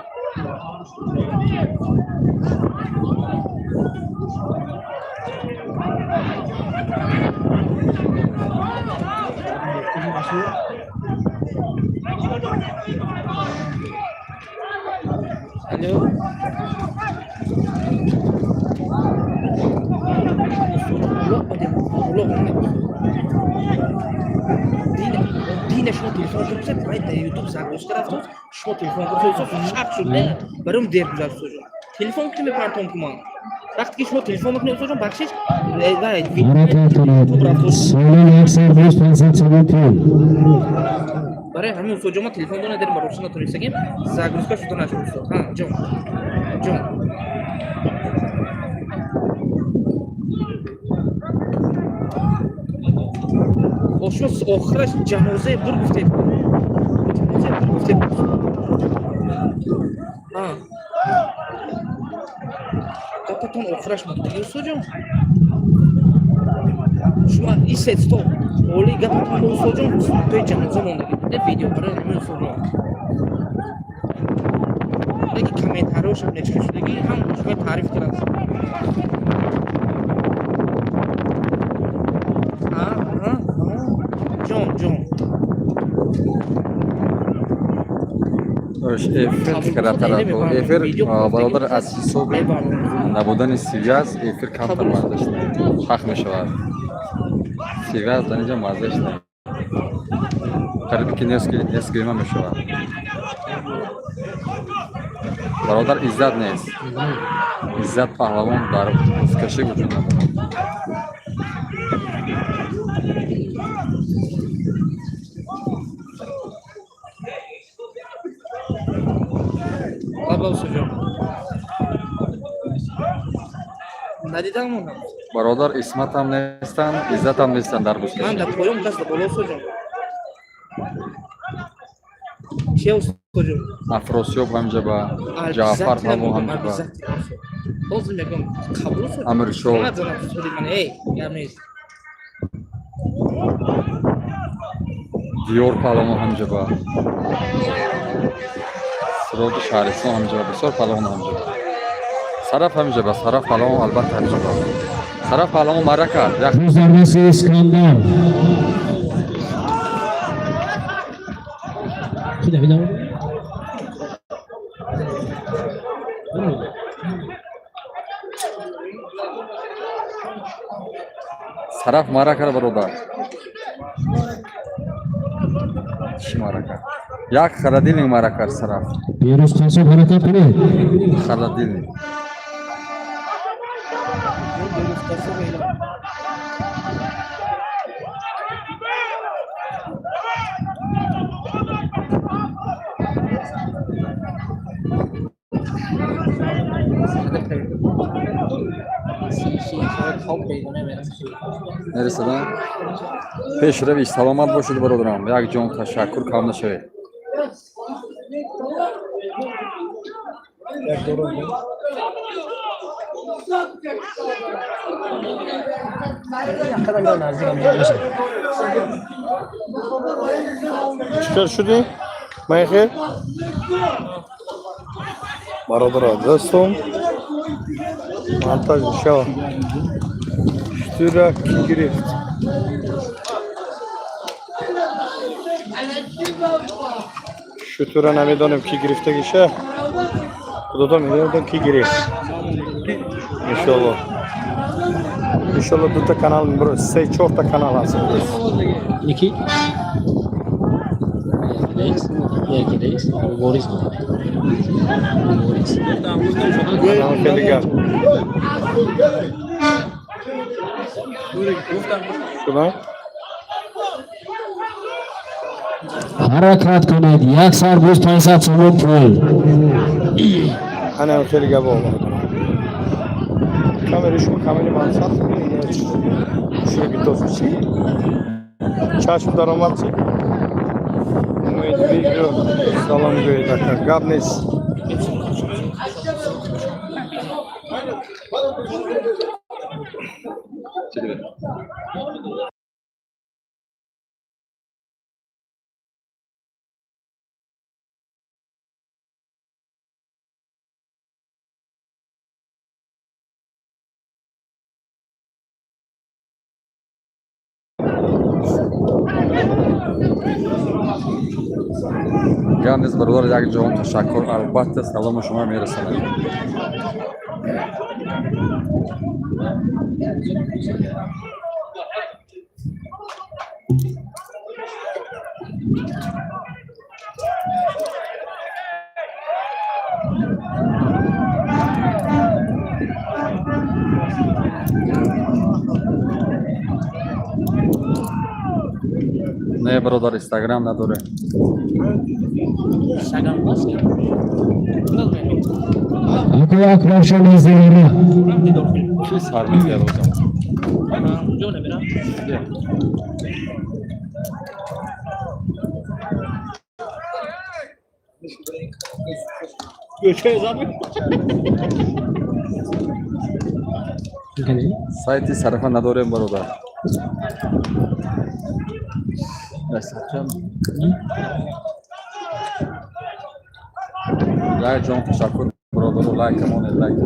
S2: Alo. Dina شما تلفن کنید باید در یوتیوب زنگوش کرد شما تلفن کنید شب شده برام دیر گذشت تلفن کنید پرتون کمان وقتی که شما تلفن میکنید استاد جان بخشش
S1: So'lim yak sarboz, Taysak so'lim pul.
S2: برای همین استاد جان ما تلفن دو نداریم برای روشن نتونیم سگیم زنگوش شده نشد استاد ها جان شما آخرش جنازه بر گفتید گفتتون آخرش مطمئنی استاد جان شما این سیستم اولی گفتتون استاد جان توی جنازه مونده ویدیو برای همین استاد جان دیگه کامنتاروش هم نشکه شدگی هم شما تعریف کردن جون
S8: Efir tarafı. Efir برادر از حساب نبودن سیویاز efir کم فرمانده شده. حق میشه وارد. سیویاز دنیجا مازه شده. قریبی که نیست گریمه میشه وارد. برادر عزت نیست. عزت پهلوان در بزکشی وجود ندارد.
S2: Abla hocam. Nadidan mı?
S8: برادر اسمت هم نیستن، عزت هم نیستن در
S2: Ben
S8: بزکشی.
S2: de koyum kasta bolo hocam. Şey olsun hocam.
S8: افراسیاب همجا با جعفر پهلوان همجا با
S2: Olsun begum. Kabul olsun.
S8: امیر شو
S2: Ona canım söyleyeyim bana. Ey gelmeyiz.
S8: دیور پهلوان همجا با سرود شهرستان همجا با بسیار پهلوان همجا با صرف همجا با صرف پهلوان البته همجا با صرف پهلوان مرا کرد یک
S1: Bu zarbesi İskandar. Bir daha.
S8: صرف مرا کرد برادر چی مرا کرد یک خردیل مرا کرد صرف
S1: Yunus Kasım hareket kılıyor.
S8: خردیل نرسیدم پیش روی سلامت باشید برادرم یک جان تشکر کام نشوید
S7: چیکار شدی؟ من خیر؟ برادر دستم montaj شو اشتراک گرفت شطوره نمیدانم کی گرفته گیشه خدا میدونم کی گرفت انشالله دو تا کانال برو 3-4 تا کانال هست
S4: İki. Yerdeyiz. Boris mi? Boris.
S7: Kanal خیلی گرم شما
S1: Hareket kılıyor. Yak serbest paysa çabuk pul.
S7: انا خیلی گرم کاملی من ساخت شروع بیتوز چی چشم درآمد چی امید ویدیو سلام گوید اکر گاب نیست
S8: گرم برادر یک جان تشکر البته سلام شما میرساند نه برادر اینستاگرام نداره
S1: Akı aklaşan izleyenler.
S8: کی سر میگه روزم سایتی صرفا نداریم برادر لایک جان تشکر برادر لایک مون لایک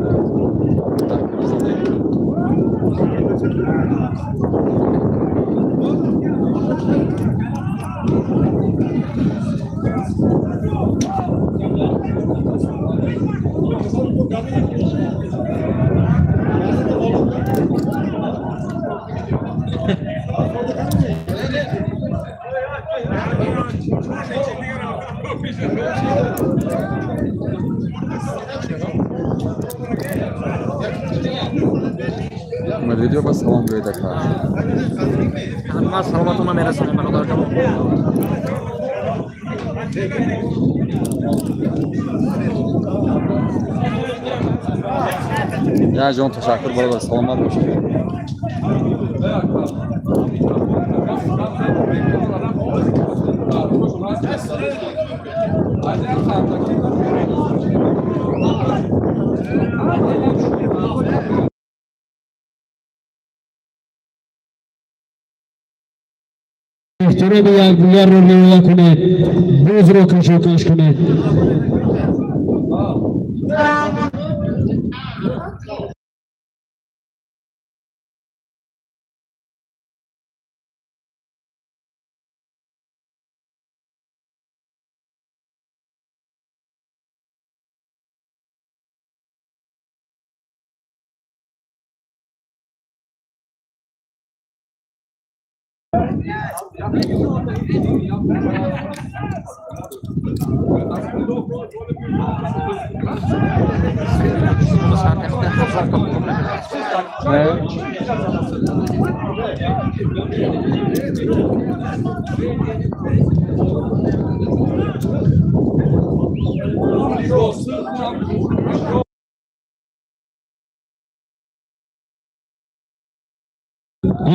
S8: video va salom berdi karşı.
S2: Hamma salomatona merasan barodarjon.
S8: Ya John teşekkür baroдар, salomat bo'lishing.
S1: احترام یکدیگر رو رعایت کنید. بوز رو کش کنید.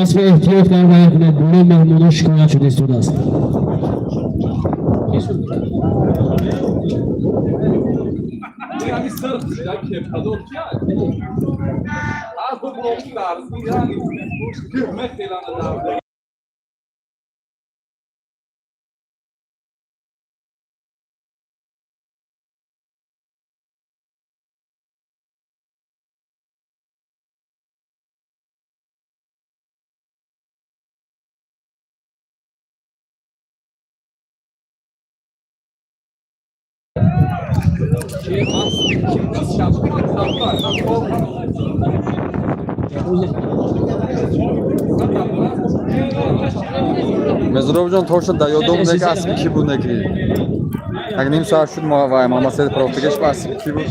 S1: Asla ihtiyatlar ayakına bunu memnunu şikayetçi istiyoruz.
S8: Mezrovjon to'g'ri dayodamdagi asbiki bundagi. Agnim soat shud va mamased proftigesh va asbiki bu.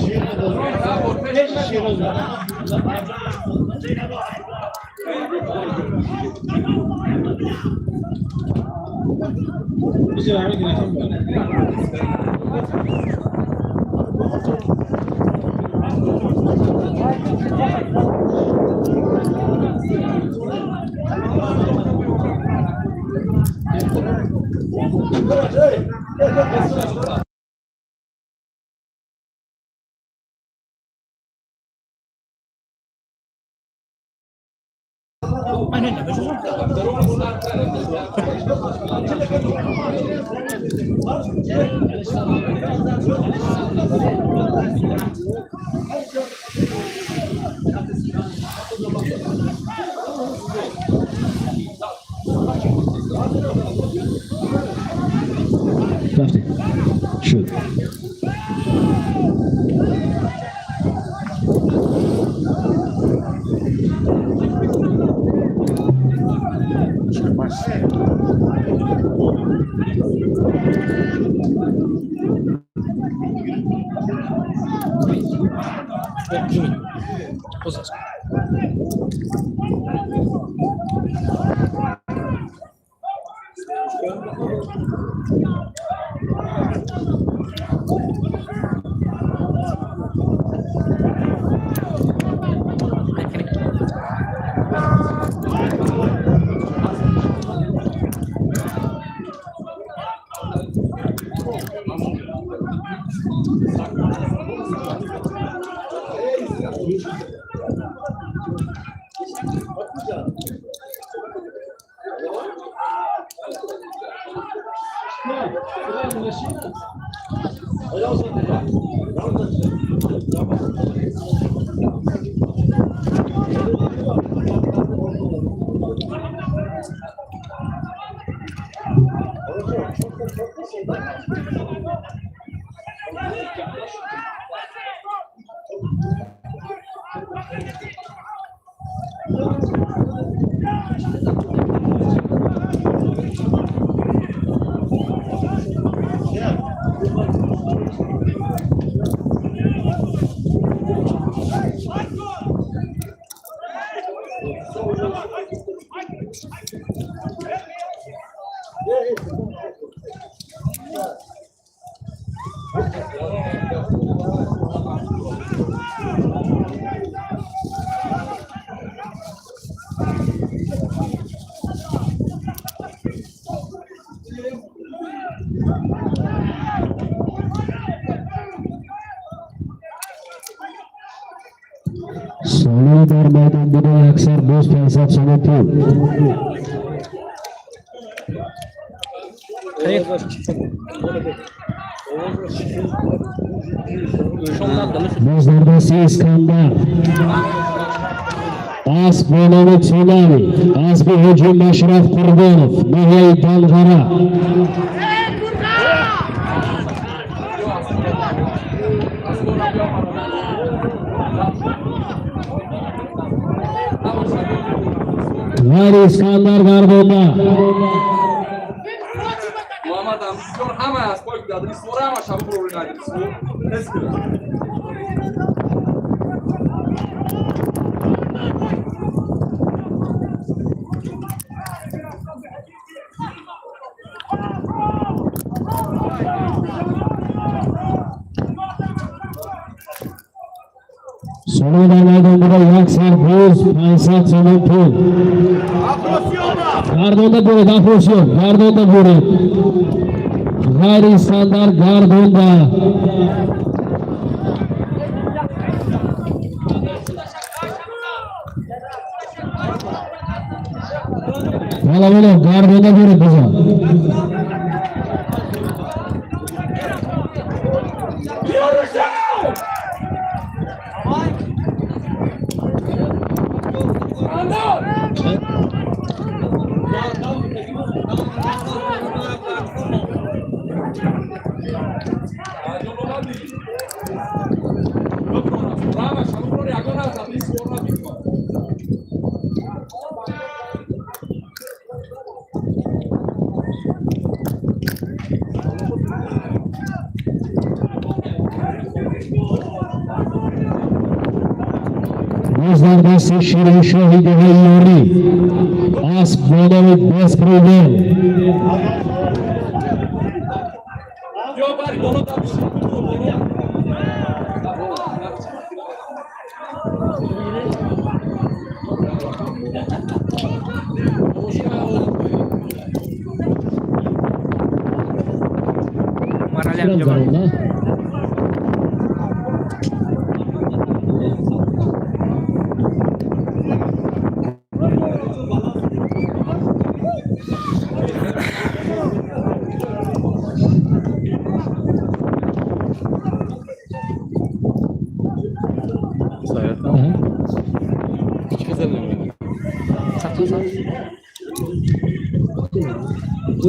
S8: Rafting. Shoot.
S1: Soledar maydonida aksar bo'z pensat sanati. Bo'zlardasi Iskandar. Asbonova Chelali, Asbi hujum Mashraf Qurbonov, Nihay Dalg'ara. G'ayri Iskandar Gardonda.
S8: Muhammad Amzor hamma az qo'yib dadini so'rama shabu problemadi.
S1: Soledar maydonida aksar bo'z pensat sanati. Gardonda bo'ladi, afrosion, Gardonda bo'ladi. G'ayri standart Gardonda. Mana Gardonda bo'ladi biza. Bo'zlardasi Shirin Shohidi Hayyori. Asbonov Besprivel.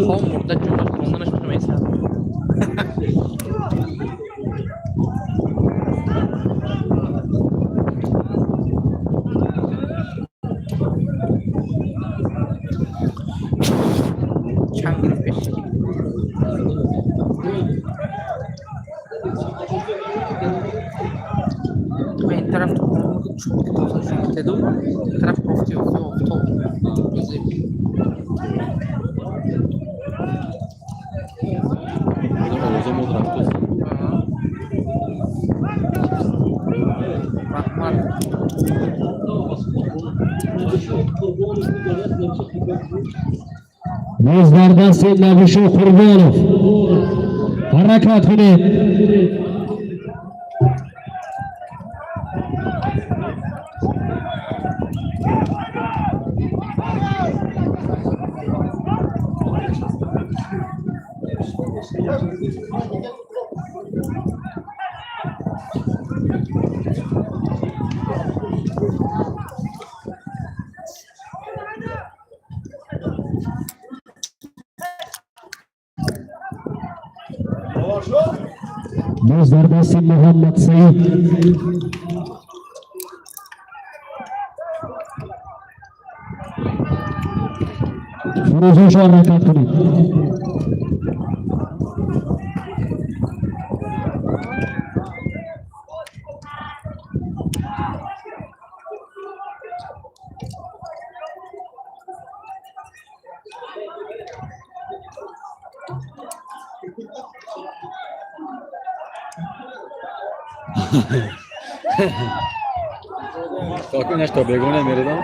S2: Home murda cümle kurulduğunu söylemeyiz lazım. Çangırı peşi. این طرف تو چون که تازه شده دو طرف گفتی افتاد
S1: Bo'zlardasi Nabisho Qurbonov. Harakat qiling. Bo'zlardasi Muhammad Said. Furuzosh harakat qiling.
S8: Kalkın işte begone merida.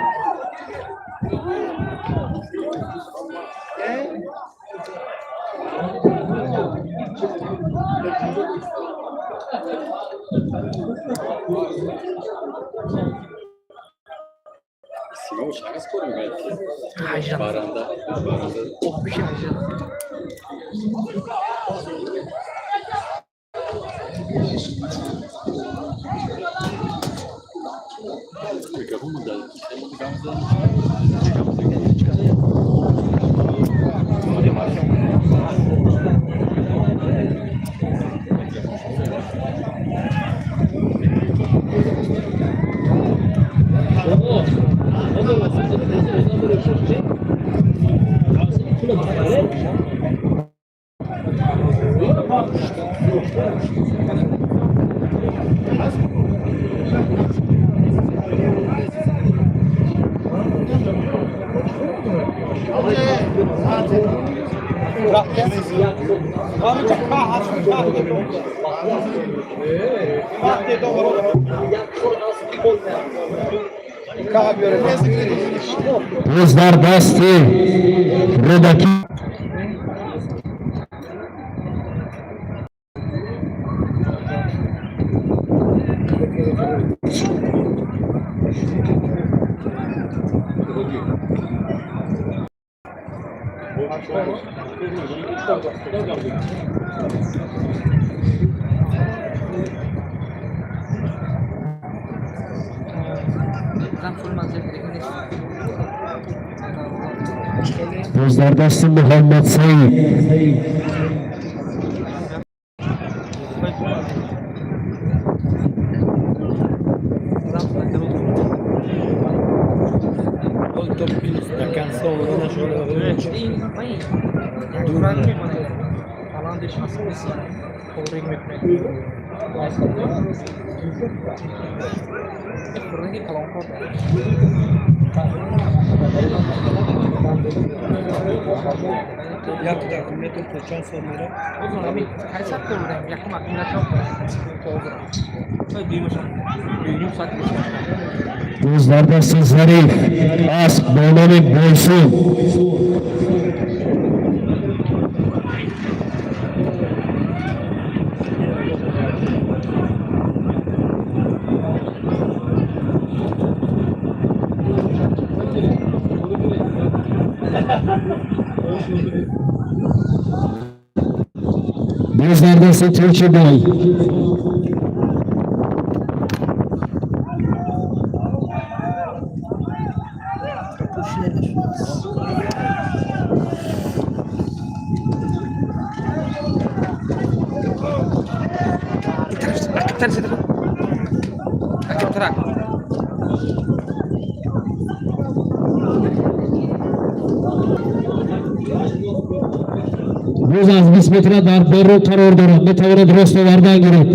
S8: Sigo şahıs koruyor belki.
S2: Hajran.
S8: Baranda.
S2: Oh bir şey hajran.
S1: Kızlar bastı. Buradaki Kızlar bastı Muhammed Said. Kızlar bastı Zarif. Ask Mehmet Boysun. Kızlar bastı Türkçe Boy. Buzaz bismetre dar berro taror doro metavre drosto vardan girip.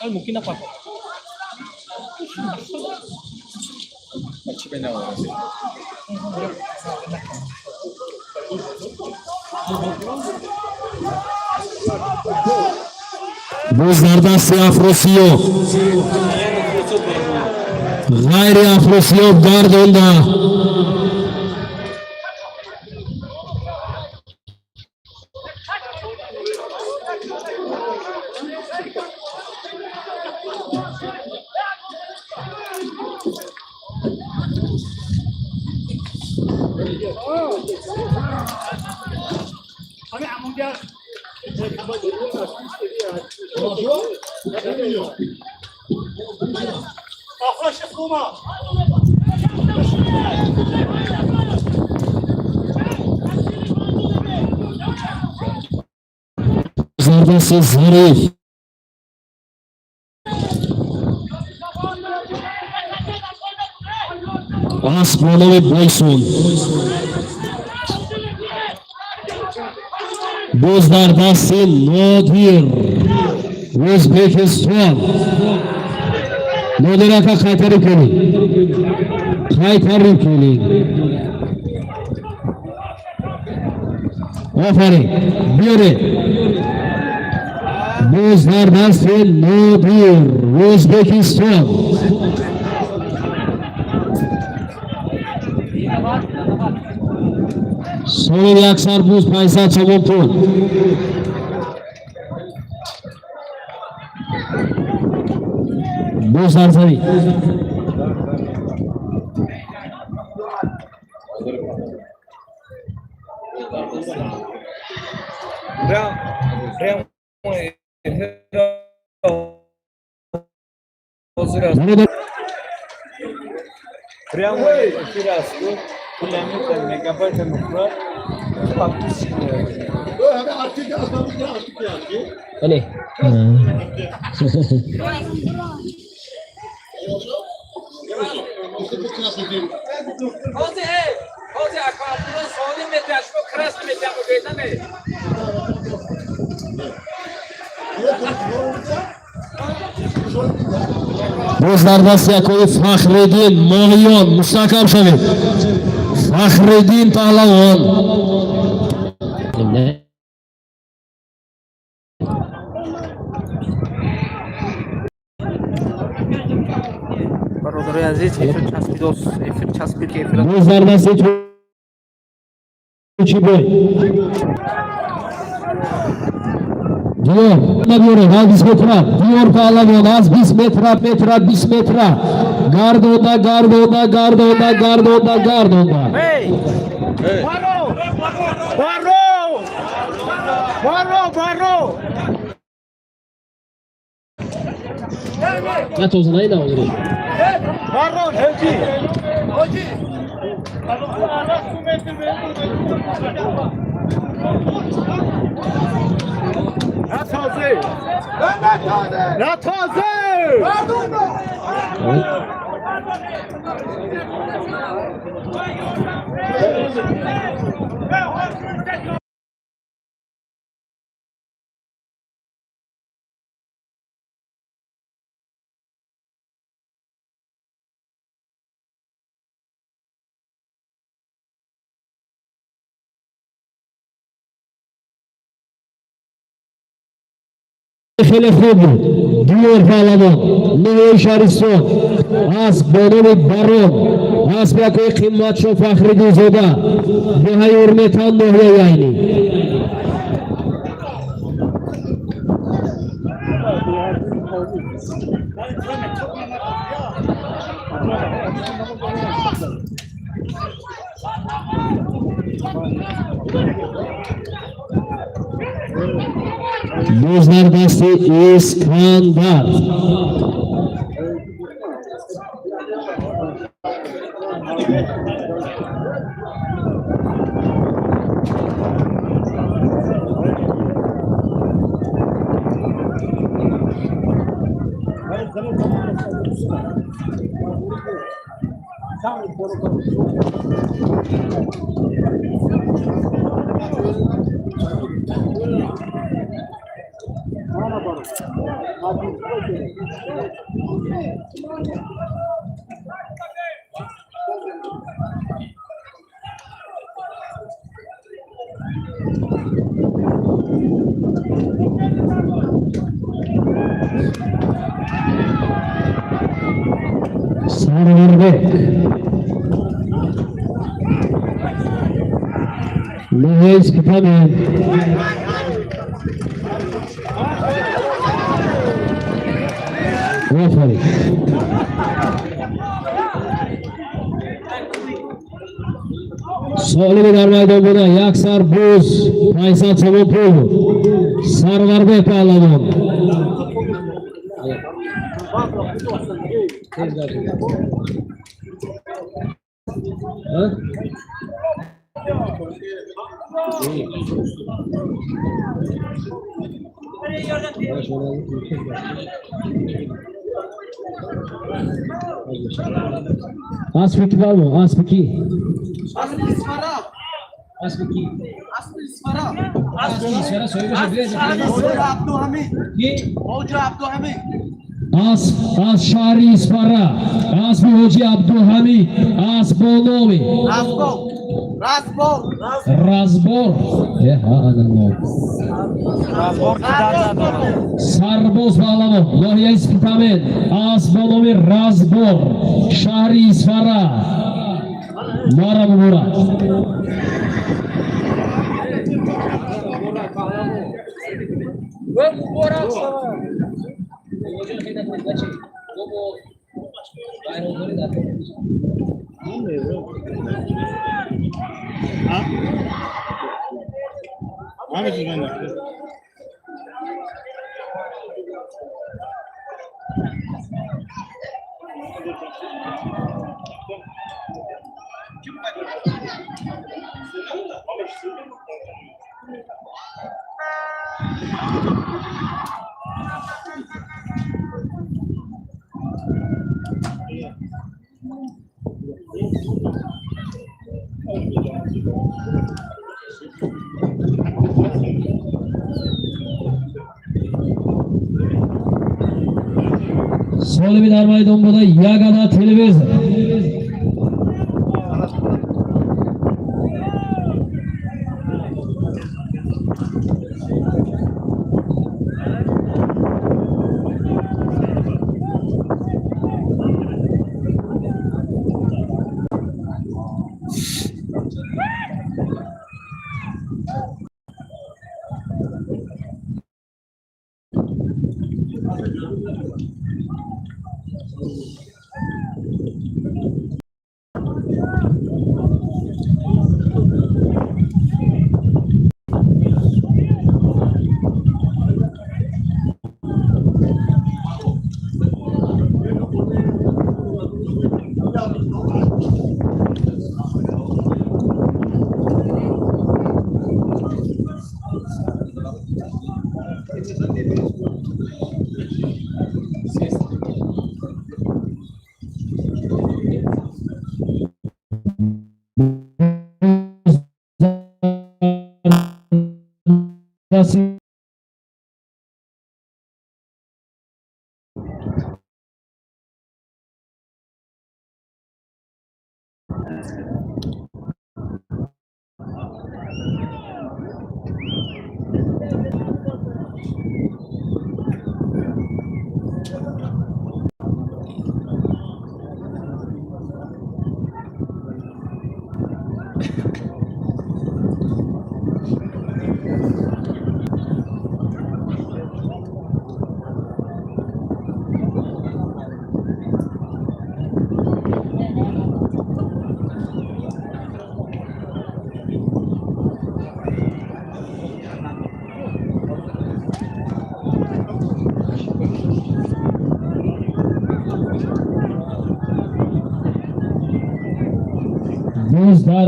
S2: ممكن افهم
S8: چی بینه
S1: باز در دست افراسیاب غیر افراسیاب گردونده زردست ظریف اسبانه بایسون باز در دست نادیر ازبکستان نادیر اکا خیتری کنی آفرین بیاره باز در دست نادیر ازبکستان سال یک سربوز 500 چمون پول باز در زمین
S7: Прямо эфир astı. Kullanmışlar megabayt nokta. Haklısın.
S5: Hadi artık aslanız ya artık ya.
S1: Ali باز در دست یکوی فخردین ماهیان مستحکم شوید فخردین پهلوان
S2: برادرای عزیز افر چسبید افر چسبید که افر
S1: باز در دست چی بای دیور نبیاره ها 20 متر دیور پهلوان از 20 متر 20 متر گردونده
S6: بارو
S1: نه توزنه ای نمازی
S6: بارو هجی نه تازه
S1: خیلی خوب دیور پهلوان نوی شهرستان از بانوی برام از بیاکوی قیمت شو فخردین زاده به های ارمتان نویه یعنی باز در دست اسکندر Sarıverbek. Nefes Kıtamen. Aferin. Solli medal maydonida Yaksar Buz, Faysal Cho'lopov, Sarvarbek Pahlavon.
S3: Ha?
S1: Aspiki var mı? Aspiki.
S3: Aspiki İsfara söyle.
S1: As Şari İspara. As bir Hoca Abdülhamid. As Bonovi. Razbor. Sarboz Pahlavon. Lohiya İspitamen. As Bonovi Razbor. Şari İspara. Mara Murat. Solli medal maydonida Yagada televizor.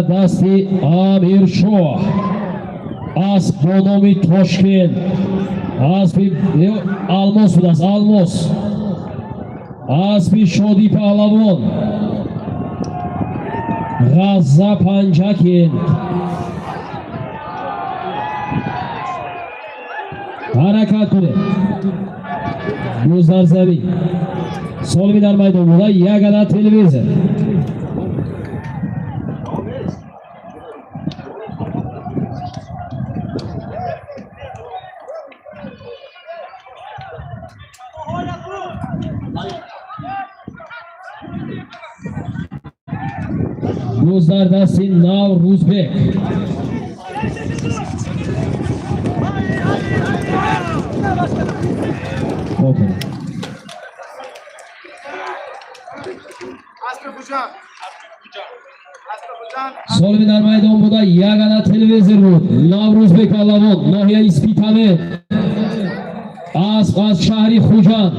S1: Dasti Amir Shoh. As Bonomi Toshkent. As bir Almos budas Almos. As bir Shodi Pahlavon. G'azza Panjakent. Harakat qiling. Ko'zlar zamin. Solvidar maydonida Yagana televizor. Ko'zlarda Sinnav Ruzbek. Okay. Solvidar maydonida Yagana televizor bu. Navruzbek Alamon, Nohiya Ispitani. Asqaz Shahri Xo'jan.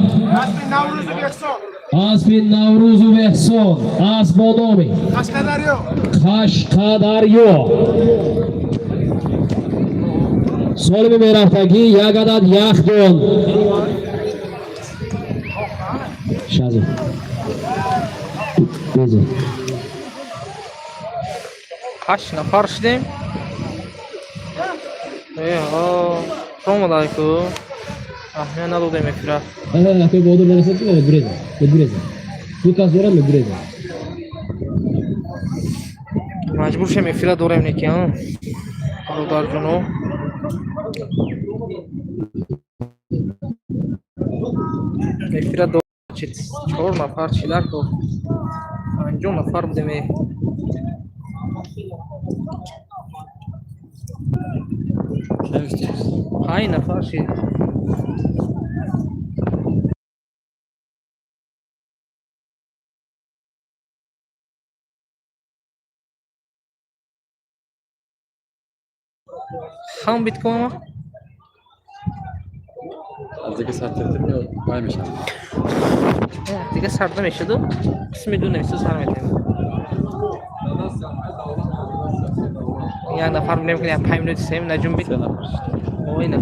S1: Asbin Navruzov Ehson. Asbonomi. Qashqadaryo. Solvi Merafdagi Yagadat Yaxdon. Shazim. Bezi.
S2: Kaç nafar işlem? Romadayku. Men alu demek fira.
S1: Ana ke bodu versek mi Breza? Breza. Bu tasvira mı Breza?
S2: Majbur şem fira dorem ne ki ha? Aludar juno. Fira do çet. Çor nafar şeyler ko. Anjo nafar deme. Hay nafar şey. Ham bitcoin ama?
S8: Azıcık satırdım ya, baymış.
S2: Diga sardım yaşadı. İsmi dün nefsi sarmadım. Yani da farm name kaya payım nötü sevim necum bit. Oyna.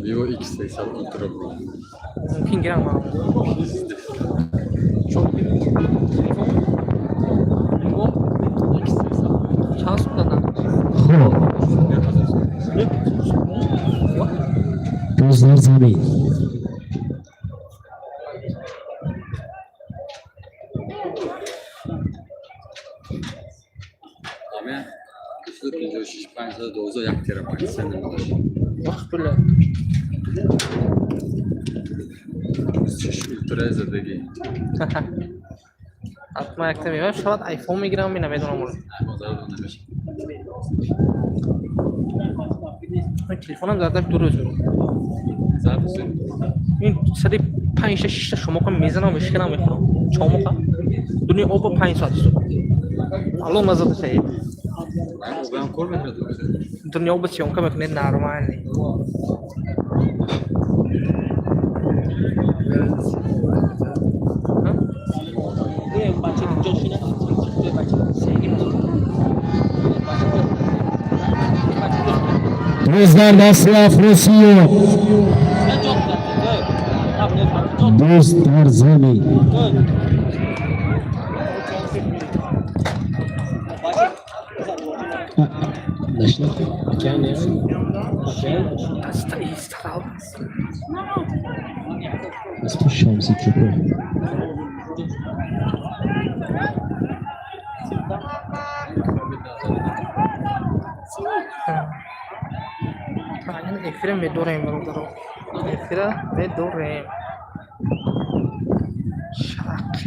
S8: Vivo X80 Ultra Pro.
S2: Mungkin kira mau. Çok şans kullanan.
S1: Ko'zlar zamin.
S8: Ama 56 doza yak terabayt senden olur.
S2: Vaqt bile.
S8: Ultra zedagi.
S2: Atma yakta میاد شاید آیفون میگیرم می نمیدونم اون تلفنم زده دو روز این سری 5 6 تا شما کنم میزنم مشکل نمیخوام شما کنم دنیا آب 5 ساعت است الان مزه داره
S8: Ben kol mu
S2: دنیا آب سیون کنم کنه نرمال نی
S1: Ko'zlar Nasr Afrosiyev. Do'stlar zamin. Нашла? Океане. Спущаемся чуть.
S2: ефира медорем бародаро. Ефира медорем. Шарақи.